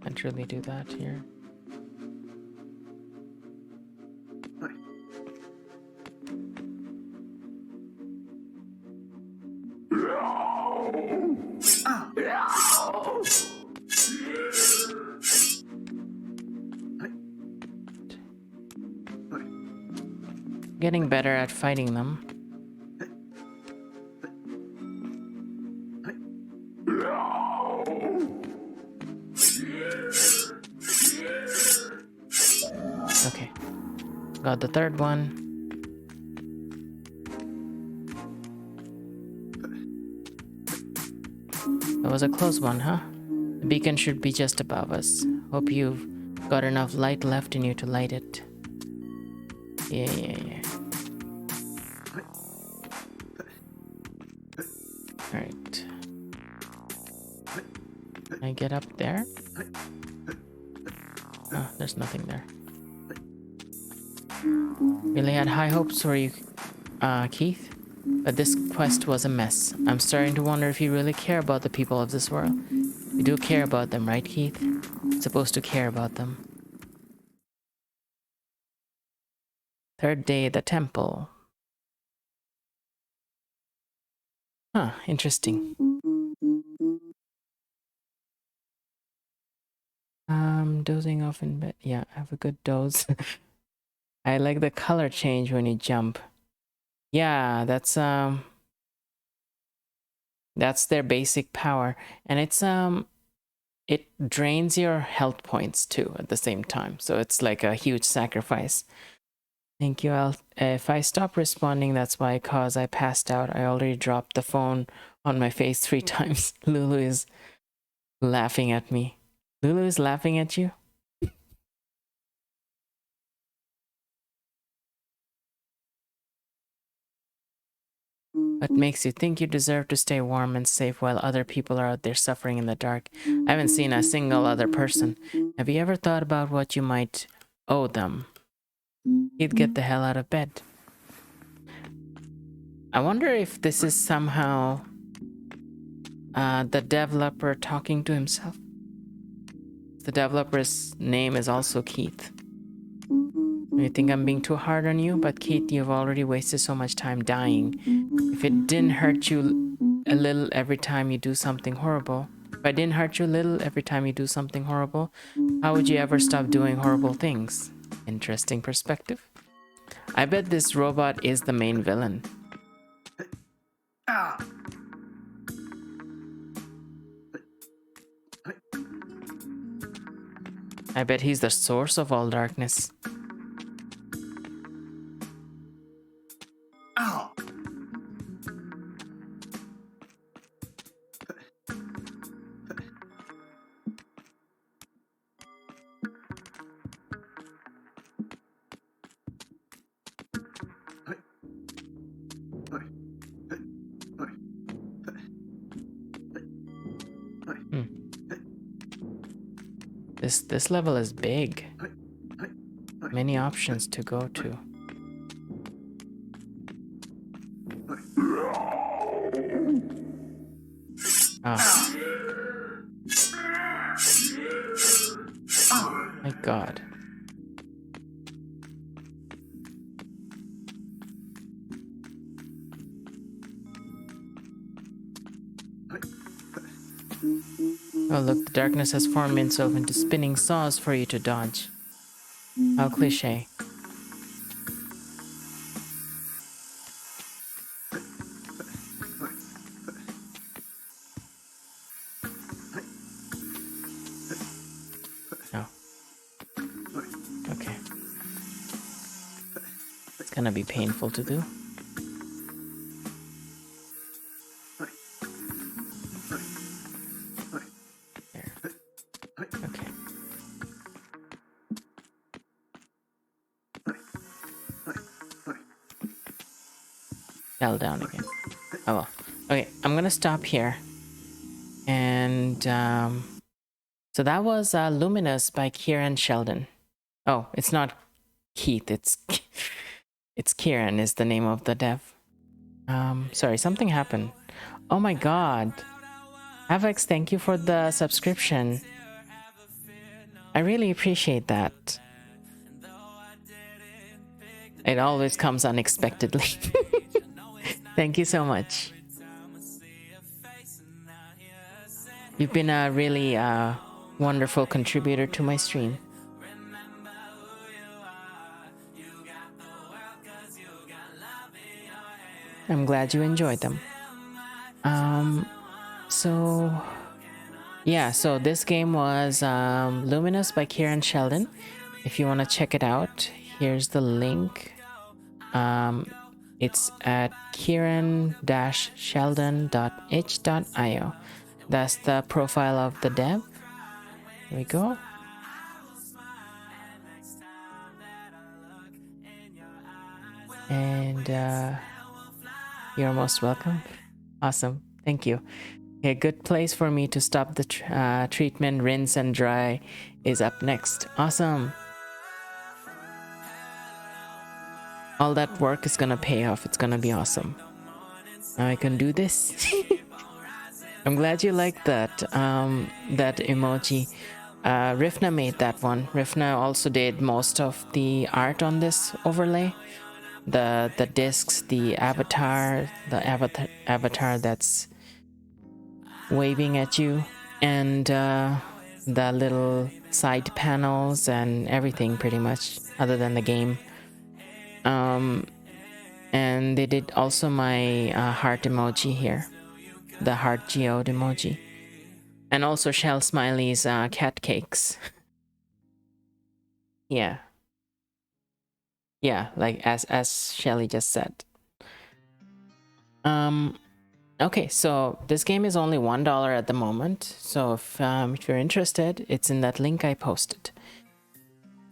Can't really do that here. Getting better at fighting them. Okay, got the third one. That was a close one, huh? The beacon should be just above us. Hope you've got enough light left in you to light it. Yeah. Alright. Can I get up there? Oh, there's nothing there. Really had high hopes for you, Keith. But this quest was a mess. I'm starting to wonder if you really care about the people of this world. You do care about them, right, Keith? You're supposed to care about them. Third day at the temple. Huh, interesting. Dozing off in bed. Yeah, have a good doze. I like the color change when you jump. Yeah, that's their basic power. And it drains your health points too at the same time. So it's like a huge sacrifice. Thank you. If I stop responding, that's why, cause I passed out. I already dropped the phone on my face 3 times. Lulu is laughing at me. Lulu is laughing at you? What makes you think you deserve to stay warm and safe while other people are out there suffering in the dark? I haven't seen a single other person. Have you ever thought about what you might owe them? You'd get the hell out of bed. I wonder if this is somehow the developer talking to himself. The developer's name is also Keith. You think I'm being too hard on you? But Keith, you've already wasted so much time dying. If it didn't hurt you a little every time you do something horrible, if I didn't hurt you a little every time you do something horrible, how would you ever stop doing horrible things? Interesting perspective. I bet this robot is the main villain. I bet he's the source of all darkness. This level is big. Many options to go to. Ah. My God. Oh look, the darkness has formed itself into spinning saws for you to dodge. How cliche. Oh. Okay. It's gonna be painful to do. Fell down again. Oh well. Okay, I'm gonna stop here. And so that was Luminous by Kieran Sheldon. Oh, it's not Keith, it's Kieran is the name of the dev. Sorry, something happened. Oh my god. Avex, thank you for the subscription. I really appreciate that. It always comes unexpectedly. Thank you so much. You've been a really wonderful contributor to my stream. I'm glad you enjoyed them. So this game was Luminous by Kieran Sheldon. If you want to check it out, here's the link. It's at kieran-sheldon.itch.io. That's the profile of the dev. Here we go. And you're most welcome. Awesome. Thank you. A good place for me to stop the treatment, rinse and dry is up next. Awesome. all that work is gonna pay off. It's gonna be awesome. Now I can do this. I'm glad you liked that that emoji. Rifna made that one. Rifna also did most of the art on this overlay. The discs, the avatar that's waving at you, and the little side panels and everything pretty much, other than the game. And they did also my heart emoji here, the heart geode emoji, and also Shell Smiley's cat cakes. Yeah, like as Shelly just said. Okay, so this game is only $1 at the moment. So if you're interested, it's in that link I posted.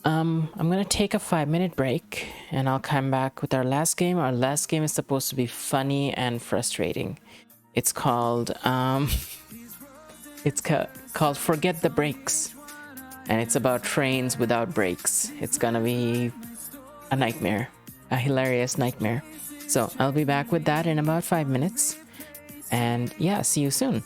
I'm gonna take a 5-minute break and I'll come back with our last game. Our last game is supposed to be funny and frustrating. It's called called Forget the Brakes, and it's about trains without brakes. It's gonna be a nightmare, a hilarious nightmare. So I'll be back with that in about 5 minutes, and yeah, see you soon.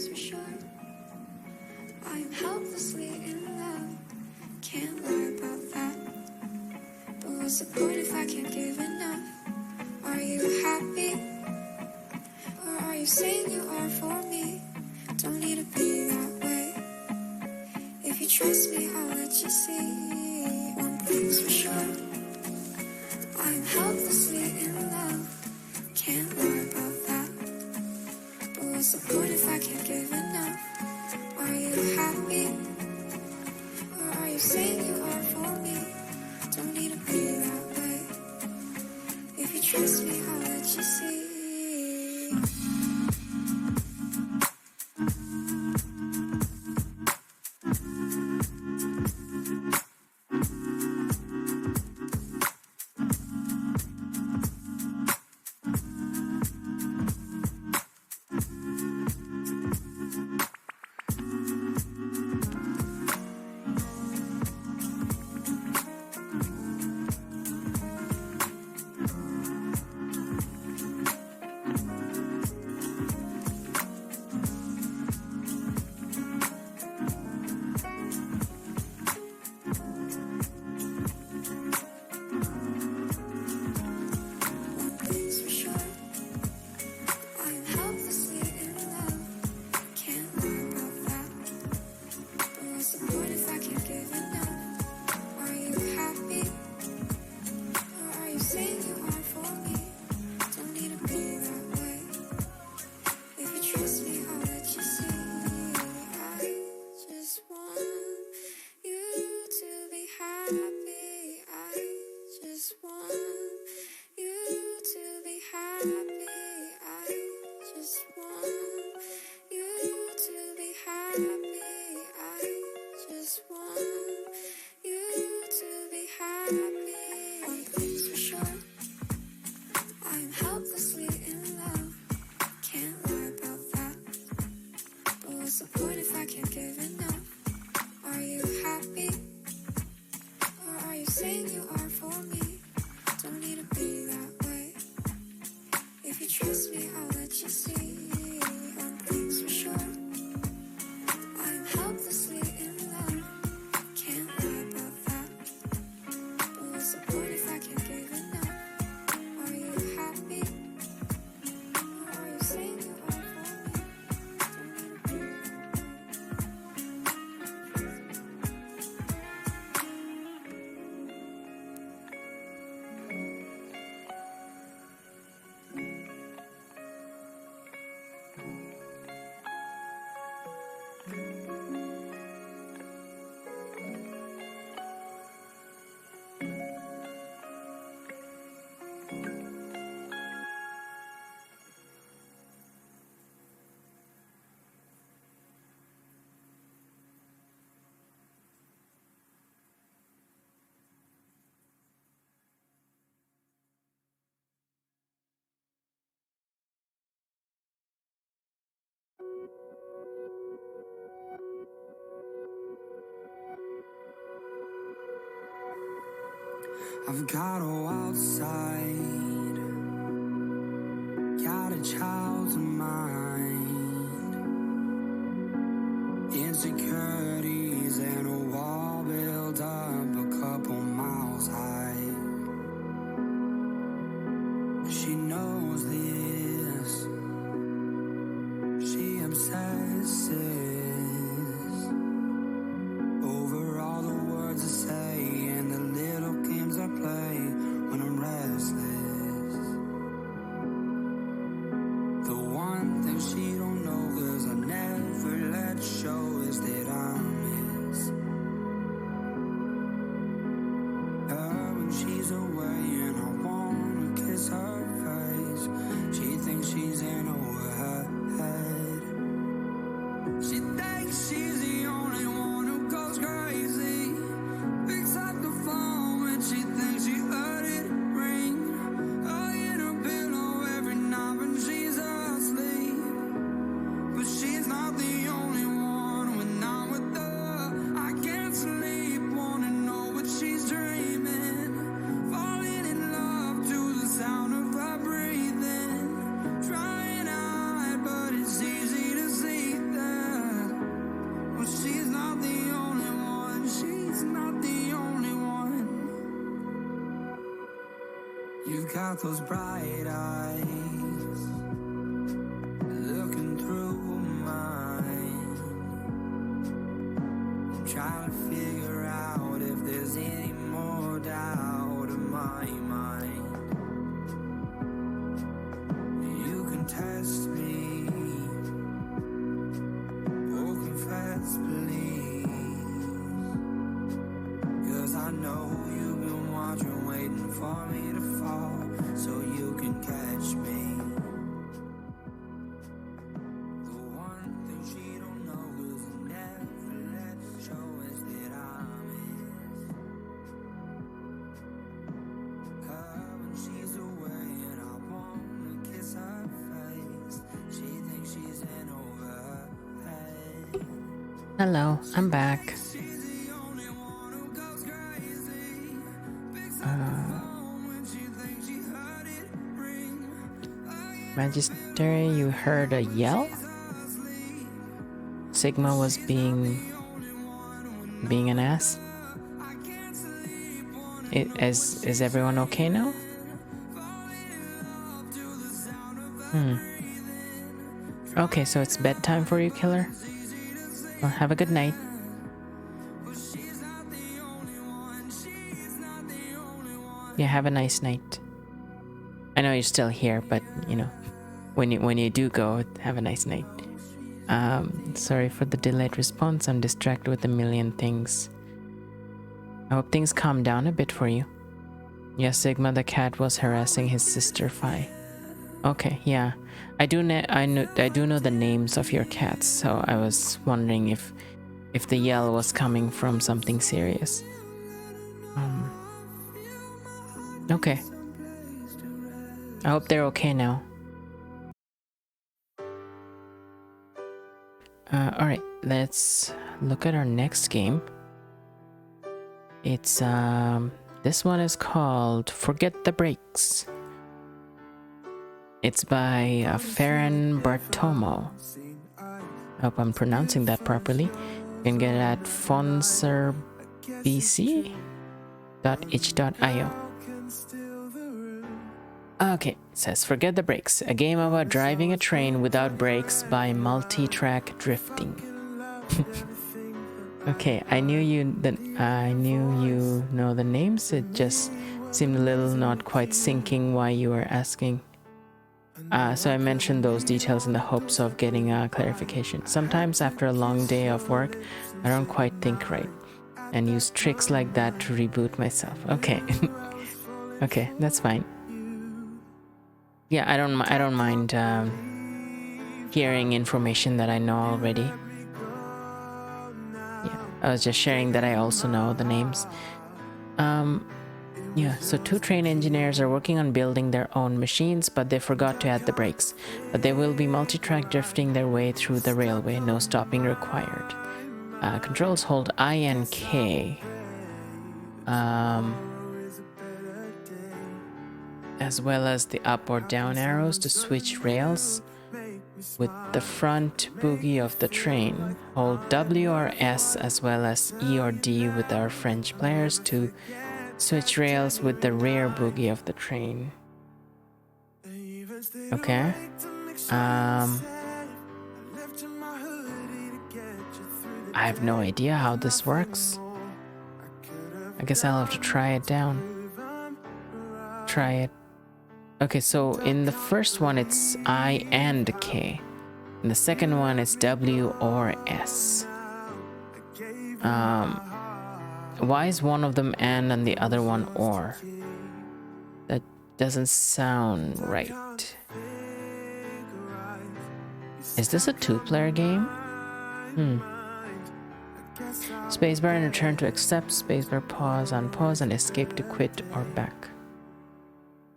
For sure, I am helplessly in love. Can't lie about that. But what's the point if I can't give enough? Are you happy? Or are you saying you are for me? Don't need to be that way. If you trust me, I'll let you see. One thing's for sure, I'm helplessly in love. Can't lie about that. But what's the point if I can't give enough? Are you happy? Or are you saying you are for me? Don't need to be that way. If you trust me, I'll let you see. I've got a wild side, got a child's mind, insecurities and a wall built up a couple miles high. She knows this, she obsesses over all the words I say and the little games I play when I'm restless. The one thing she don't know, 'cause I never let show, is that I miss her when she's away, and I wanna kiss her face. She thinks she's in over her head. She thinks she's the only one who goes crazy. Picks up the phone when she thinks she heard it ring. Hugging her pillow every night when she's asleep. But she's not the only one. When I'm with her, I can't sleep. Wanna know what she's dreaming. Falling in love to the sound of her breathing. Trying to hide, but it's easy to see that. Well, she's not the only one. She's not the only one. You've got those bright eyes looking through mine, trying to figure out if there's any more doubt in my mind. I know you've been watching, waiting for me to fall so you can catch me. The one thing she don't know is never let show is that I miss her when she's away, and I wanna kiss her face. She thinks she's in over her head. Hello, I'm back. Magister, you heard a yell? Sigma was being an ass? Is everyone okay now? Okay, so it's bedtime for you, killer? Well, have a good night. Yeah, have a nice night. I know you're still here, but you know, when you do go, have a nice night. Sorry for the delayed response. I'm distracted with a million things. I hope things calm down a bit for you. Yes, Sigma the cat was harassing his sister Phi. Okay, yeah. I do know the names of your cats, so I was wondering if the yell was coming from something serious. Okay. I hope they're okay now. Alright, let's look at our next game. It's this one is called Forget the Breaks. It's by Farron Bartomo. I hope I'm pronouncing that properly. You can get it at fonserbc.itch.io. Okay, it says Forget the Brakes, a game about driving a train without brakes by multi-track drifting. Okay, I knew you know the names. It just seemed a little not quite sinking why you were asking. So I mentioned those details in the hopes of getting a clarification. Sometimes after a long day of work, I don't quite think right and use tricks like that to reboot myself. Okay. Okay, that's fine. Yeah, I don't mind hearing information that I know already. Yeah, I was just sharing that I also know the names. Yeah, so 2 train engineers are working on building their own machines, but they forgot to add the brakes. But they will be multi-track drifting their way through the railway, no stopping required. Controls hold I and K. As well as the up or down arrows to switch rails. With the front bogie of the train, hold W or S as well as E or D with our French players to switch rails with the rear bogie of the train. Okay. I have no idea how this works. I guess I'll have to try it down. Try it. Okay, so in the first one it's I and K. In the second one it's W or S. Why is one of them and the other one or? That doesn't sound right. Is this a 2-player game? Spacebar and return to accept, spacebar pause, unpause, and escape to quit or back.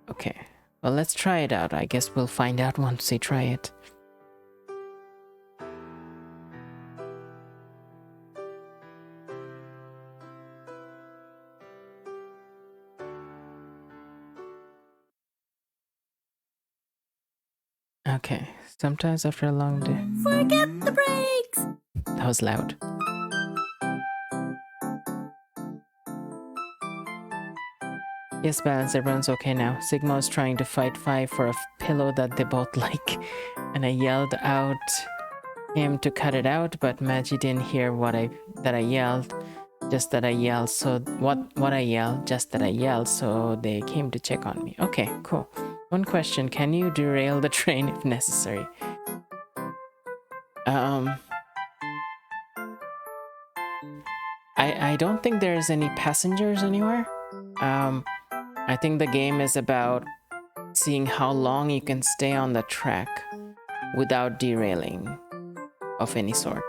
Okay, well let's try it out. I guess we'll find out once we try it. Okay, sometimes after a long day. Forget the brakes! That was loud. Yes, Balance, everyone's okay now. Sigma was trying to fight Phi for a pillow that they both like, and I yelled out him to cut it out, but Maggie didn't hear that I yelled. Just that I yelled, so what I yelled, just that I yelled, so they came to check on me. Okay, cool. One question, can you derail the train if necessary? I don't think there's any passengers anywhere. I think the game is about seeing how long you can stay on the track without derailing of any sort.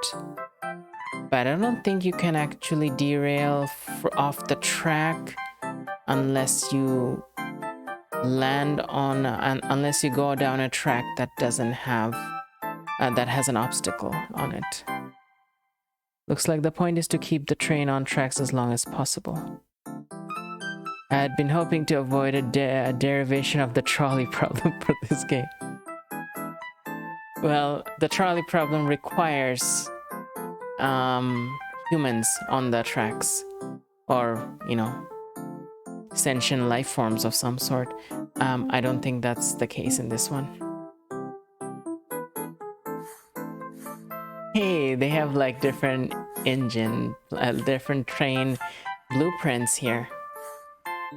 But I don't think you can actually derail off the track unless you land on unless you go down a track that doesn't have that has an obstacle on it. Looks like the point is to keep the train on tracks as long as possible. I had been hoping to avoid a derivation of the trolley problem for this game. Well, the trolley problem requires humans on the tracks, or, you know, sentient life forms of some sort. I don't think that's the case in this one. Hey, they have like different different train blueprints here.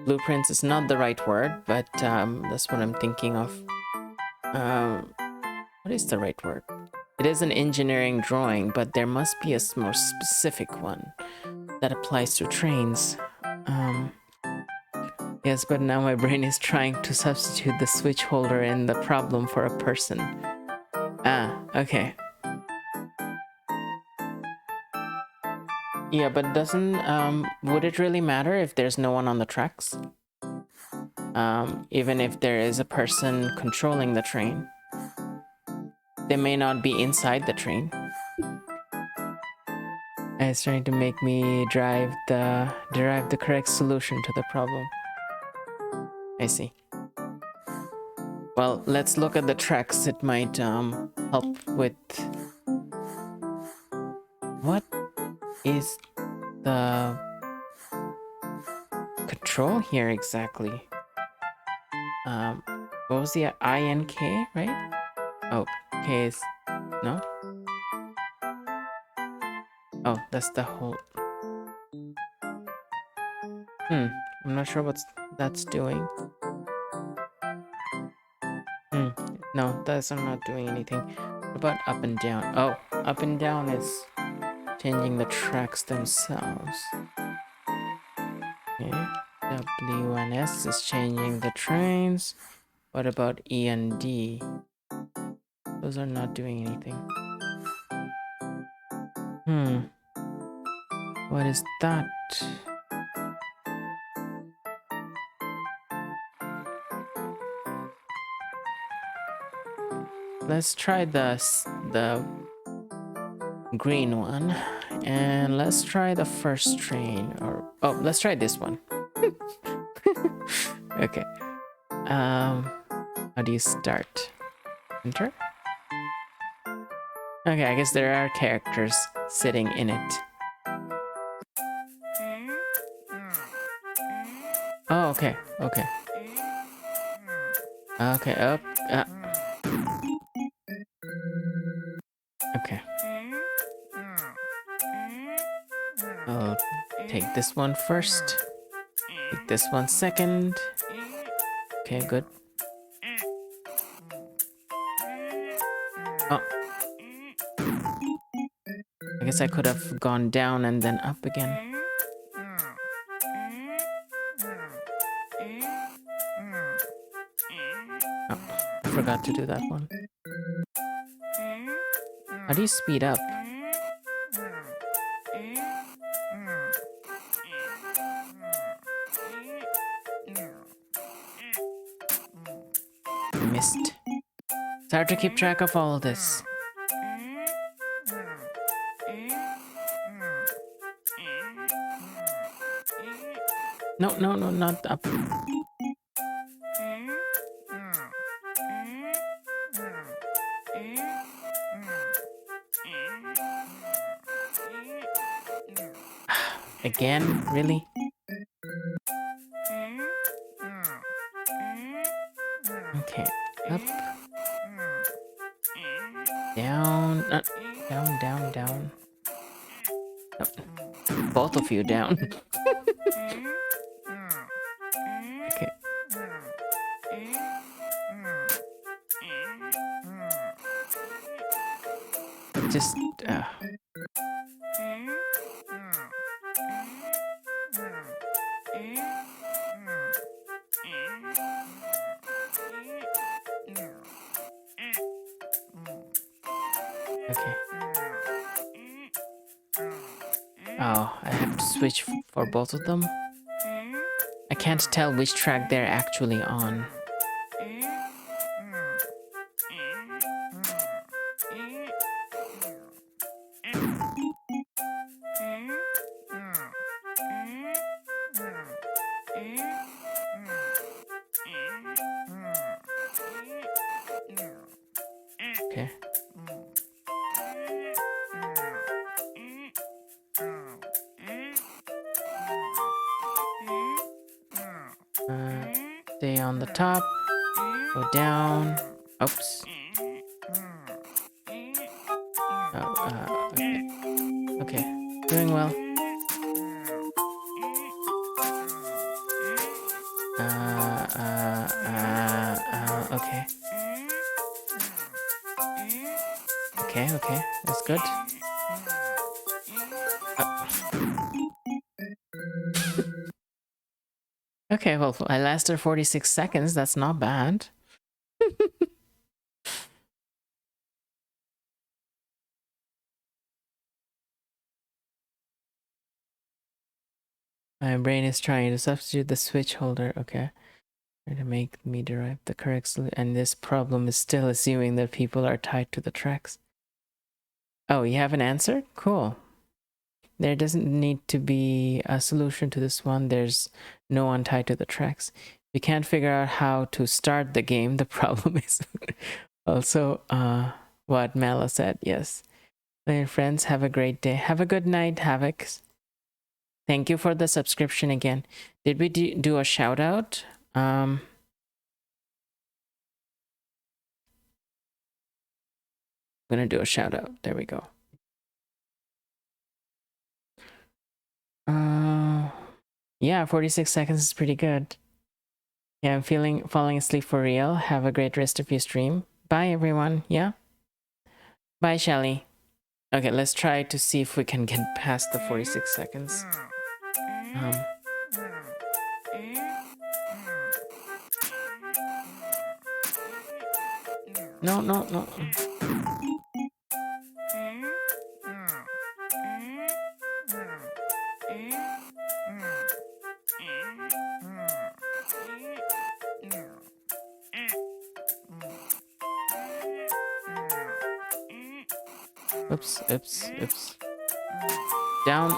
Blueprints is not the right word, but that's what I'm thinking of. What is the right word? It is an engineering drawing, but there must be a more specific one that applies to trains. Yes, but now my brain is trying to substitute the switch holder in the problem for a person. Ah, okay. Yeah, but doesn't, would it really matter if there's no one on the tracks? Even if there is a person controlling the train. They may not be inside the train. It's trying to make me derive the correct solution to the problem. I see. Well, let's look at the tracks. It might help with... What is the control here exactly? What was the INK, right? Oh, K is... No? Oh, that's the whole... I'm not sure what that's doing. No, that's not doing anything. What about up and down? Oh, up and down is changing the tracks themselves. Okay. W and S is changing the trains. What about E and D? Those are not doing anything. What is that? Let's try the green one, and let's try the first train, or oh, let's try this one. Okay. How do you start? Enter? Okay, I guess there are characters sitting in it. Oh, okay, okay. Okay, up, okay. I'll take this one first. Take this one second. Okay, good. Oh. I guess I could have gone down and then up again. Oh, I forgot to do that one. How do you speed up? I missed. It's hard to keep track of all of this. No, no, no, not up. Again? Really? Okay, up. Down. Down, down, down. Oh. Both of you down. Okay. Okay. Oh, I have to switch for both of them. I can't tell which track they're actually on. Okay. Stay on the top. Go down. Oops. Oh, okay. Okay. Doing well. Okay. Okay. That's good. Okay, well, I lasted 46 seconds. That's not bad. My brain is trying to substitute the switch holder. Okay. To make me derive the correct solution. And this problem is still assuming that people are tied to the tracks. Oh, you have an answer? Cool. There doesn't need to be a solution to this one. There's no one tied to the tracks. You can't figure out how to start the game. The problem is also what Mala said. Yes. Well, friends, have a great day. Have a good night, Havoc. Thank you for the subscription again. Did we do a shout out? I'm gonna do a shout out. There we go. Yeah, 46 seconds is pretty good. Yeah, I'm falling asleep for real. Have a great rest of your stream. Bye, everyone. Yeah. Bye, Shelly. Okay, let's try to see if we can get past the 46 seconds. No. Oops. Down.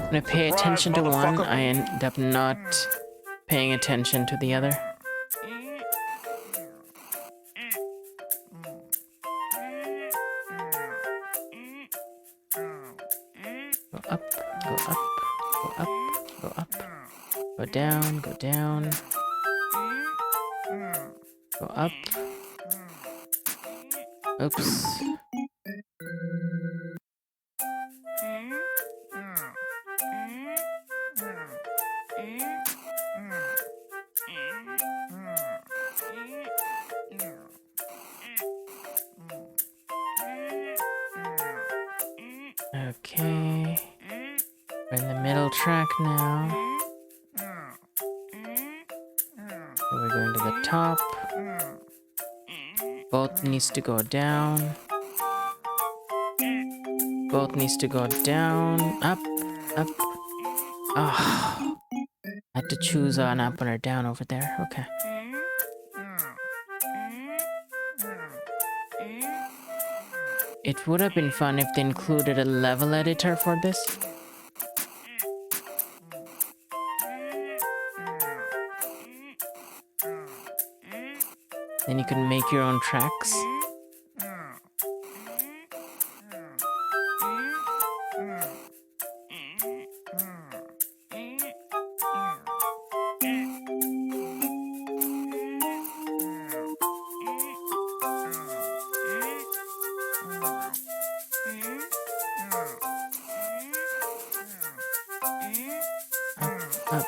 When I pay attention to one, I end up not paying attention to the other. Go up, go up, go up, go up. Go down, go down. Go up. Oops. Okay. We're in the middle track now. So we're going to the top. Both needs to go down. Both needs to go down. Up. Oh. I had to choose an up and a down over there. Okay. It would have been fun if they included a level editor for this. Then you can make your own tracks. Up.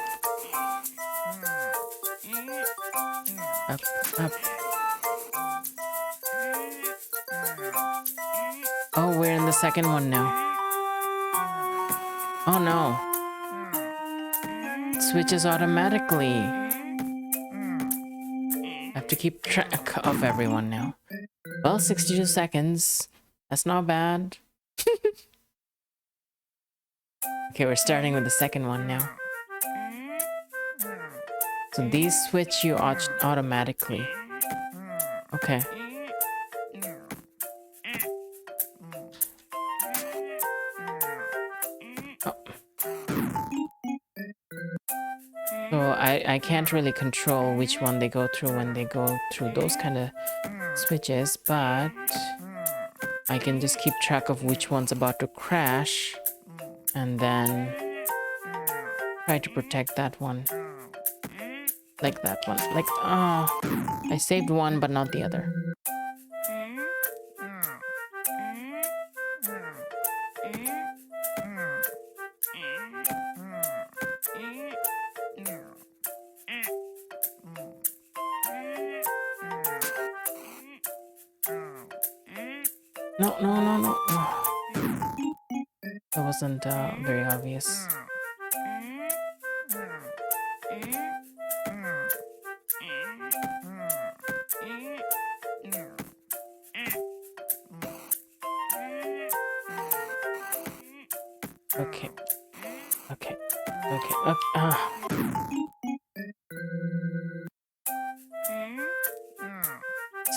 Up, up. Oh, we're in the second one now. Oh no. It switches automatically. I have to keep track of everyone now. Well, 62 seconds. That's not bad. Okay, we're starting with the second one now. So these switch you automatically. Okay. Oh. So I can't really control which one they go through when they go through those kind of switches, but I can just keep track of which one's about to crash and then try to protect that one. Like that one. Like, oh, I saved one but not the other. No, no, no, no. That wasn't very obvious. Okay. Okay. Okay. Okay.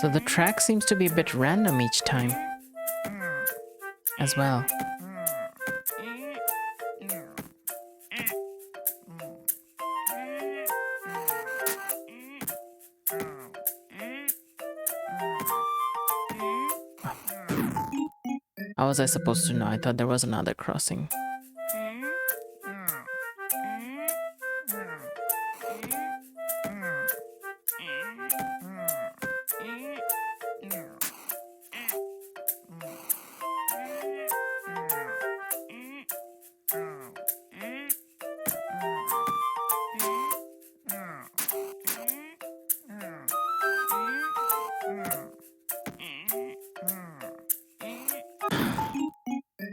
So the track seems to be a bit random each time. As well. How was I supposed to know? I thought there was another crossing.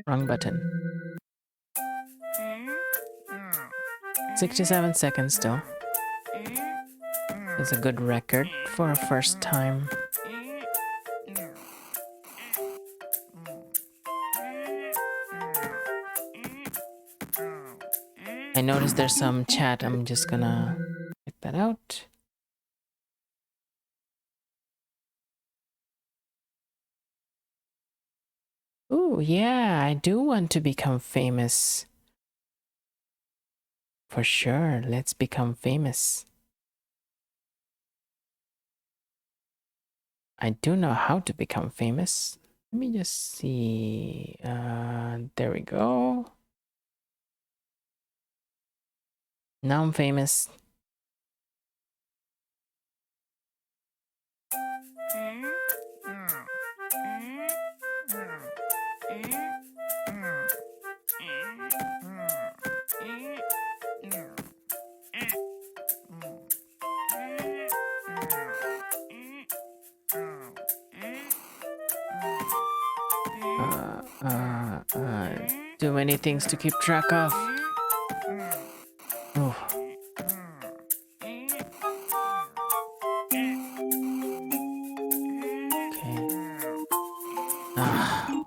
Wrong button. 67 seconds still. It's a good record for a first time. I noticed there's some chat. I'm just gonna check that out. Ooh, yeah, I do want to become famous. For sure, let's become famous. I do know how to become famous. Let me just see. There we go. Now I'm famous. Too many things to keep track of. Oh. Okay.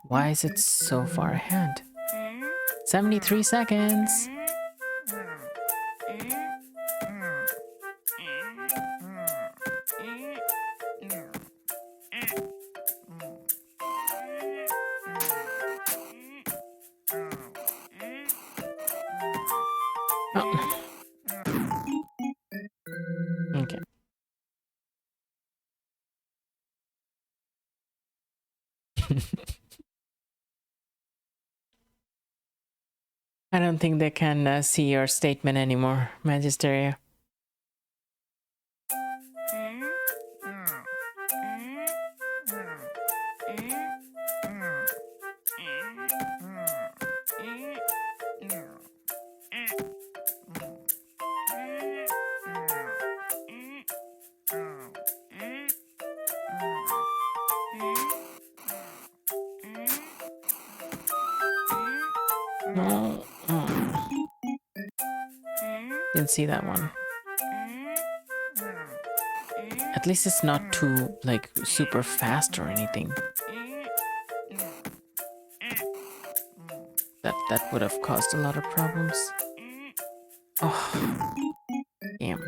Why is it so far ahead? 73 seconds. Okay. I don't think they can see your statement anymore, Magisteria. No. Didn't see that one. At least it's not too, like, super fast or anything. That would have caused a lot of problems. Oh, damn.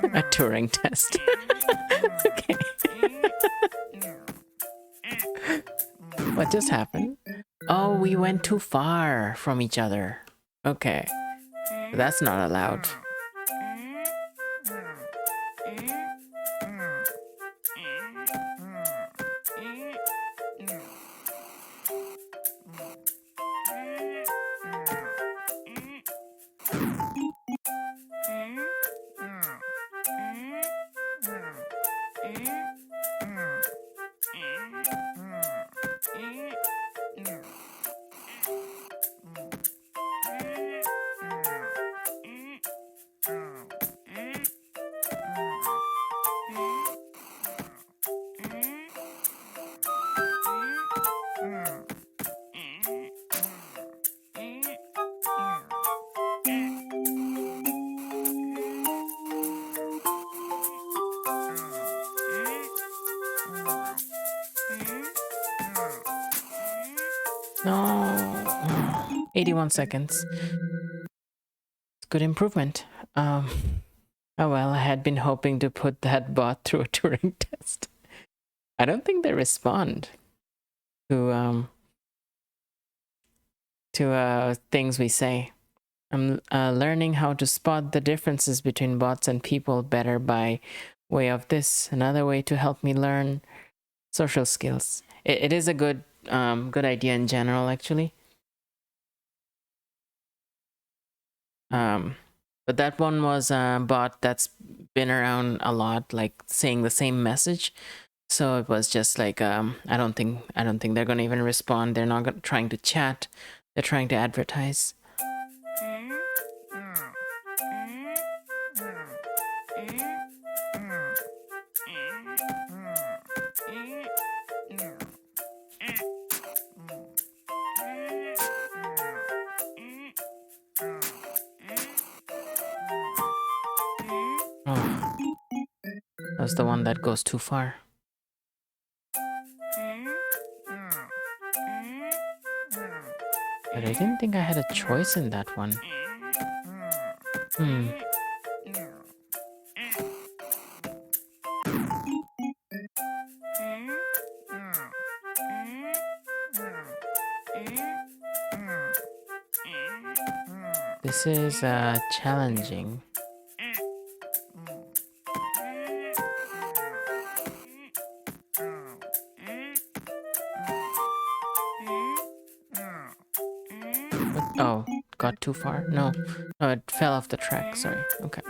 A Turing test. Okay. What just happened? Oh, we went too far from each other. Okay. That's not allowed. No. 81 seconds. Good improvement. Oh well, I had been hoping to put that bot through a Turing test. I don't think they respond to things we say. I'm learning how to spot the differences between bots and people better by way of this. Another way to help me learn social skills. It is a good idea in general, actually. But that one was a bot that's been around a lot, like saying the same message. So it was just like I don't think they're gonna even respond. They're not trying to chat. They're trying to advertise. Oh, that's the one that goes too far. But I didn't think I had a choice in that one. This is challenging. Oh, got too far? No, it fell off the track, sorry. Okay.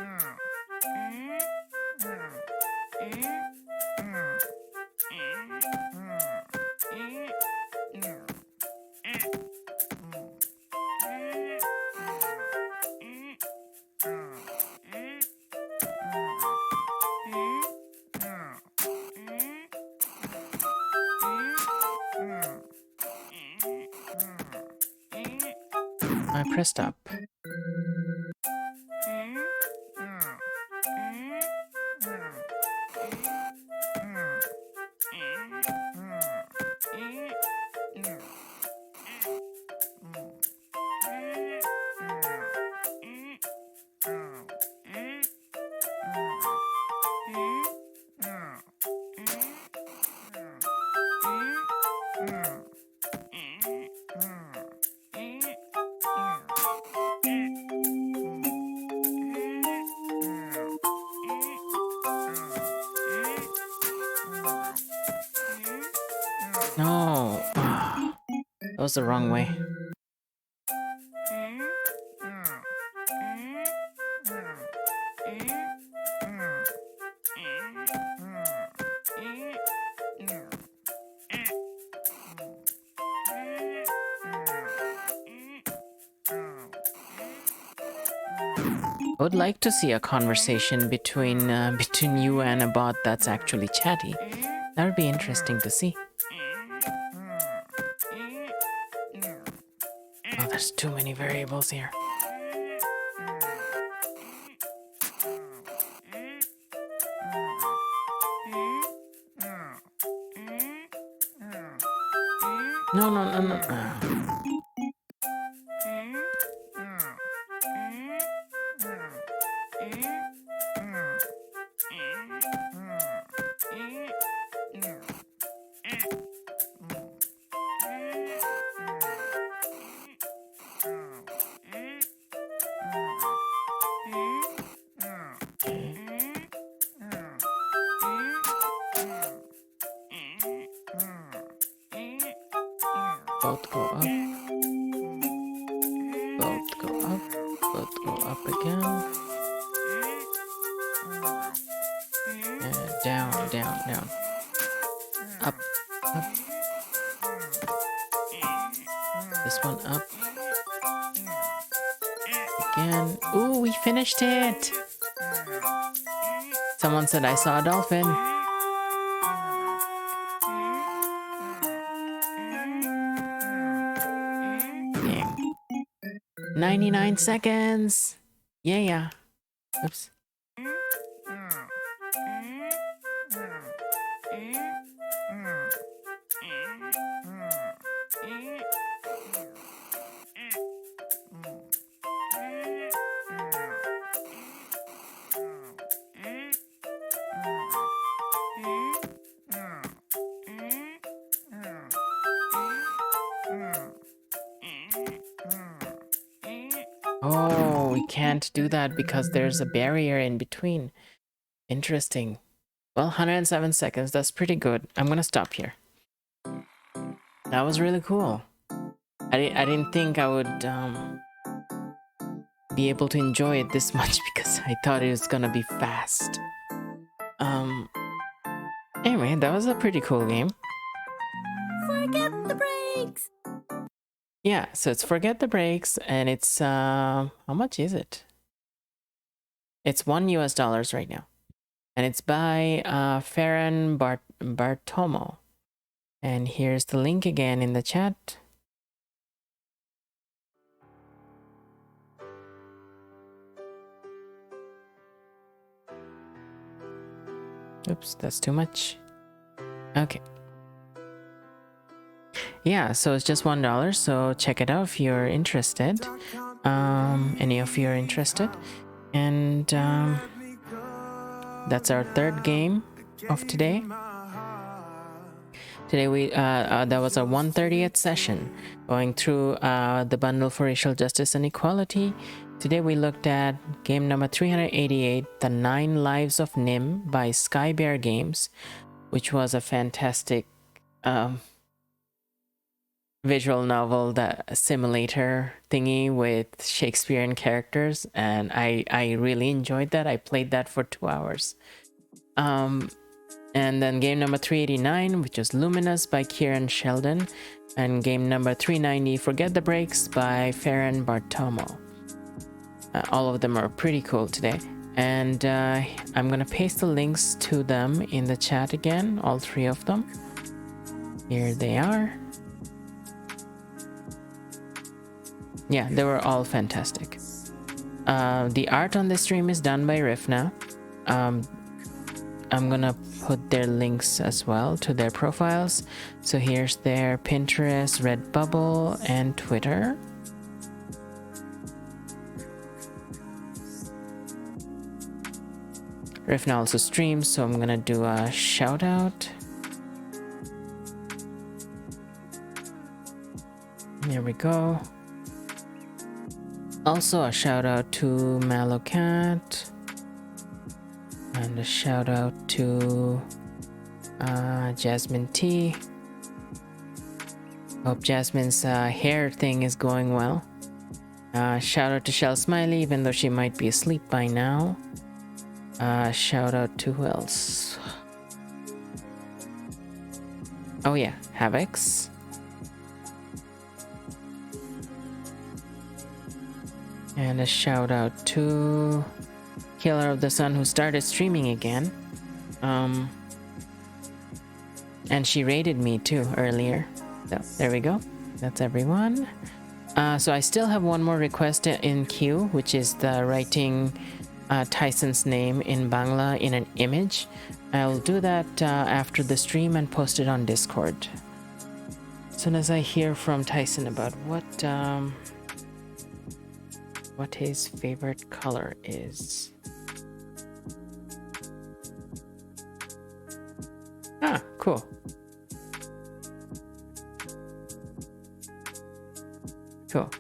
I pressed up. No, that was the wrong way. I would like to see a conversation between you and a bot that's actually chatty. That would be interesting to see. Oh, there's too many variables here. No, no, no, no. Both go up. Both go up. Both go up again. And down, down, down. Up, up. This one up. Again. Ooh, we finished it! Someone said I saw a dolphin. Dang. 99 seconds! Yeah. Oops. Oh, we can't do that because there's a barrier in between. Interesting. Well, 107 seconds, that's pretty good. I'm gonna stop here. That was really cool. I didn't think I would be able to enjoy it this much because I thought it was gonna be fast. Anyway, that was a pretty cool game. Forget the brakes! Yeah, so it's Forget the Brakes, and it's, how much is it? It's $1 US right now. And it's by Farron Bartomo. And here's the link again in the chat. Oops, that's too much. Okay. Yeah, so it's just $1, so check it out if you're interested. Any of you are interested. And that's our third game of today. Today we that was our 130th session going through the bundle for racial justice and equality. Today we looked at game number 388, The 9 Lives of Nim by Sky Bear Games, which was a fantastic visual novel, that simulator thingy with Shakespearean characters, and I really enjoyed that. I played that for 2 hours. And then game number 389, which was Luminous by Kieran Sheldon, and game number 390, Forget the Brakes by Farron Bartomo. All of them are pretty cool today, and I'm gonna paste the links to them in the chat again, all 3 of them. Here they are. Yeah, they were all fantastic. The art on this stream is done by Rifna. I'm gonna put their links as well to their profiles. So here's their Pinterest, Redbubble, and Twitter. Rifna also streams, so I'm gonna do a shout out. There we go. Also a shout out to Malocat, and a shout out to Jasmine T. Hope Jasmine's hair thing is going well. Shout out to Shell Smiley, even though she might be asleep by now. Shout out to who else? Oh yeah, Havocs. And a shout out to Killer of the Sun, who started streaming again. And she rated me too earlier. So there we go. That's everyone. So I still have one more request in queue, which is the writing Tyson's name in Bangla in an image. I'll do that after the stream and post it on Discord. As soon as I hear from Tyson about what his favorite color is. Ah, cool. Cool.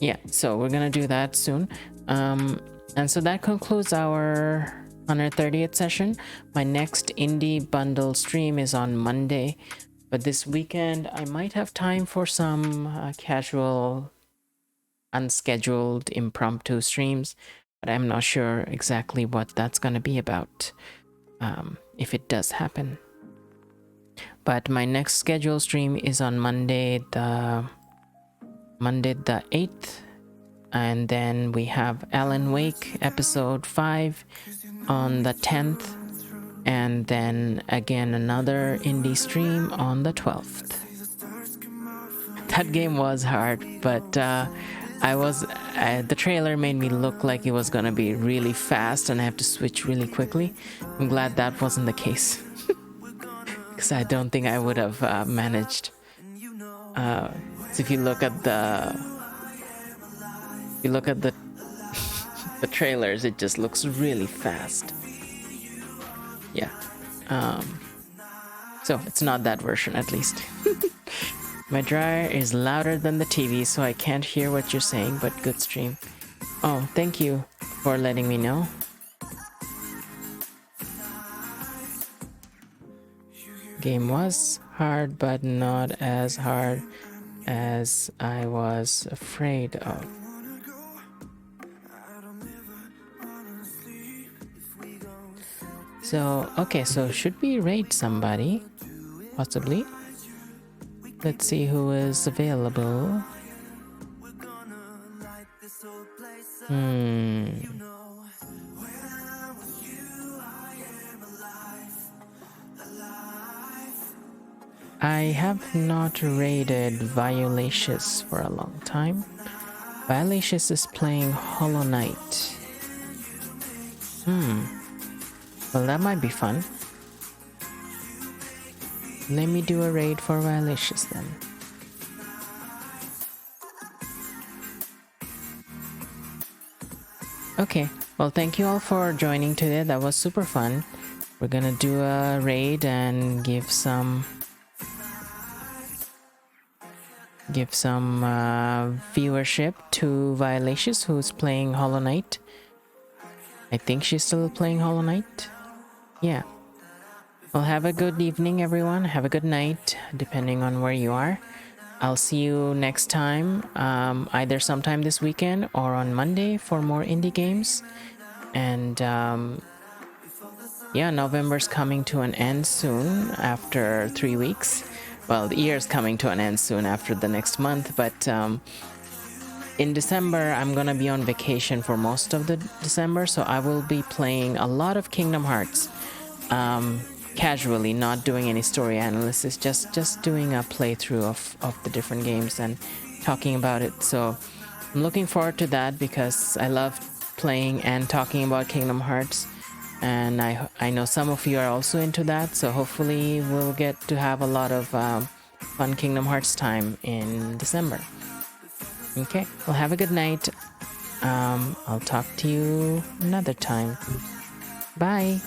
Yeah, so we're gonna do that soon. And so that concludes our 130th session. My next indie bundle stream is on Monday, but this weekend I might have time for some casual, unscheduled, impromptu streams, but I'm not sure exactly what that's gonna be about, if it does happen. But my next scheduled stream is on Monday the 8th, and then we have Alan Wake episode 5 on the 10th, and then again another indie stream on the 12th. That game was hard, but the trailer made me look like it was gonna be really fast and I have to switch really quickly. I'm glad that wasn't the case, because I don't think I would have managed. So if you look at the the trailers, it just looks really fast. Yeah. So it's not that version, at least. My dryer is louder than the TV, so I can't hear what you're saying, but good stream. Oh, thank you for letting me know. Game was hard, but not as hard as I was afraid of. So, okay, so should we raid somebody? Possibly. Let's see who is available. I have not raided Violacious for a long time. Violacious is playing Hollow Knight. Well, that might be fun. Let me do a raid for Violacious then. Okay, well, thank you all for joining today. That was super fun. We're gonna do a raid and give some viewership to Violacious, who's playing Hollow Knight. I think she's still playing Hollow Knight. Yeah. Well, have a good evening, everyone. Have a good night, depending on where you are. I'll see you next time, either sometime this weekend or on Monday for more indie games. And yeah, November's coming to an end soon after 3 weeks. Well, the year's coming to an end soon after the next month, but in December, I'm gonna be on vacation for most of the December, so I will be playing a lot of Kingdom Hearts, casually, not doing any story analysis, just doing a playthrough of the different games and talking about it. So I'm looking forward to that because I love playing and talking about Kingdom Hearts, and I know some of you are also into that, so hopefully we'll get to have a lot of fun Kingdom Hearts time in December. Okay, well, have a good night. I'll talk to you another time. Bye.